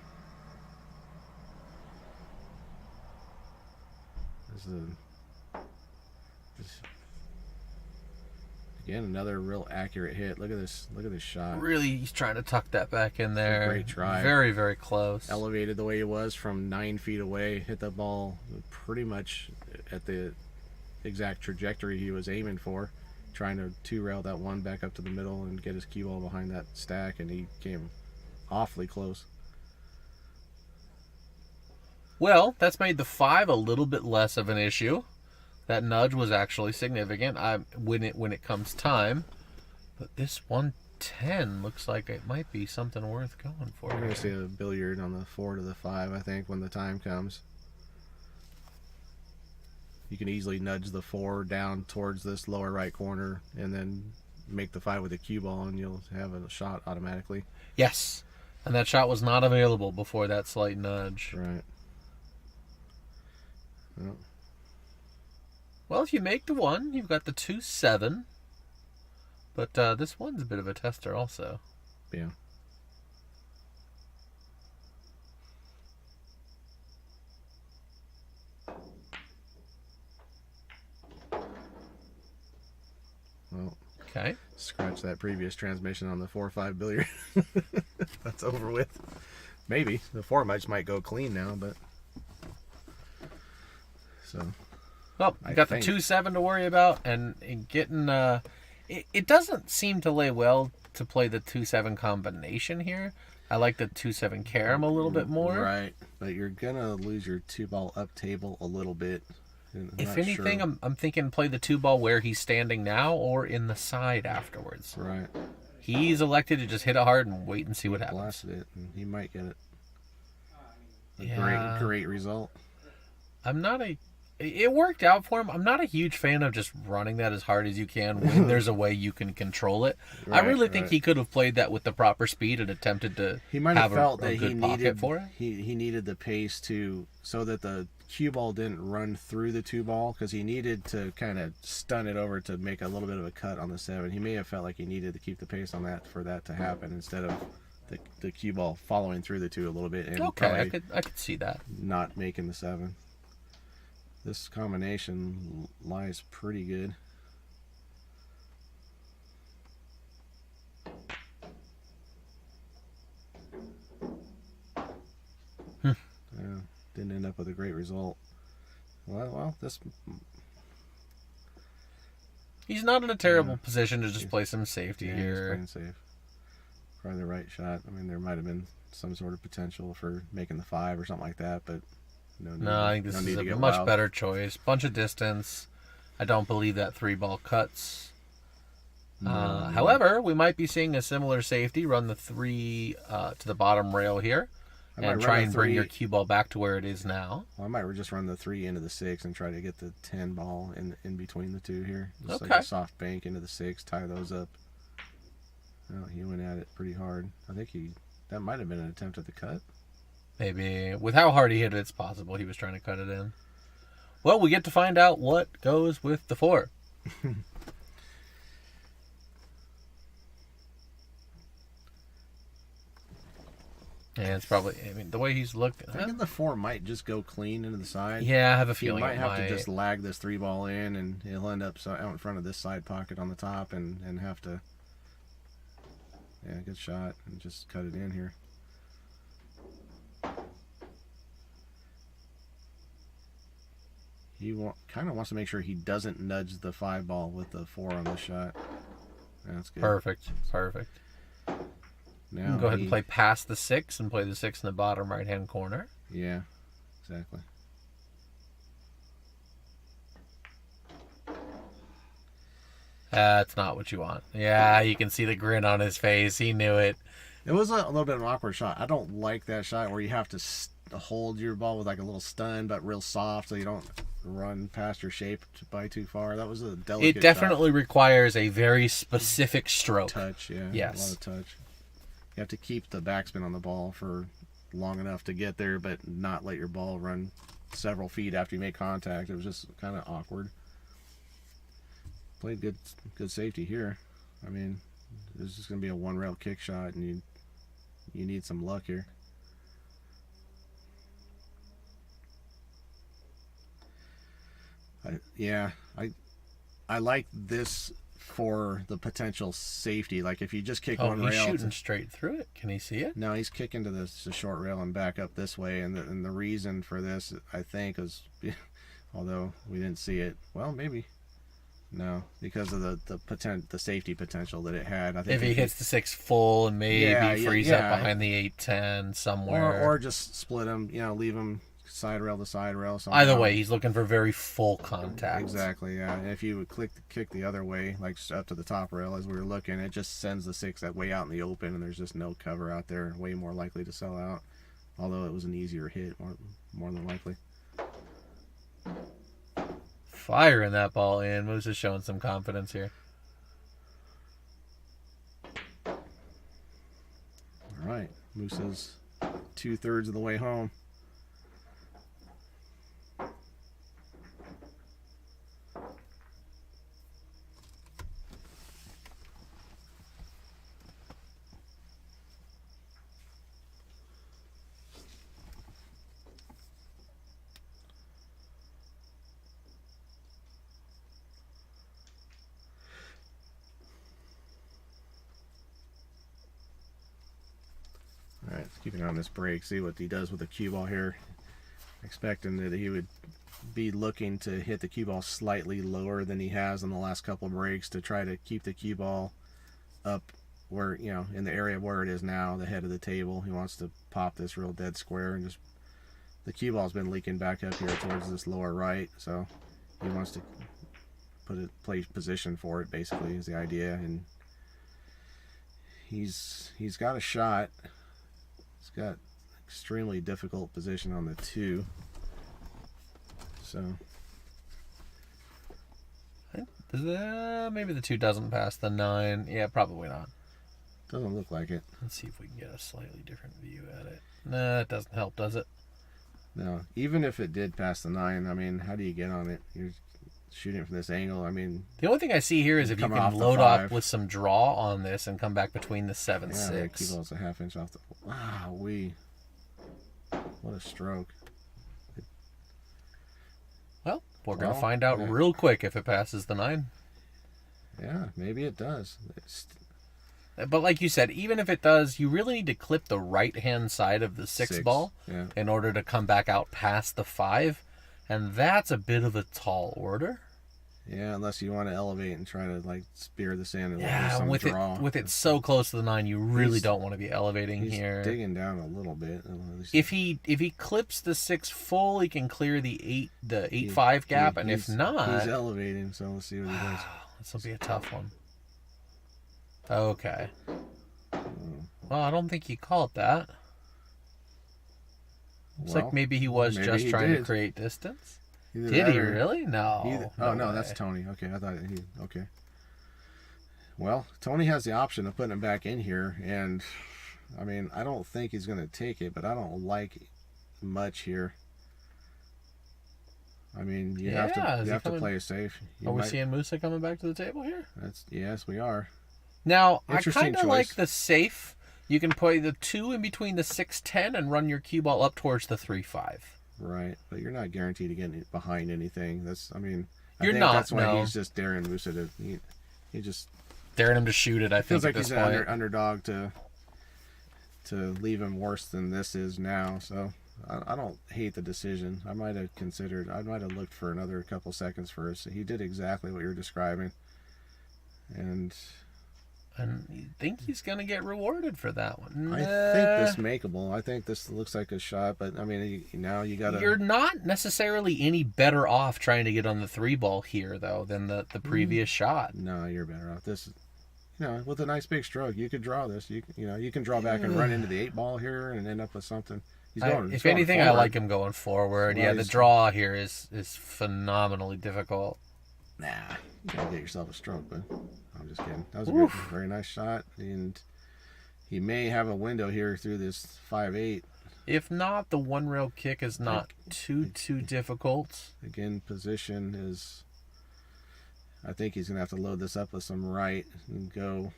Again, another real accurate hit. Look at this shot. Really, he's trying to tuck that back in there. Great try. Very, very close. Elevated the way he was from 9 feet away. Hit the ball pretty much at the exact trajectory he was aiming for. Trying to 2-rail that 1 back up to the middle and get his cue ball behind that stack, and he came awfully close. Well, that's made the 5 a little bit less of an issue. That nudge was actually significant when it comes time. But this 110 looks like it might be something worth going for. We're going to see a billiard on the 4 to the 5, I think, when the time comes. You can easily nudge the 4 down towards this lower right corner and then make the 5 with a cue ball, and you'll have a shot automatically. Yes. And that shot was not available before that slight nudge. Right. Well, if you make the 1, you've got the 2-7. But this one's a bit of a tester also. Yeah. Well, okay. Scratch that previous transmission on the 4-5 billiard. That's over with. Maybe. The 4 might go clean now, but... So... Well, you got the 2-7 to worry about, and getting... It doesn't seem to lay well to play the 2-7 combination here. I like the 2-7 carom a little bit more. Right, but you're going to lose your 2-ball up table a little bit. If anything, sure. I'm thinking play the 2-ball where he's standing now or in the side afterwards. Right. He's elected to just hit it hard and wait and see what happens. Blasted it, and he might get it. Great result. It worked out for him. I'm not a huge fan of just running that as hard as you can when there's a way you can control it. Right, I really think he could have played that with the proper speed and attempted to he might have felt that he needed for it. He needed the pace so that the cue ball didn't run through the 2-ball, because he needed to kind of stun it over to make a little bit of a cut on the 7. He may have felt like he needed to keep the pace on that for that to happen instead of the cue ball following through the 2 a little bit. And okay, I could see that. Not making the 7. This combination lies pretty good. Didn't end up with a great result. Well, this... He's not in a terrible position to just play some safety He's here. playing safe. Probably the right shot. I mean, there might have been some sort of potential for making the 5 or something like that, but No, I think this is a much better choice. Bunch of distance. I don't believe that 3-ball cuts. However, we might be seeing a similar safety. Run the 3 to the bottom rail here. And try and bring your cue ball back to where it is now. Well, I might just run the 3 into the 6 and try to get the 10 ball in between the 2 here. Just like a soft bank into the 6, tie those up. Oh, he went at it pretty hard. I think that might have been an attempt at the cut. Maybe. With how hard he hit it, it's possible he was trying to cut it in. Well, we get to find out what goes with the 4. And it's probably, I mean, the way he's looking. I think the 4 might just go clean into the side. Yeah, I have a feeling he might have to just lag this 3 ball in, and he'll end up out in front of this side pocket on the top and have to. Yeah, good shot, and just cut it in here. He kind of wants to make sure he doesn't nudge the 5 ball with the 4 on the shot. That's good. Perfect. Now you can go ahead and play past the 6 and play the 6 in the bottom right-hand corner. Yeah, exactly. That's not what you want. Yeah, you can see the grin on his face. He knew it. It was a little bit of an awkward shot. I don't like that shot where you have to hold your ball with like a little stun, but real soft, so you don't run past your shape by too far. That was a delicate. It definitely requires a very specific stroke. Touch, yeah. Yes. A lot of touch. You have to keep the backspin on the ball for long enough to get there, but not let your ball run several feet after you make contact. It was just kind of awkward. Played good safety here. I mean, this is going to be a 1-rail kick shot, and you need some luck here. I like this for the potential safety. Like if you just kick one rail. He's shooting straight through it. Can he see it? No, he's kicking to the short rail and back up this way. And the reason for this, I think, is, although we didn't see it, well, maybe. No, because of the safety potential that it had. I think if he hits the 6 full and maybe frees up behind the 8-10 somewhere. Or just split him, leave him side rail to side rail. Somehow. Either way, he's looking for very full contact. Exactly, yeah. And if you would kick the other way, like up to the top rail as we were looking, it just sends the 6 that way out in the open, and there's just no cover out there, way more likely to sell out. Although it was an easier hit, more than likely. Firing that ball in. Musa's showing some confidence here. All right, Musa's 2/3 of the way home. All right, let's keep an eye on this break, see what he does with the cue ball here. Expecting that he would be looking to hit the cue ball slightly lower than he has in the last couple of breaks to try to keep the cue ball up where, in the area where it is now, the head of the table. He wants to pop this real dead square, and just the cue ball's been leaking back up here towards this lower right, so he wants to play position for it, basically, is the idea. And he's got a shot. He's got extremely difficult position on the 2. So maybe the 2 doesn't pass the 9. Yeah, probably not. Doesn't look like it. Let's see if we can get a slightly different view at it. Nah, it doesn't help, does it? No. Even if it did pass the 9, I mean, how do you get on it? You're shooting from this angle. I mean, the only thing I see here is if you can load up with some draw on this and come back between the 7-6. The cue ball's a ½ inch off the. Wow, what a stroke. Well, we're going to find out real quick if it passes the 9. Yeah, maybe it does. But like you said, even if it does, you really need to clip the right-hand side of the 6 ball in order to come back out past the 5. And that's a bit of a tall order. Yeah, unless you want to elevate and try to like spear this in and lose Yeah, some with draw. it so close to the 9, you really He's- don't want to be elevating He's here. digging down a little bit. At least If he clips the 6 full, he can clear the 8-5 gap, and if not, he's elevating. So let's see what he does. this will be a tough one. Okay. Well, I don't think he called that. Looks like maybe he was maybe just he trying to did. create distance. Either Did that he or- really? No. Oh no, way. that's Tony. Okay, I thought he. Okay. Well, Tony has the option of putting him back in here, and I mean, I don't think he's going to take it, but I don't like much here. I mean, you have to play it safe. Are we seeing Musa coming back to the table here? Yes, we are. Now, I Interesting kind of choice. like the safe. You can play the 2 in between the 6-10 and run your cue ball up towards the 3-5. Right, but you're not guaranteed to get behind anything. I think You're not, that's why no. he's just daring Musa to. He just Daring him to shoot it, I think, feels like at this he's point. an underdog to leave him worse than this is now. So I don't hate the decision. I might have looked for another couple seconds first. He did exactly what you're describing, and you think he's going to get rewarded for that one? I think this makeable. I think this looks like a shot, but I mean, now you got to. You're not necessarily any better off trying to get on the 3 ball here, though, than the previous shot. No, you're better off. This, with a nice big stroke, you could draw this. You can draw back and run into the 8 ball here and end up with something. He's going. If anything, forward. I like him going forward. Well, Yeah, the draw here is phenomenally difficult. Nah, you gotta get yourself a stroke, but I'm just kidding. That was a good, very nice shot, and he may have a window here through this 5-8. If not, the 1 rail kick is not too difficult. Again, position is. I think he's gonna have to load this up with some right and go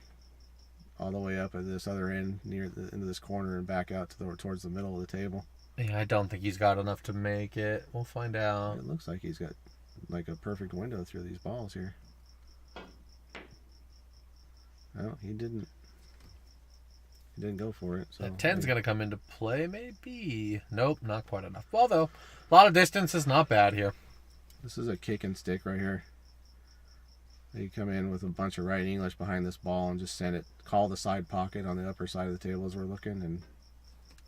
all the way up at this other end into this corner and back out towards the middle of the table. Yeah, I don't think he's got enough to make it. We'll find out. It looks like he's got like a perfect window through these balls here. No, he didn't. He didn't go for it. So That 10's going to come into play, maybe. Nope, not quite enough. Well, though, a lot of distance is not bad here. This is a kick and stick right here. You come in with a bunch of right English behind this ball and just send it. Call the side pocket on the upper side of the table as we're looking, and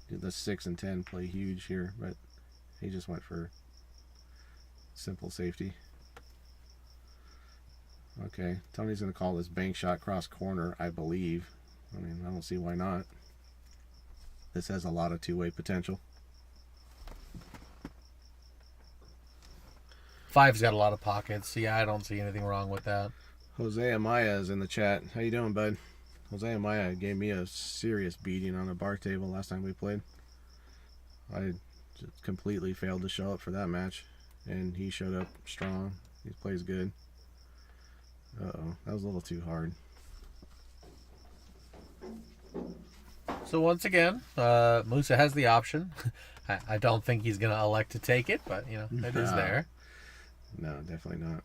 the 6 and 10 play huge here. But he just went for simple safety. Okay, Tony's going to call this bank shot cross corner, I believe. I mean, I don't see why not. This has a lot of two-way potential. 5's got a lot of pockets. Yeah, I don't see anything wrong with that. Jose Amaya is in the chat. How you doing, bud? Jose Amaya gave me a serious beating on a bar table last time we played. I just completely failed to show up for that match, and he showed up strong. He plays good. Uh-oh, that was a little too hard. So once again, Musa has the option. I don't think he's going to elect to take it, but, it is there. No, definitely not.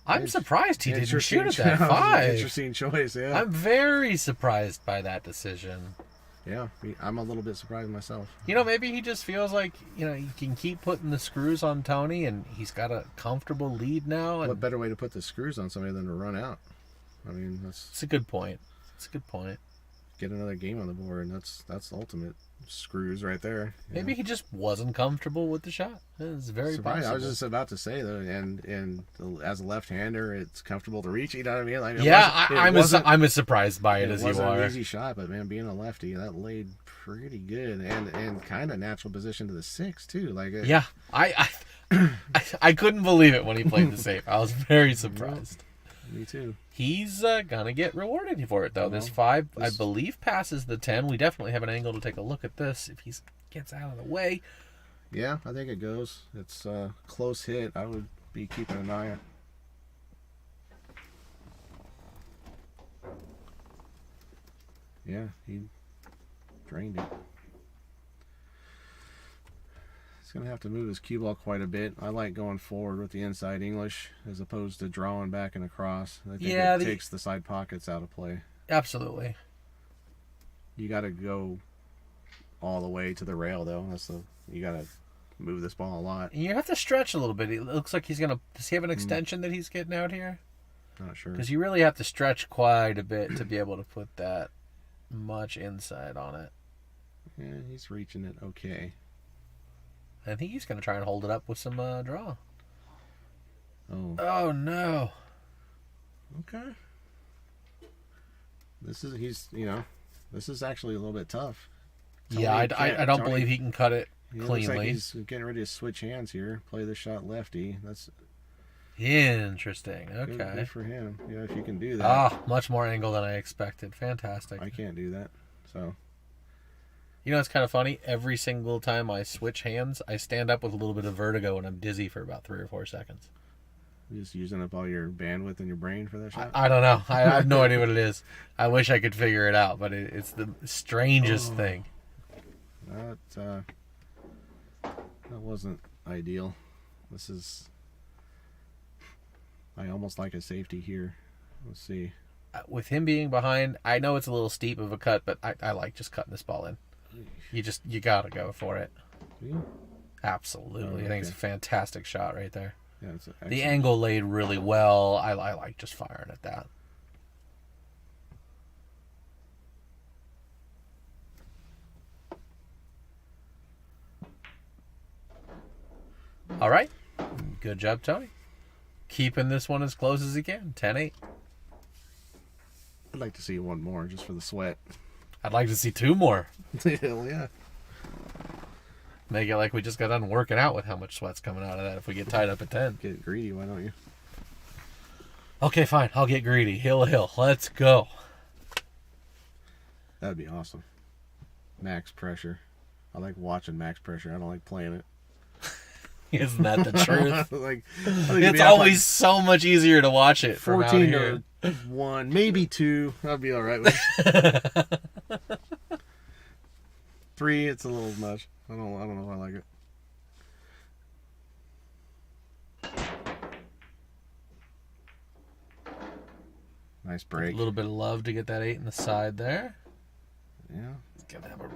I'm surprised he didn't shoot at Interesting that 5. Interesting choice, yeah. I'm very surprised by that decision. Yeah, I'm a little bit surprised myself. Maybe he just feels like, he can keep putting the screws on Tony, and he's got a comfortable lead now. And What better way to put the screws on somebody than to run out? I mean, it's a good point. Get another game on the board, and that's the ultimate screws right there. Maybe he just wasn't comfortable with the shot. It's very Surprised. possible. I was just about to say though, and as a left-hander, it's comfortable to reach. You know what I mean? Like, I'm as surprised by it as you wasn't are. an easy shot, but man, being a lefty, that laid pretty good, and kind of natural position to the 6 too. Like yeah, I couldn't believe it when he played the safe. I was very surprised. Me too. He's gonna get rewarded for it though. This 5, I believe, passes the 10. We definitely have an angle to take a look at this if he gets out of the way. Yeah, I think it goes. It's a close hit. I would be keeping an eye on. Yeah, he drained it. He's going to have to move his cue ball quite a bit. I like going forward with the inside English as opposed to drawing back and across. I think it takes the side pockets out of play. Absolutely. You got to go all the way to the rail though. You gotta move this ball a lot. You have to stretch a little bit. It looks like he's gonna. Does he have an extension that he's getting out here? Not sure. Because you really have to stretch quite a bit to be able to put that much inside on it. Yeah, he's reaching it okay. I think he's gonna try and hold it up with some draw. Oh. Oh no. Okay. This is actually a little bit tough. Yeah, I don't believe he can cut it cleanly. Looks like he's getting ready to switch hands here. Play the shot lefty. That's interesting. Okay. good for him. Yeah, if you can do that. Ah, much more angle than I expected. Fantastic. I can't do that. So. You know, it's kind of funny. Every single time I switch hands, I stand up with a little bit of vertigo and I'm dizzy for about 3 or 4 seconds. You're just using up all your bandwidth in your brain for that shot? I don't know. I have no idea what it is. I wish I could figure it out, but it's the strangest thing. That wasn't ideal. I almost like a safety here. Let's see. With him being behind, I know it's a little steep of a cut, but I like just cutting this ball in. You gotta go for it. Yeah. Absolutely. I think it's a fantastic shot right there. Yeah, it's the angle laid really well. I like just firing at that. All right. Good job, Tony. Keeping this one as close as he can. 10-8. I'd like to see one more just for the sweat. I'd like to see 2 more. Hell yeah. Make it like we just got done working out with how much sweat's coming out of that if we get tied up at 10. Get greedy, why don't you? Okay, fine. I'll get greedy. Hill to hill. Let's go. That'd be awesome. Max pressure. I like watching max pressure. I don't like playing it. Isn't that the truth? It's it's always so much easier to watch it from out 14 here. to 1, maybe 2. I'll be all right with it. 3, it's a little much. I don't know if I like it. Nice break. A little bit of love to get that 8 in the side there. Yeah. He's going to have a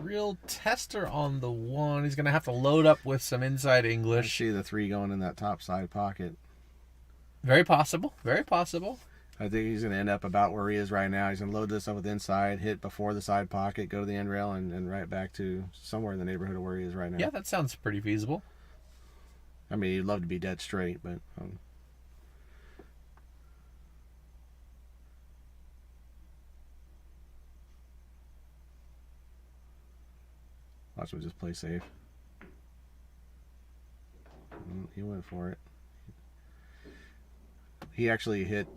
real tester on the 1. He's going to have to load up with some inside I English. see the 3 going in that top side pocket. Very possible. Very possible. I think he's going to end up about where he is right now. He's going to load this up with inside, hit before the side pocket, go to the end rail, and right back to somewhere in the neighborhood of where he is right now. Yeah, that sounds pretty feasible. I mean, he'd love to be dead straight, but... watch him just play safe. He went for it. He actually hit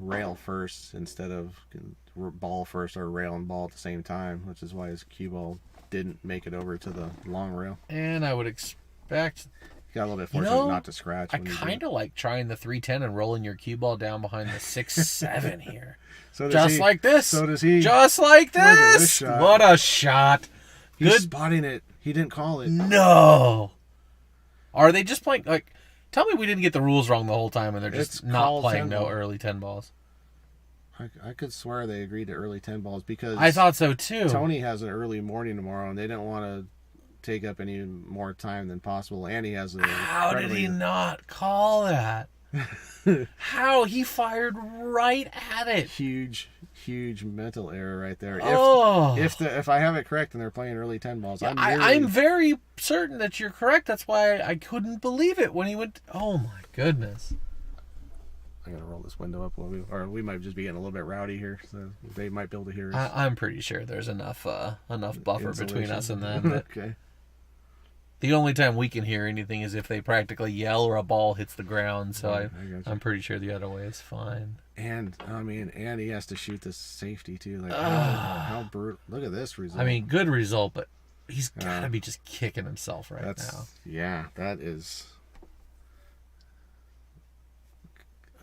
rail first instead of ball first or rail and ball at the same time, which is why his cue ball didn't make it over to the long rail. And I would expect... He got a little bit fortunate not to scratch. I kind of like trying the 310 and rolling your cue ball down behind the 6-7 here. So just like this. So does he. Just like Look at this. this shot. What a shot. He's Good. spotting it. He didn't call it. No. Are they just playing... like? Tell me we didn't get the rules wrong the whole time and they're just It's not called playing 10 no ball. early 10 balls. I could swear they agreed to early 10 balls because I thought so too. Tony has an early morning tomorrow and they didn't want to take up any more time than possible, and he has a How did he not call that? How? He fired right at it. huge mental error right there. Oh. If I have it correct and they're playing early 10 balls, Yeah, I'm I'm very certain that you're correct. That's why I couldn't believe it when he went... oh my goodness. I gotta roll this window up or we might just be getting a little bit rowdy here, so they might be able to hear us. I'm pretty sure there's enough buffer between us and them. That Okay. the only time we can hear anything is if they practically yell or a ball hits the ground. So I gotcha. I'm pretty sure the other way is fine. And I mean, and he has to shoot this safety too. Like how brutal! Look at this result. I mean, good result, but he's got to be just kicking himself right now. Yeah, that is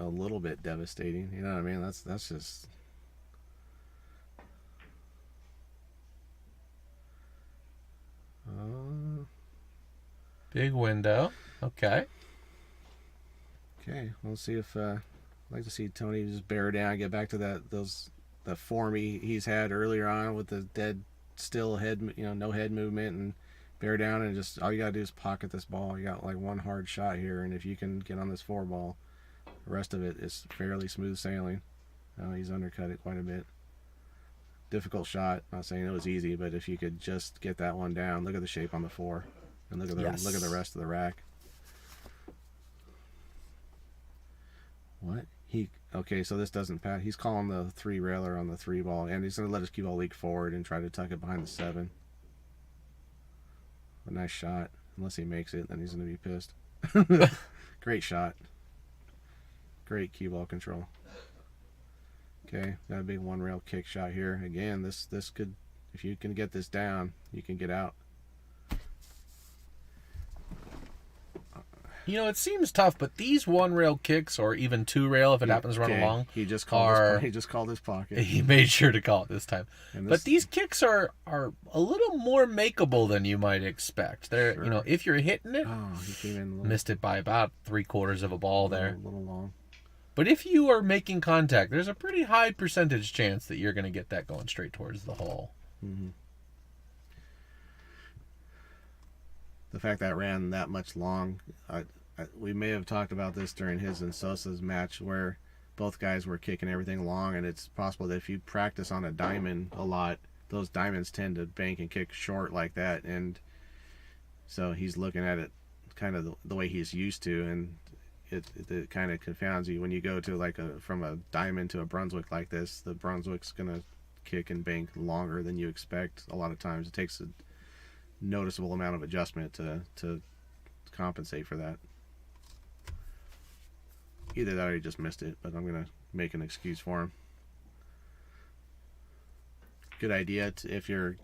a little bit devastating. You know what I mean? That's just. Big window. Okay. Okay, let's see if I'd like to see Tony just bear down, get back to the form he's had earlier on with the dead still head, no head movement, and bear down, and just all you gotta do is pocket this ball. You got like one hard shot here, and if you can get on this 4-ball, the rest of it is fairly smooth sailing. He's undercut it quite a bit. Difficult shot. Not saying it was easy, but if you could just get that one down, look at the shape on the 4, and look at the rest of the rack. What? Okay, so this doesn't pass. He's calling the 3 railer on the 3-ball, and he's going to let his cue ball leak forward and try to tuck it behind the 7. A nice shot. Unless he makes it, then he's going to be pissed. Great shot. Great cue ball control. Okay, got a big 1-rail kick shot here. Again, this could, if you can get this down, you can get out. It seems tough, but these 1-rail kicks, or even 2-rail if it happens to run along, he just called his pocket. He made sure to call it this time. But these kicks are a little more makeable than you might expect. They're Sure. If you're hitting it, he came in a little, missed it by about 3/4 of a ball there. A little long. But if you are making contact, there's a pretty high percentage chance that you're going to get that going straight towards the hole. Mm-hmm. The fact that it ran that much long, we may have talked about this during his and Sosa's match, where both guys were kicking everything long, and it's possible that if you practice on a diamond a lot, those diamonds tend to bank and kick short like that, and so he's looking at it kind of the way he's used to, and it kind of confounds you when you go to from a diamond to a Brunswick like this. The Brunswick's gonna kick and bank longer than you expect. A lot of times it takes a noticeable amount of adjustment to compensate for that. Either that or he just missed it, but I'm gonna make an excuse for him. Good idea if you're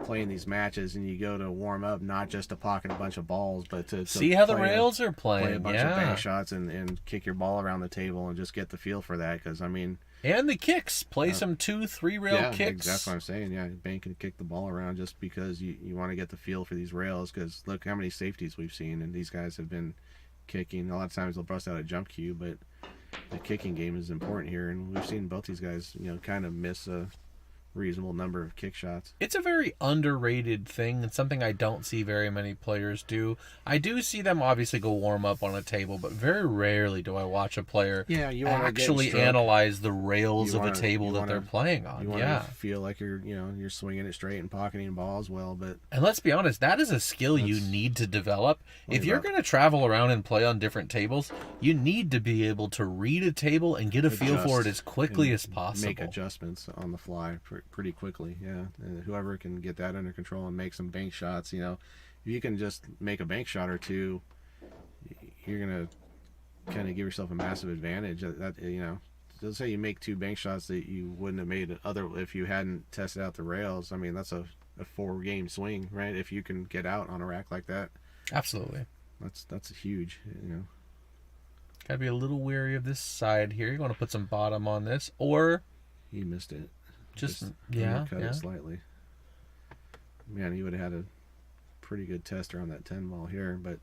playing these matches and you go to warm up, not just to pocket a bunch of balls, but to see how the rails are playing. Play a bunch of bank shots and kick your ball around the table and just get the feel for that. Because and the kicks, play some 2-3-rail kicks. That's what I'm saying. Yeah, bank and kick the ball around just because you want to get the feel for these rails. Because look how many safeties we've seen, and these guys have been kicking. A lot of times they'll bust out a jump cue, but the kicking game is important here, and we've seen both these guys, kind of miss a reasonable number of kick shots. It's a very underrated thing, and something I don't see very many players do. I do see them obviously go warm up on a table, but very rarely do I watch a player actually analyze the rails of a table that they're playing on. You want to feel like you're swinging it straight and pocketing balls well, and let's be honest, that is a skill you need to develop. If you're going to travel around and play on different tables, you need to be able to read a table and get a feel for it as quickly as possible. Make adjustments on the fly pretty quickly, yeah. And whoever can get that under control and make some bank shots, if you can just make a bank shot or two, you're gonna kind of give yourself a massive advantage. Let's say you make 2 bank shots that you wouldn't have made if you hadn't tested out the rails. I mean, that's a 4-game swing, right? If you can get out on a rack like that, absolutely, that's huge. Gotta be a little wary of this side here. You want to put some bottom on this, or he missed it. Just cut it slightly. Man, he would have had a pretty good tester on that 10-ball here, but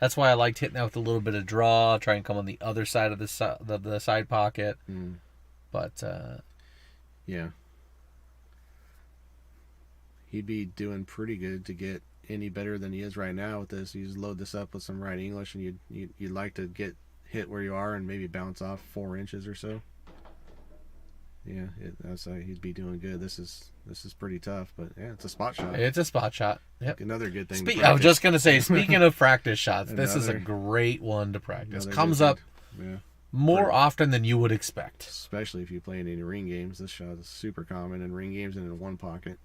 that's why I liked hitting that with a little bit of draw, try and come on the other side of the side pocket. But yeah, he'd be doing pretty good to get any better than he is right now with this. You just load this up with some right English, and you'd like to get hit where you are and maybe bounce off 4 inches or so. Yeah, that's he'd be doing good. This is pretty tough, but yeah, it's a spot shot. It's a spot shot. Yep. Another good thing. I was just gonna say, speaking of practice shots, this is a great one to practice. Comes up more often than you would expect. Especially if you play in any ring games. This shot is super common in ring games and in one pocket.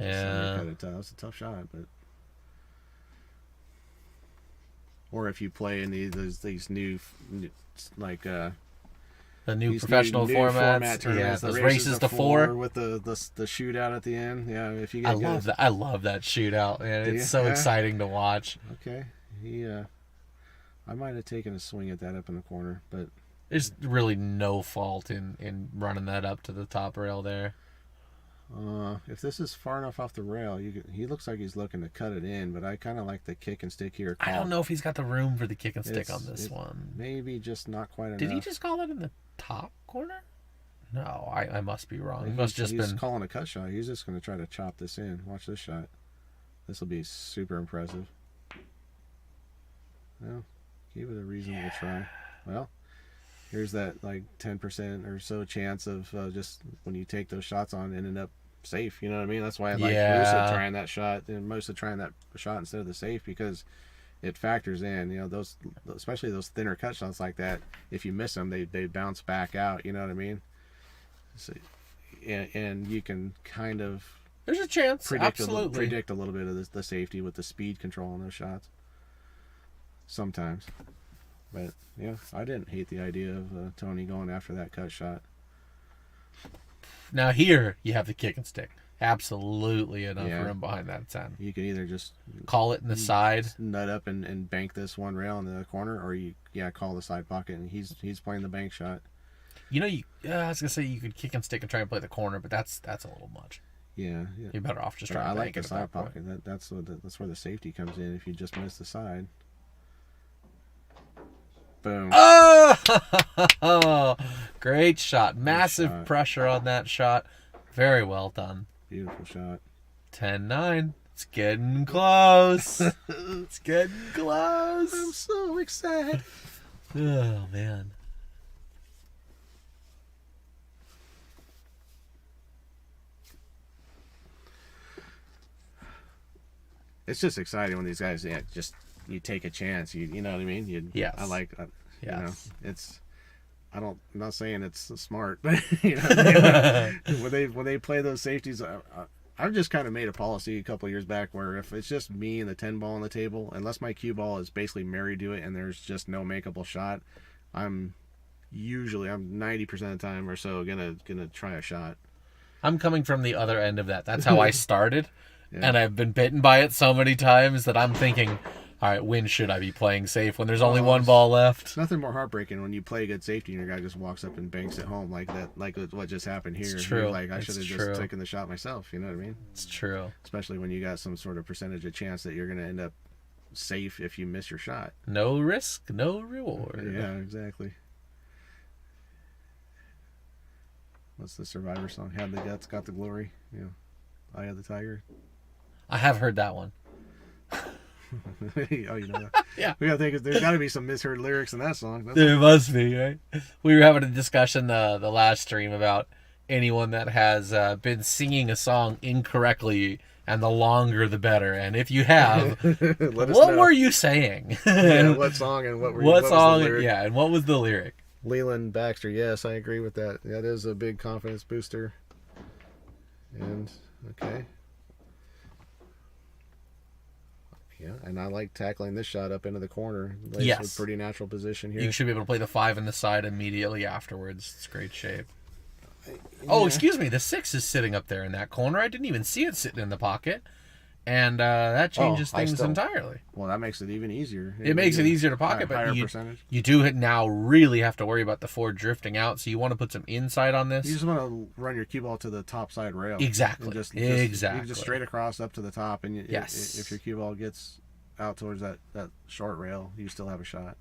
Yeah. It's a tough shot, but. Or if you play in these new like the new professional formats, tournaments, those races to 4 with the shootout at the end. Yeah, if you get I love that shootout, man. It's so exciting to watch. Okay, I might have taken a swing at that up in the corner, but there's really no fault in running that up to the top rail there. If this is far enough off the rail, he looks like he's looking to cut it in, but I kind of like the kick and stick here. I don't know if he's got the room for the kick and stick It's- on this one. Maybe just not quite enough. Did he just call that in the top corner? No, I must be wrong. He must just he's been. calling a cut shot. He's just going to try to chop this in. Watch this shot. This will be super impressive. Well, give it a reasonable try. Well, here's that like 10% or so chance of just when you take those shots on, ending up safe. You know what I mean? That's why I like Musa trying that shot and Musa trying that shot instead of the safe, because it factors in. You know, those, especially those thinner cut shots like that, if you miss them, they bounce back out. You know what I mean? So, and you can kind of There's a chance. predict Absolutely. a little bit of the safety with the speed control on those shots. Sometimes. But yeah, I didn't hate the idea of Tony going after that cut shot. Now here you have the kick and stick. Absolutely enough Yeah. room behind that 10. You can either just Call it in the side. nut up and bank this one rail in the corner, or you call the side pocket, and he's playing the bank shot. You know, I was gonna say you could kick and stick and try and play the corner, but that's a little much. Yeah. You're better off just But trying I to like bank the it at side that point. pocket. That's where the safety comes in. If you just miss the side. Boom. Oh, great shot. Massive shot. pressure on that shot. Very well done. Beautiful shot. 10-9. It's getting close. It's getting close. I'm so excited. Oh, man. It's just exciting when these guys you take a chance. You know what I mean? Yes. I like. You know, Yes. it's. I'm not saying it's smart, but you know, when they play those safeties, I've just kind of made a policy a couple of years back where if it's just me and the 10 ball on the table, unless my cue ball is basically married to it and there's just no makeable shot, I'm 90% of the time or so gonna try a shot. I'm coming from the other end of that. That's how I started. Yeah. And I've been bitten by it so many times that I'm thinking, all right, when should I be playing safe when there's only one ball left? It's nothing more heartbreaking when you play a good safety and your guy just walks up and banks it home like that, like what just happened here. It's true. You're like, I It's should have true. just taken the shot myself. You know what I mean? It's true. Especially when you got some sort of percentage of chance that you're going to end up safe if you miss your shot. No risk, no reward. Yeah, exactly. What's the Survivor song? Had the guts, got the glory. You know, Eye of the Tiger. I have heard that one. Oh, you know that. Yeah. We gotta think there's got to be some misheard lyrics in that song. There must be, right? We were having a discussion the last stream about anyone that has been singing a song incorrectly, and the longer the better. And if you have, Let us what know. were you saying? Yeah, what song and what were What was song? the lyric? Yeah, and what was the lyric? Leland Baxter, yes, I agree with that. That is a big confidence booster. And okay. Yeah, and I like tackling this shot up into the corner. Lays Yes. a pretty natural position here. You should be able to play the 5 in the side immediately afterwards. It's great shape. Oh, excuse me. The 6 is sitting up there in that corner. I didn't even see it sitting in the pocket. And that changes I things still- entirely. Well, that makes it even easier. It makes it easier to pocket, higher but percentage. you do now really have to worry about the 4 drifting out, so you want to put some inside on this. You just want to run your cue ball to the top side rail. Exactly. And just Exactly. You can just straight across up to the top, and Yes. if your cue ball gets out towards that short rail, you still have a shot.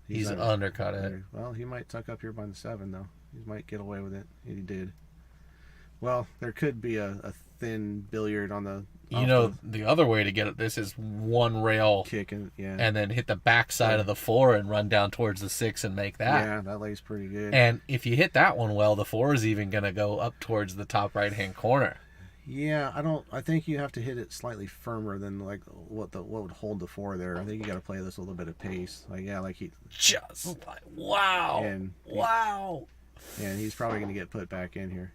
He's not- undercut it. Well, he might tuck up here by the 7, though. He might get away with it. He did. Well, there could be a thin billiard on the You know, the other way to get at this is one rail kick, and yeah, and then hit the backside of the 4 and run down towards the 6 and make that. yeah, that lays pretty good. And if you hit that one well, the 4 is even going to go up towards the top right-hand corner. Yeah, I think you have to hit it slightly firmer than like what would hold the 4 there. I think you got to play this a little bit of pace. Just like, wow. And- Wow. and he's probably going to get put back in here.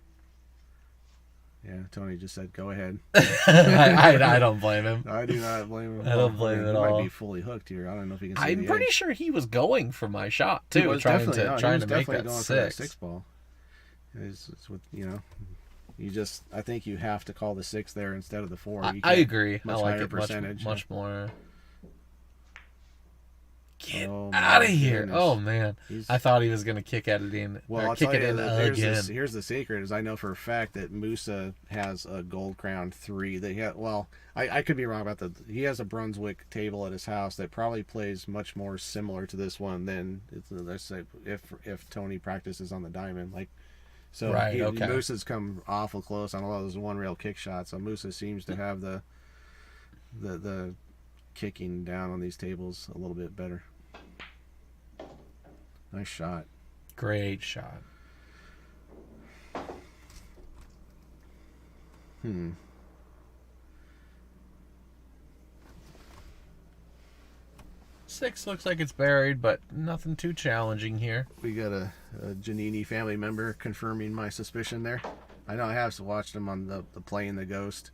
Yeah, Tony just said, "Go ahead." I don't blame him. I do not blame him. I don't blame him at He all. might be fully hooked here. I don't know if he can see I'm the pretty edge. sure he was going for my shot, He too, was trying definitely- to he trying was to make definitely that going for that 6. 6 ball. It's with I think you have to call the 6 there instead of the 4. You I can't- agree. I much like higher it percentage. much more. Get Oh, out of my here! goodness. Oh man, He's- I thought he was gonna kick at it in. Well, Or I'll kick tell it you in that again. here's the secret: is I know for a fact that Musa has a Gold Crown 3. That he had, well, I could be wrong about that. He has a Brunswick table at his house that probably plays much more similar to this one than let's say if Tony practices on the diamond. Like, so Right, okay. Musa's come awful close on a lot of those one rail kick shots. So Musa seems to have the kicking down on these tables a little bit better. Nice shot. Great shot. Six looks like it's buried, but nothing too challenging here. We got a Janini family member confirming my suspicion there. I know I have watched him on the Playing the Ghost.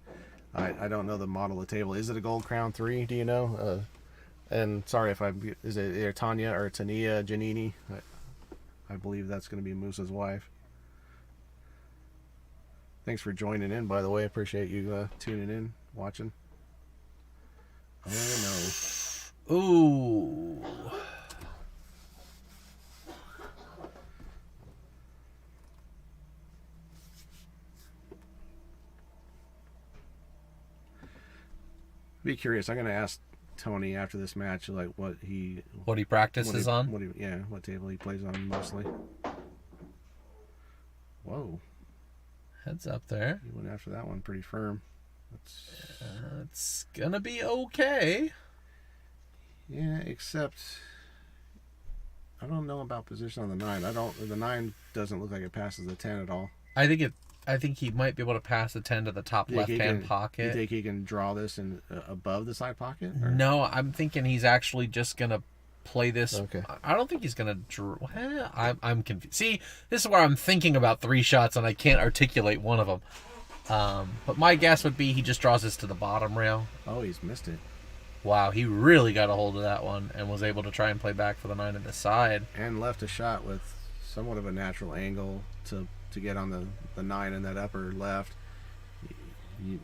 I don't know the model of the table. Is it a Gold Crown 3? Do you know? And sorry if is it either Tanya or Tania Janini? I believe that's going to be Musa's wife. Thanks for joining in, by the way. Appreciate you tuning in, watching. Oh no. Ooh. Be curious. I'm going to ask Tony after this match, like what he practices on. What table he plays on mostly. Whoa, Heads up there. he went after that one pretty firm. It's gonna be okay. Yeah, except I don't know about position on the 9. The 9 doesn't look like it passes the 10 at all. I think he might be able to pass the 10 to the top left-hand pocket. You think he can draw this in above the side pocket? Or? No, I'm thinking he's actually just gonna play this. Okay. I don't think he's gonna draw. I'm confused. See, this is where I'm thinking about 3 shots and I can't articulate one of them. But my guess would be he just draws this to the bottom rail. Oh, he's missed it. Wow, he really got a hold of that one and was able to try and play back for the 9 in the side. And left a shot with somewhat of a natural angle to get on the 9 in that upper left. You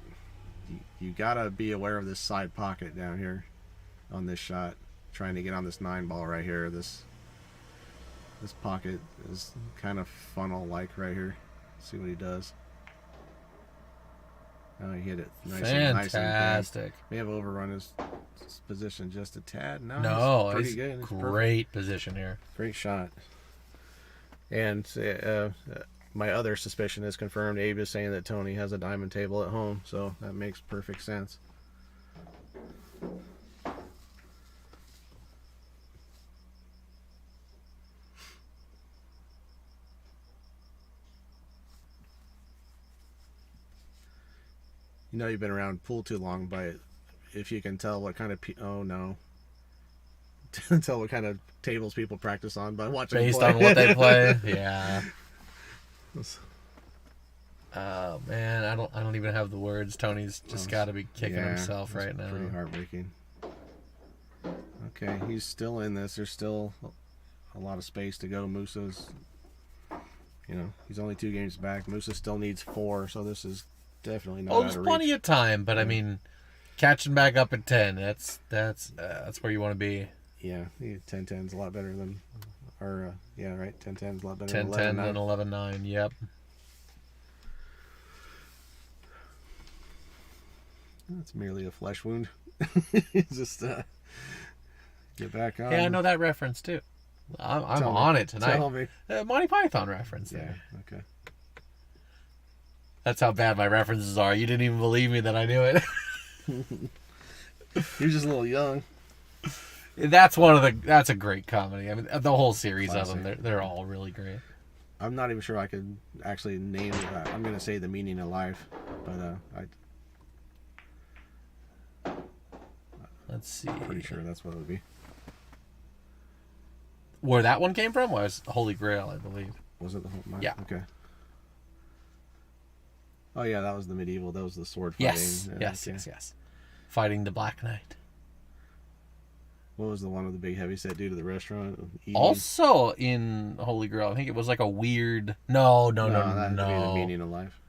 gotta be aware of this side pocket down here on this shot. Trying to get on this 9 ball right here. This pocket is kind of funnel like right here. See what he does. Oh, he hit it nice and Fantastic. may have overrun his position just a tad. No, it's pretty it's good. It's great position here. great shot. And my other suspicion is confirmed. Abe is saying that Tony has a diamond table at home, so that makes perfect sense. You know you've been around pool too long, but if you can tell what kind of tell what kind of tables people practice on by watching them Based play. on what they play, yeah. Oh man, I don't even have the words. Tony's just got to be kicking himself right now. Pretty heartbreaking. Okay, he's still in this. There's still a lot of space to go. Musa's, he's only 2 games back. Musa still needs 4, so this is definitely not. There's plenty of time, but I mean, catching back up at 10, that's where you want to be. Yeah, 10-10's a lot better than, or yeah, right. 10-10's a lot better 10-10 than 11-9. and 11-9. Yep. It's merely a flesh wound. Just get back on. Yeah, I know that reference too. I'm Tell on me. it tonight. Tell me. Monty Python reference Yeah. there. Okay. That's how bad my references are. You didn't even believe me that I knew it. You're just a little young. That's a great comedy. I mean, the whole series Classic. of them, they're all really great. I'm not even sure I could actually name it. I'm going to say The Meaning of Life, but Let's see. I'm pretty sure that's what it would be. Where that one came from was Holy Grail, I believe. Was it the whole? Yeah. Okay. Oh yeah, that was the medieval. That was the sword fighting. Yes, Yeah, yes, okay. yes. Fighting the Black Knight. What was the one with the big heavyset dude at the restaurant? Eating? Also in Holy Grail, I think it was like a weird. No. That would be The Meaning of Life.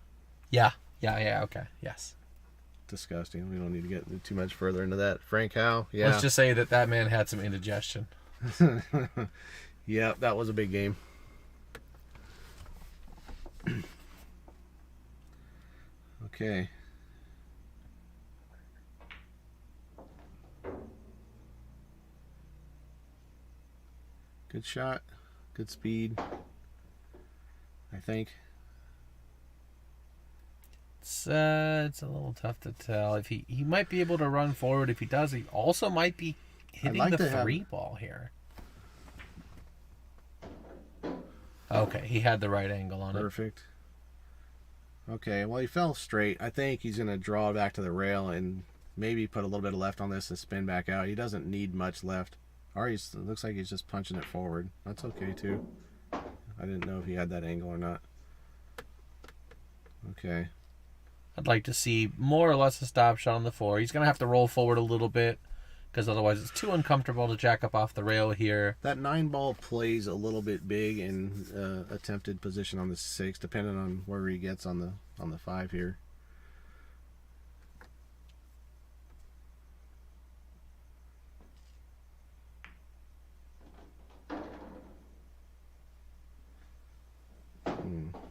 Yeah. Okay. Yes. Disgusting. We don't need to get too much further into that. Frank Howe. Yeah. Let's just say that man had some indigestion. Yeah, that was a big game. Okay. Good shot. Good speed. I think. It's a little tough to tell. If he might be able to run forward. If he does, he also might be hitting like the to have- 3 ball here. Okay, he had the right angle on it. Perfect. Okay, well, he fell straight. I think he's going to draw back to the rail and maybe put a little bit of left on this and spin back out. He doesn't need much left. Or it looks like he's just punching it forward. That's okay, too. I didn't know if he had that angle or not. Okay. I'd like to see more or less a stop shot on the 4. He's going to have to roll forward a little bit because otherwise it's too uncomfortable to jack up off the rail here. That 9 ball plays a little bit big in attempted position on the 6, depending on where he gets on the 5 here.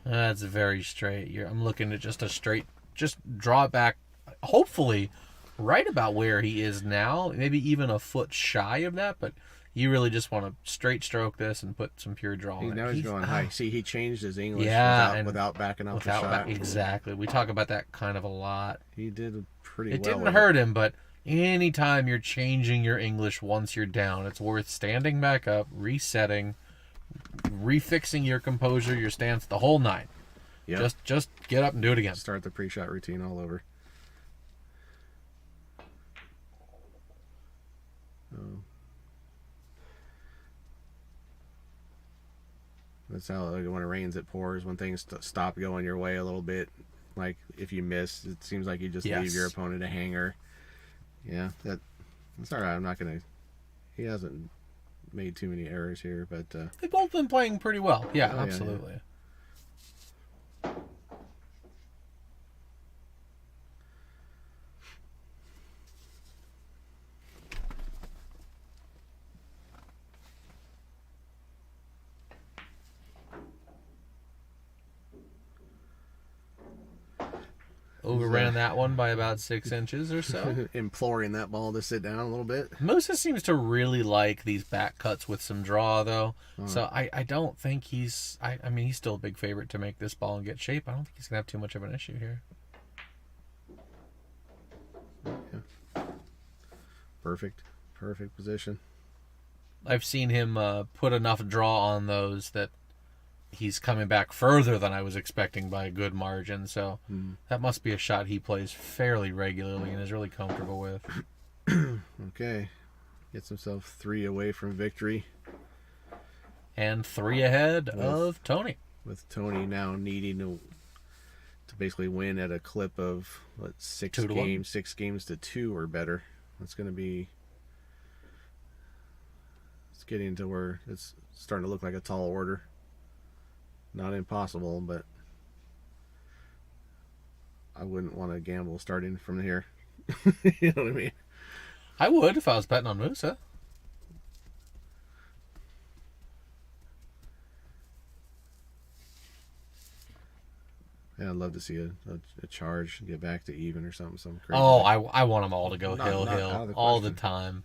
That's very straight. I'm looking at just a straight, just draw back, hopefully right about where he is now, maybe even a foot shy of that, but you really just want to straight stroke this and put some pure draw in it. Now he's going high. See, he changed his English without backing up the shot. Exactly. We talk about that kind of a lot. He did pretty It well. didn't hurt him, but anytime you're changing your English once you're down, it's worth standing back up, resetting, refixing your composure, your stance, the whole 9. Yep. Just get up and do it again. Start the pre-shot routine all over. That's how, like, when it rains, it pours. When things stop going your way a little bit, like if you miss, it seems like you just leave your opponent a hanger. Yeah, that's all right. I'm not gonna. He hasn't made too many errors here, but They've both been playing pretty well. Yeah, Oh, yeah, absolutely. Overran that one by about 6 inches or so. imploring that ball to sit down a little bit. Musa seems to really like these back cuts with some draw, though. So I don't think he's... I mean, he's still a big favorite to make this ball and get shape. I don't think he's going to have too much of an issue here. Yeah. Perfect position. I've seen him put enough draw on those that he's coming back further than I was expecting by a good margin. So that must be a shot he plays fairly regularly and is really comfortable with. Okay. Gets himself 3 away from victory. And 3 ahead of Tony. With Tony now needing to basically win at a clip of 6 games, 6 games to 2 or better. That's going to be... It's getting to where it's starting to look like a tall order. Not impossible, but I wouldn't want to gamble starting from here. You know what I mean? I would if I was betting on Musa. Yeah, I'd love to see a charge, get back to even or something crazy. Oh, I want them all to go Not hill out of the all the question. time.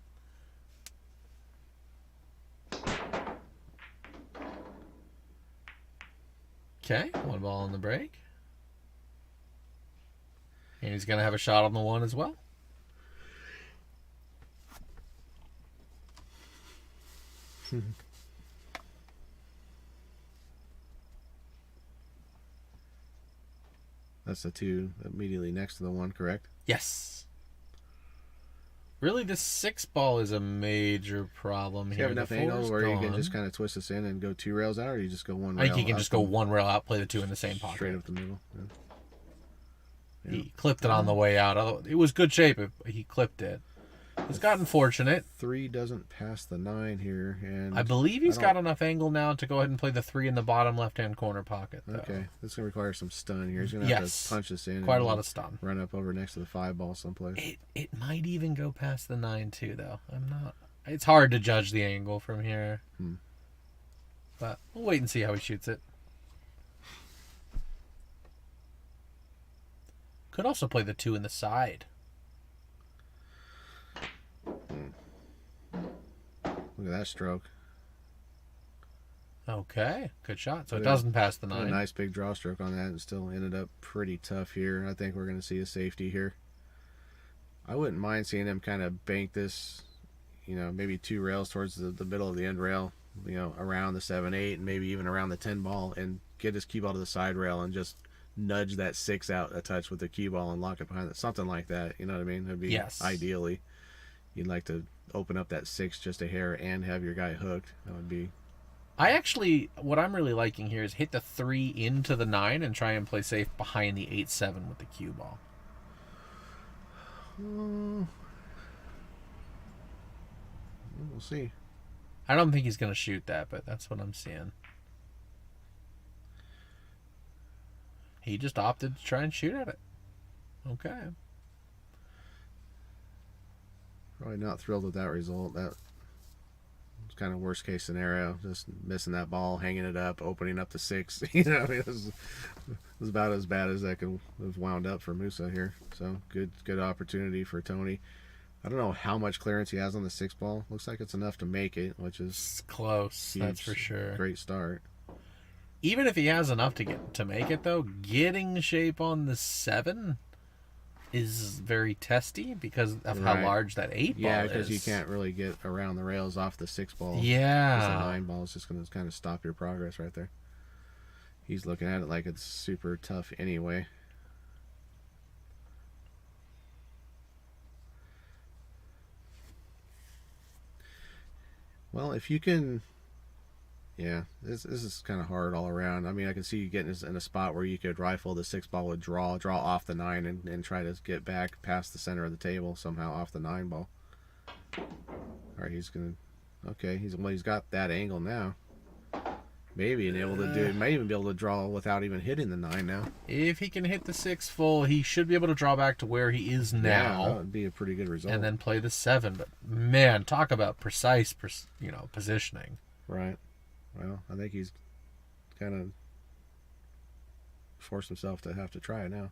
Okay, 1 ball on the break. And he's going to have a shot on the 1 as well. That's the 2 immediately next to the 1, correct? Yes. Really, this 6 ball is a major problem Do here. you have enough The angle 4's where you can gone. just kind of twist this in and go 2 rails out, or you just go 1 rail? I think he can up just go 1 rail out, play the 2 in the same pocket. straight up the middle. Yeah. He clipped it on the way out. Although it was good shape. He clipped it. He's gotten fortunate. 3 doesn't pass the 9 here, and I believe he's got enough angle now to go ahead and play the 3 in the bottom left-hand corner pocket. Though. Okay, this is gonna require some stun here. He's gonna have to punch this in. Quite and a lot of stun. Run up over next to the 5 ball someplace. It might even go past the 9 too, though. I'm It's hard to judge the angle from here. Hmm. But we'll wait and see how he shoots it. Could also play the 2 in the side. Look at that stroke. Okay, good shot. So it Yeah. doesn't pass the A 9. nice big draw stroke on that, and still ended up pretty tough here. I think we're going to see a safety here. I wouldn't mind seeing him kind of bank this, maybe 2 rails towards the middle of the end rail, around the 7-8 and maybe even around the 10 ball, and get his cue ball to the side rail and just nudge that 6 out a touch with the cue ball and lock it behind it. Something like that. You know what I mean? That'd be Yes. Ideally. You'd like to open up that 6 just a hair and have your guy hooked. That would be. What I'm really liking here is hit the 3 into the 9 and try and play safe behind the 8-7 with the cue ball. We'll see. I don't think he's going to shoot that, but that's what I'm seeing. He just opted to try and shoot at it. Okay. Probably not thrilled with that result. That was kind of worst case scenario. Just missing that ball, hanging it up, opening up the 6. It was about as bad as that could have wound up for Musa here. So good opportunity for Tony. I don't know how much clearance he has on the 6 ball. Looks like it's enough to make it, which is It's close, huge. that's for sure. Great start. Even if he has enough to make it, though, getting shape on the 7 is very testy because of how Right. large that 8 ball is. Yeah, because you can't really get around the rails off the 6 ball. 'Cause Yeah. the 9 ball is just going to kind of stop your progress right there. He's looking at it like it's super tough anyway. Well, if you can, yeah, this is kind of hard all around. I mean, I can see you getting in a spot where you could rifle the 6 ball with draw off the 9 and try to get back past the center of the table somehow off the 9 ball. All right, he's gonna. Okay, he's got that angle now. Maybe able to do. Might even be able to draw without even hitting the 9 now. If he can hit the 6 full, he should be able to draw back to where he is Yeah, now. that would be a pretty good result. And then play the 7. But man, talk about precise, positioning. Right. Well, I think he's kind of forced himself to have to try it now.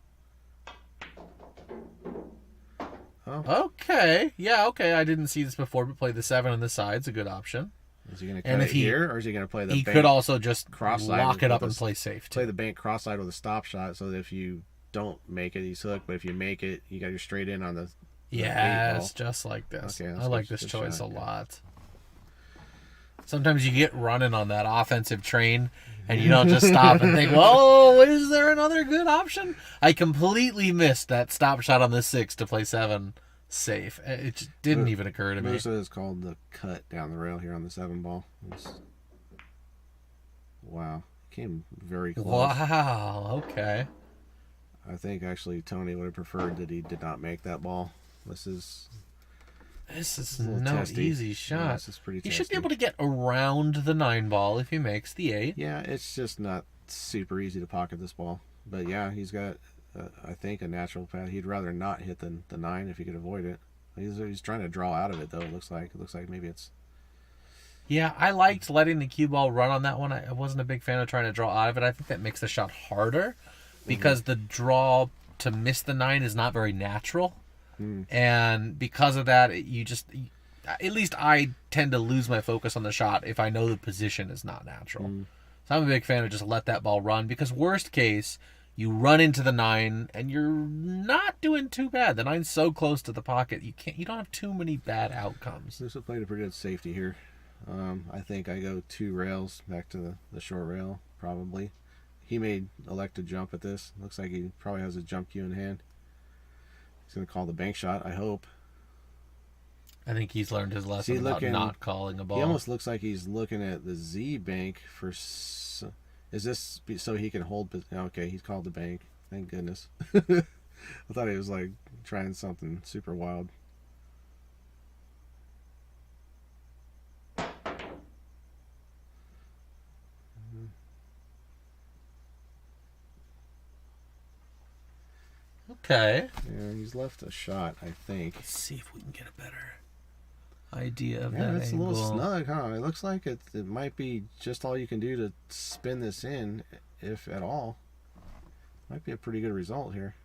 Oh, Okay, yeah, okay. I didn't see this before, but play the 7 on the side's a good option. is he going to And cut if it he- here, or is he going to play the He bank, could also just cross-side lock it up with and a- play safe play too. the bank cross-side with a stop shot, so that if you don't make it, he's hooked. But if you make it, you got your straight in on the Yes, 8 just like this. Okay, that's I like good- this good choice shot, a yeah. lot. Sometimes you get running on that offensive train and you don't just stop and think, whoa, is there another good option? I completely missed that stop shot on the 6 to play 7 safe. It just didn't even occur to me. Musa is called the cut down the rail here on the 7 ball. Wow, came very close. Wow, okay. I think actually Tony would have preferred that he did not make that ball. This is This is a little no testy. easy Yeah, shot. this is pretty He testy. should be able to get around the 9 ball if he makes the 8. Yeah, it's just not super easy to pocket this ball. But yeah, he's got, I think, a natural path. He'd rather not hit the 9 if he could avoid it. He's trying to draw out of it though. It looks like maybe it's. Yeah, I liked letting the cue ball run on that one. I wasn't a big fan of trying to draw out of it. I think that makes the shot harder because the draw to miss the 9 is not very natural. And because of that, at least I tend to lose my focus on the shot if I know the position is not natural. So I'm a big fan of just let that ball run because worst case, you run into the 9 and you're not doing too bad. The 9's so close to the pocket, you don't have too many bad outcomes. This played a pretty good safety here. I think I go 2 rails back to the short rail probably. He may elect to jump at this. Looks like he probably has a jump cue in hand. He's going to call the bank shot, I hope. I think he's learned his lesson about not calling a ball. He almost looks like he's looking at the Z bank for. Is this so he can hold? Okay, he's called the bank. Thank goodness. I thought he was like trying something super wild. Okay. Yeah, he's left a shot, I think. Let's see if we can get a better. idea of Yeah, that it's angle. a little snug, huh? It looks like it might be just all you can do to spin this in, if at all. Might be a pretty good result here.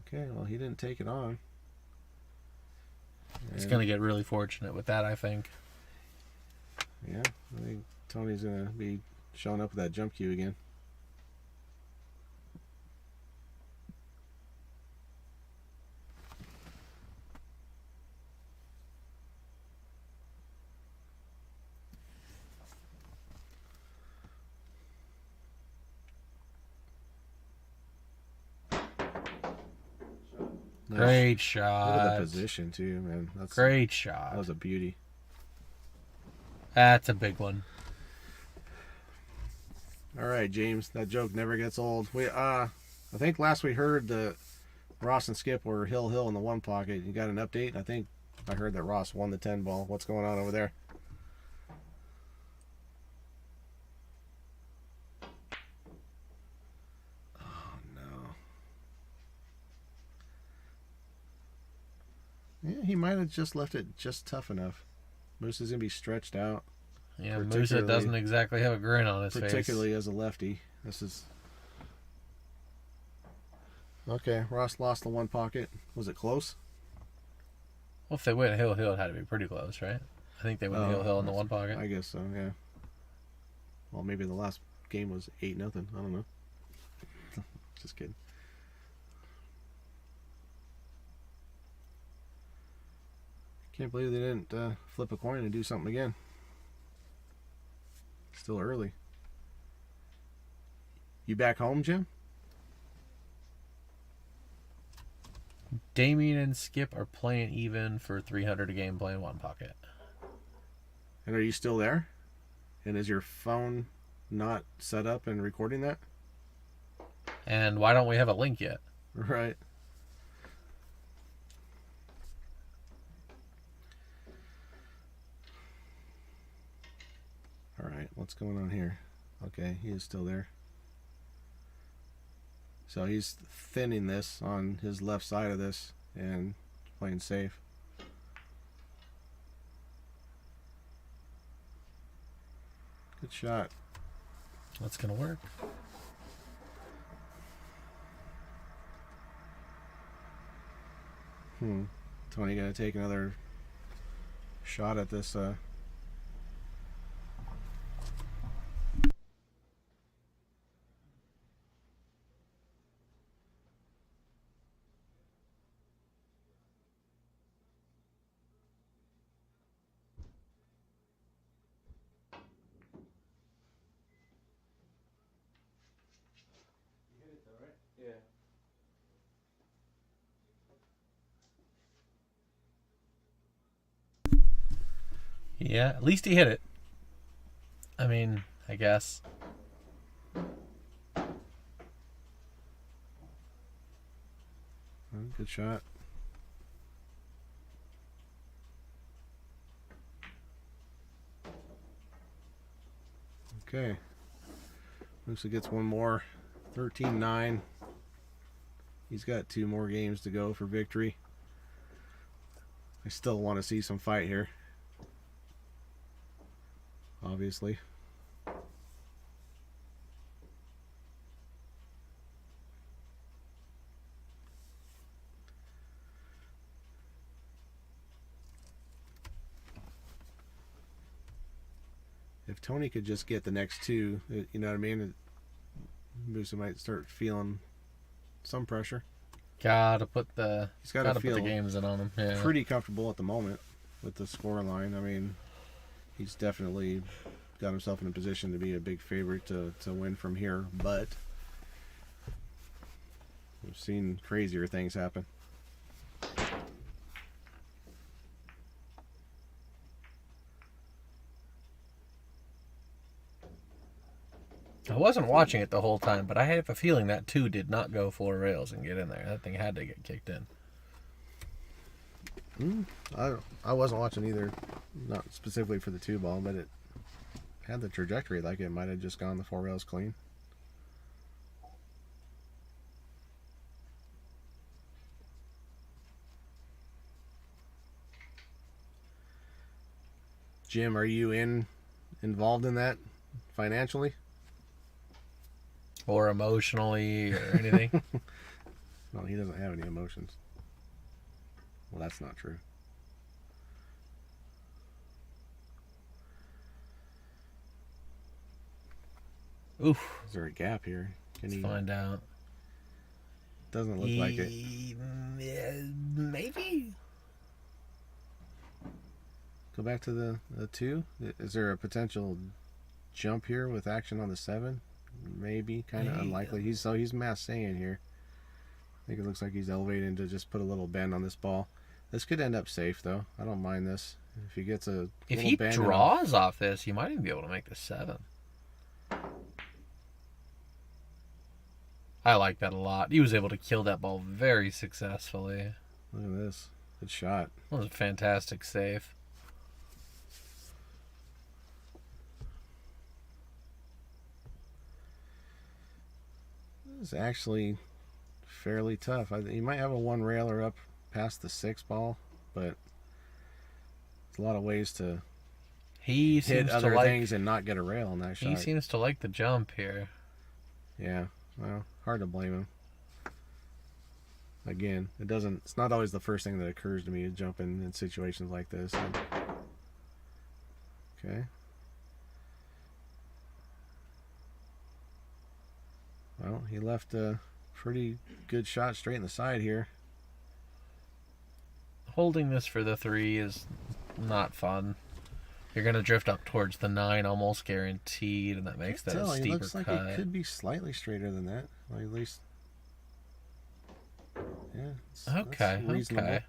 Okay, well, he didn't take it on. He's going to get really fortunate with that, I think. Yeah, I think Tony's going to be showing up with that jump cue again. Great Look shot. at the position too, man. That's Great shot. That was a beauty. That's a big one. All right, James. That joke never gets old. I think last we heard that Ross and Skip were hill in the one pocket. You got an update? I think I heard that Ross won the 10 ball. What's going on over there? Oh no. Yeah, he might have just left it just tough enough. Moose is gonna be stretched out. Yeah, Musa doesn't exactly have a grin on his face. Particularly as a lefty. This is... Okay, Ross lost the one pocket. Was it close? Well, if they went hill, it had to be pretty close, right? I think they went hill in the one pocket. I guess so, yeah. Well, maybe the last game was 8-0. I don't know. Just kidding. Can't believe they didn't flip a coin and do something again. Still early. You back home, Jim? Damien and Skip are playing even for 300 a game playing one pocket. And are you still there? And is your phone not set up and recording that? And why don't we have a link yet? Right. All right, what's going on here? Okay, he is still there. So he's thinning this on his left side of this and playing safe. Good shot. That's going to work. Tony gonna take another shot at this Yeah, at least he hit it. I mean, I guess. Good shot. Okay. Musa gets one more. 13-9. He's got 2 more games to go for victory. I still want to see some fight here. Obviously. If Tony could just get the next 2, you know what I mean? Musa might start feeling some pressure. Gotta put the feel games in on him. Yeah. Pretty comfortable at the moment with the score line. I mean, he's definitely got himself in a position to be a big favorite to win from here, but we've seen crazier things happen. I wasn't watching it the whole time, but I have a feeling that 2 did not go 4 rails and get in there. That thing had to get kicked in. I wasn't watching either, not specifically for the 2 ball, but it had the trajectory like it might have just gone the 4 rails clean. Jim, are you involved in that financially? Or emotionally or anything? Well, he doesn't have any emotions. Well, that's not true. Oof. Is there a gap here? Let's find out. Doesn't look like it. Maybe. Go back to the 2. Is there a potential jump here with action on the 7? Maybe. Kind of unlikely. He's mass saying here. I think it looks like he's elevating to just put a little bend on this ball. This could end up safe though. I don't mind this. If he gets a If little he bend draws off this, he might even be able to make the 7. I like that a lot. He was able to kill that ball very successfully. Look at this. Good shot. That was a fantastic save. This is actually fairly tough. He might have a 1 railer up past the 6 ball, but there's a lot of ways to hit other things and not get a rail on that shot. He seems to like the jump here. Yeah, well, hard to blame him. Again, it's not always the first thing that occurs to me to jump in situations like this. Okay. Well, he left a pretty good shot straight in the side here. Holding this for the 3 is not fun. You're going to drift up towards the 9 almost guaranteed, and that makes that a steeper It looks like cut. it could be slightly straighter than that. Well, at least, yeah. Okay, reasonable. okay.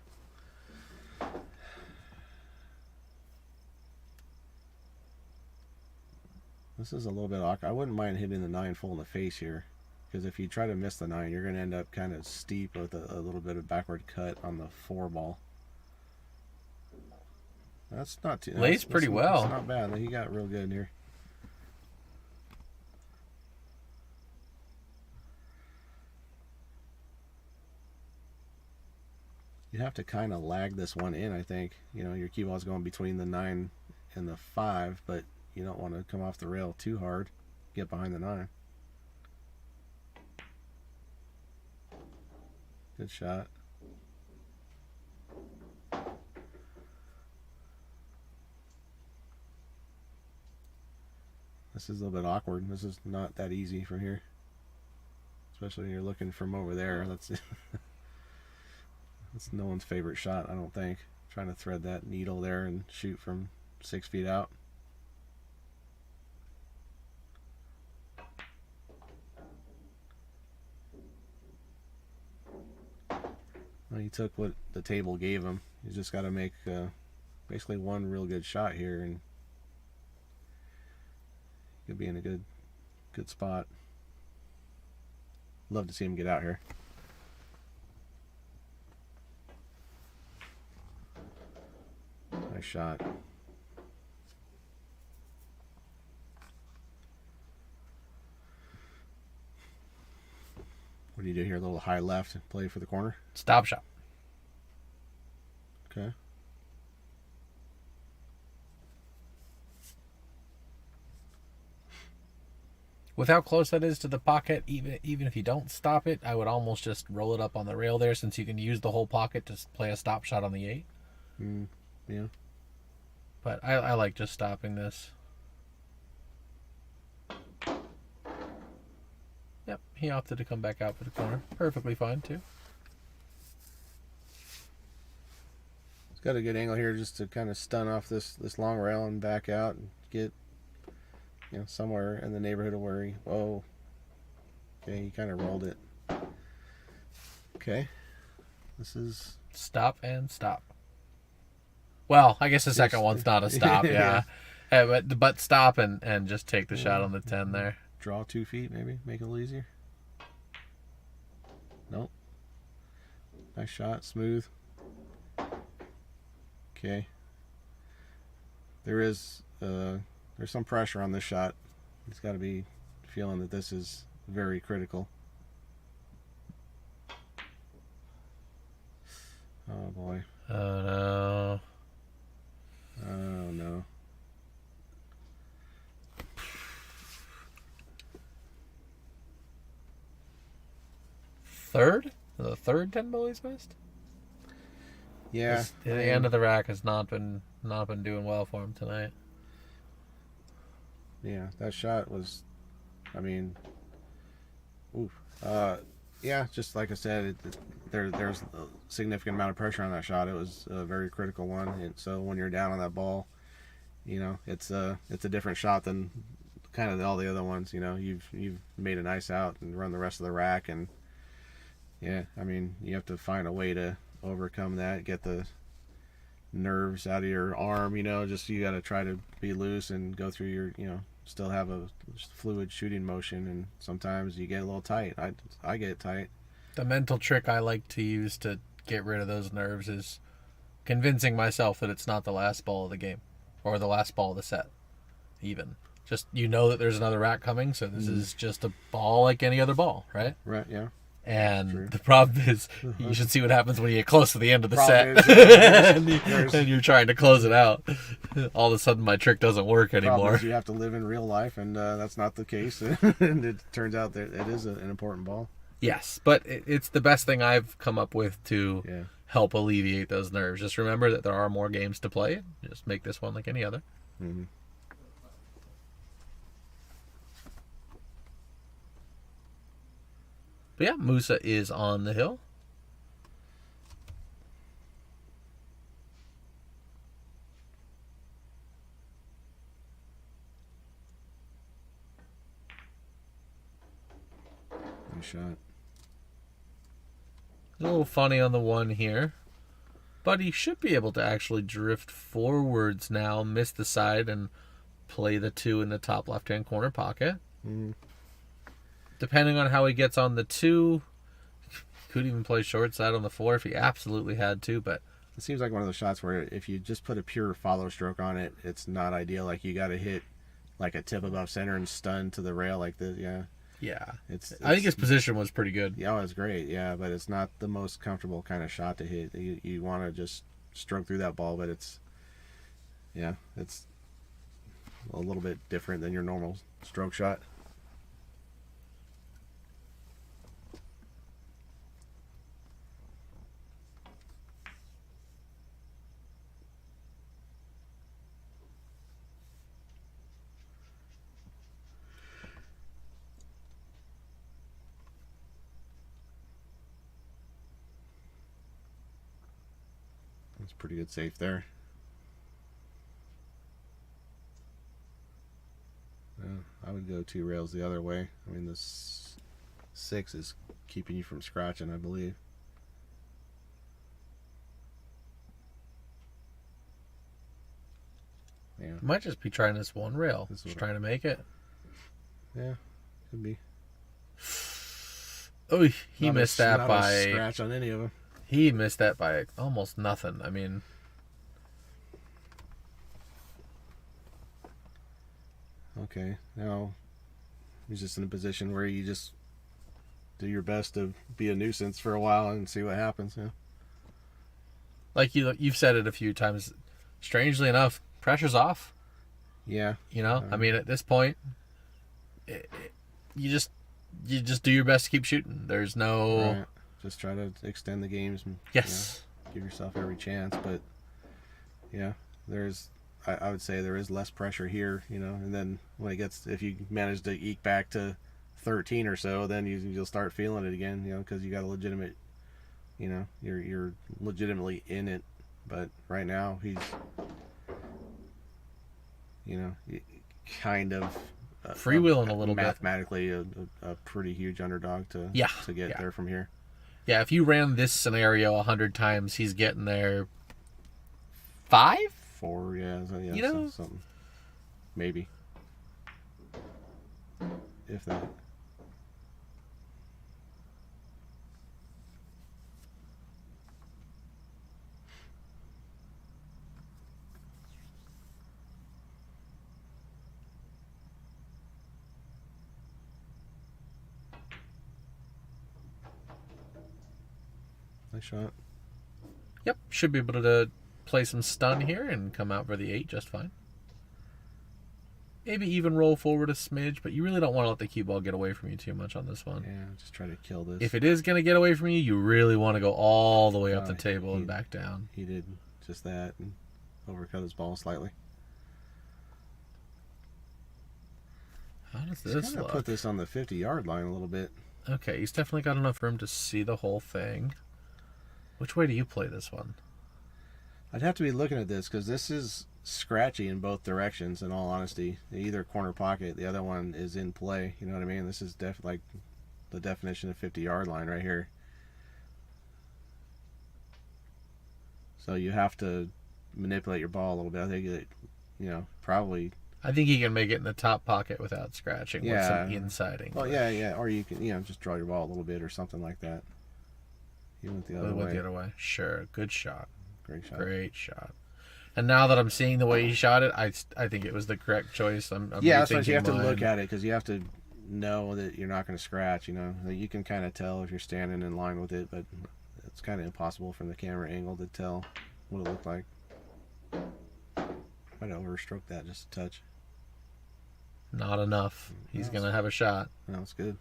This is a little bit awkward. I wouldn't mind hitting the 9 full in the face here, because if you try to miss the 9, you're going to end up kind of steep with a little bit of backward cut on the 4 ball. That's not too. Lays pretty well. It's not bad. He got real good here. You have to kind of lag this one in, I think. You know, your cue ball's going between the 9 and the 5, but you don't want to come off the rail too hard. Get behind the 9. Good shot. This is a little bit awkward. This is not that easy from here. Especially when you're looking from over there. That's no one's favorite shot, I don't think. Trying to thread that needle there and shoot from 6 feet out. Well, he took what the table gave him. He's just got to make basically one real good shot here, and could be in a good spot. Love to see him get out here. Nice shot. What do you do here? A little high left and play for the corner? Stop shot. Okay. With how close that is to the pocket, even if you don't stop it, I would almost just roll it up on the rail there, since you can use the whole pocket to play a stop shot on the 8. Yeah. But I like just stopping this. Yep, he opted to come back out for the corner. Perfectly fine, too. He's got a good angle here just to kind of stun off this long rail and back out and get, you know, somewhere in the neighborhood of where he... Whoa. Okay, he kind of rolled it. Okay. This is... Stop and stop. Well, I guess the second one's not a stop, yeah. But stop and just take the shot on the 10 there. Draw 2 feet, maybe. Make it a little easier. Nope. Nice shot. Smooth. Okay. There's some pressure on this shot. He's got to be feeling that this is very critical. Oh boy. Oh no. Oh no. third 10 ball he's missed. Yeah. The end of the rack has not been doing well for him tonight. Yeah, that shot was, I mean, oof. Yeah, just like I said, there's a significant amount of pressure on that shot. It was a very critical one. And so when you're down on that ball, you know, it's a different shot than kind of all the other ones. You know, you've made a nice out and run the rest of the rack, and yeah, I mean, you have to find a way to overcome that, get the nerves out of your arm. You know, just you got to try to be loose and go through your, you know, still have a fluid shooting motion, and sometimes you get a little tight. I get tight. The mental trick I like to use to get rid of those nerves is convincing myself that it's not the last ball of the game or the last ball of the set. Even just, you know that there's another rack coming, so this is just a ball like any other ball, right? Right, yeah. And the problem is, you should see what happens when you get close to the end of the set, and you're trying to close it out. All of a sudden, my trick doesn't work anymore. You have to live in real life, and that's not the case. And it turns out that it is an important ball. Yes, but it's the best thing I've come up with to help alleviate those nerves. Just remember that there are more games to play. Just make this one like any other. Mm-hmm. But yeah, Musa is on the hill. Nice shot. A little funny on the one here. But he should be able to actually drift forwards now, miss the side, and play the 2 in the top left-hand corner pocket. Mm-hmm. Depending on how he gets on the 2, could even play short side on the 4 if he absolutely had to, but it seems like one of those shots where if you just put a pure follow stroke on it, it's not ideal. Like, you got to hit like a tip above center and stun to the rail like this. Yeah. I think his position was pretty good. Yeah, it's great. Yeah, but it's not the most comfortable kind of shot to hit. You want to just stroke through that ball, but it's a little bit different than your normal stroke shot. That's a pretty good save there. I would go 2 rails the other way. I mean, this 6 is keeping you from scratching, I believe. Yeah. Might just be trying this one rail. Just trying to make it. Yeah, could be. Oh, he missed that by a scratch on any of them. He missed that by almost nothing. I mean, okay, now he's just in a position where you just do your best to be a nuisance for a while and see what happens. Yeah. Like you've said it a few times. Strangely enough, pressure's off. Yeah. You know, I mean, at this point, you just do your best to keep shooting. There's no. Right. Just try to extend the games. And, yes. Give yourself every chance, but yeah, I would say there is less pressure here, you know, and then if you manage to eke back to 13 or so, then you'll start feeling it again, you know, because you got a legitimate, you know, you're legitimately in it. But right now he's, you know, kind of freewheeling a little mathematically a pretty huge underdog to get there from here. Yeah, if you ran this scenario 100 times, he's getting there 5? 4, yeah, you know? Something. Maybe. If that. Nice shot. Yep, should be able to play some stun here and come out for the 8 just fine. maybe even roll forward a smidge, but you really don't want to let the cue ball get away from you too much on this one. Yeah, just try to kill this. If it is going to get away from you, you really want to go all the way up the table and back down. He did just that and overcut his ball slightly. How does Just this gotta look? put this on the 50-yard line a little bit. Okay, he's definitely got enough room to see the whole thing. Which way do you play this one? I'd have to be looking at this because this is scratchy in both directions, in all honesty. Either corner pocket, the other one is in play. You know what I mean? This is like the definition of 50-yard line right here. So you have to manipulate your ball a little bit. I think that, probably. I think he can make it in the top pocket without scratching with some Yeah. insiding. Well, yeah. Or you can, just draw your ball a little bit or something like that. He went the other Went way. the other way. Sure, good shot. Great shot. Great shot. And now that I'm seeing the way he shot it, I think it was the correct choice. I'm Yeah, that's why you rethinking have to mine. look at it because you have to know that you're not going to scratch. That you can kind of tell if you're standing in line with it, but it's kind of impossible from the camera angle to tell what it looked like. Might have overstroked that just a touch. Not enough. He's going to have a shot. No, it's good.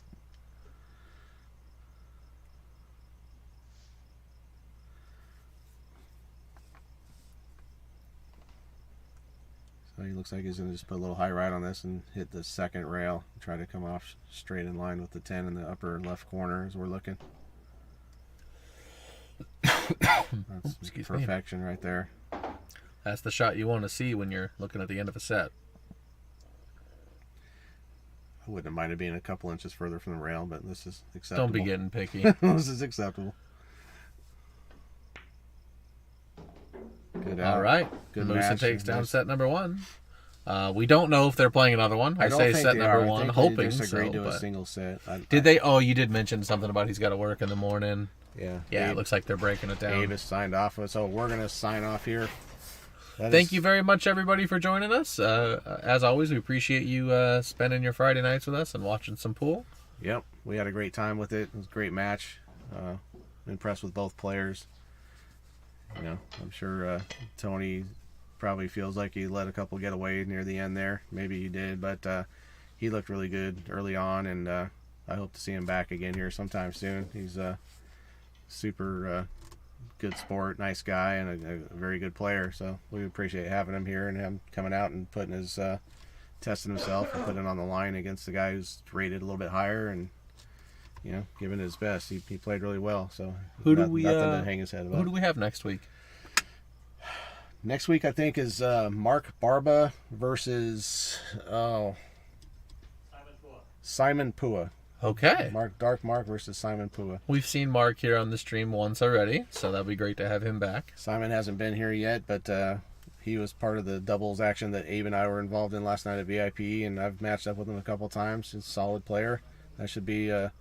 So he looks like he's going to just put a little high right on this and hit the second rail. Try to come off straight in line with the 10 in the upper left corner as we're looking. That's Excuse me. perfection right there. That's the shot you want to see when you're looking at the end of a set. I wouldn't have minded being a couple inches further from the rail, but this is acceptable. Don't be getting picky. This is acceptable. Good out. All right. Good Musa match. takes down Nice. set number one. We don't know if they're playing another one. I don't say think set they number are. I one, think they hoping just so. agreed to a But single set. did they? Oh, you did mention something about he's got to work in the morning. Yeah. Yeah, it looks like they're breaking it down. Davis signed off, so we're gonna sign off here. Thank you very much, everybody, for joining us. As always, we appreciate you spending your Friday nights with us and watching some pool. Yep, we had a great time with it. It was a great match. Impressed with both players. I'm sure Tony probably feels like he let a couple get away near the end there. Maybe he did, but he looked really good early on, and I hope to see him back again here sometime soon. He's a super good sport, nice guy, and a very good player. So we appreciate having him here and him coming out and putting his testing himself and putting it on the line against the guy who's rated a little bit higher and giving it his best. He played really well. So nothing to hang his head about. Who do we have next week? Next week, I think, is Mark Barba versus Simon Pua. Okay. Dark Mark versus Simon Pua. We've seen Mark here on the stream once already, so that'd be great to have him back. Simon hasn't been here yet, but he was part of the doubles action that Abe and I were involved in last night at VIP, and I've matched up with him a couple times. He's a solid player. That should be a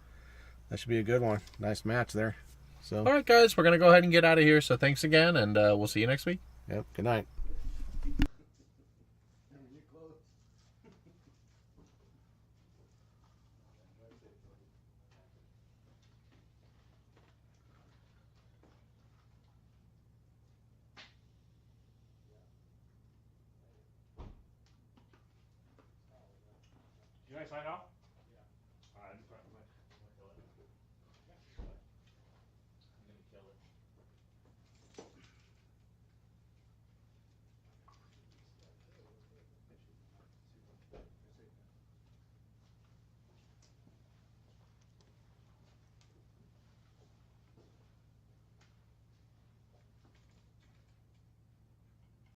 good one. Nice match there. So, All right, guys, we're going to go ahead and get out of here, so thanks again, and we'll see you next week. yep. Good night. You guys sign off? Yeah. All right, I just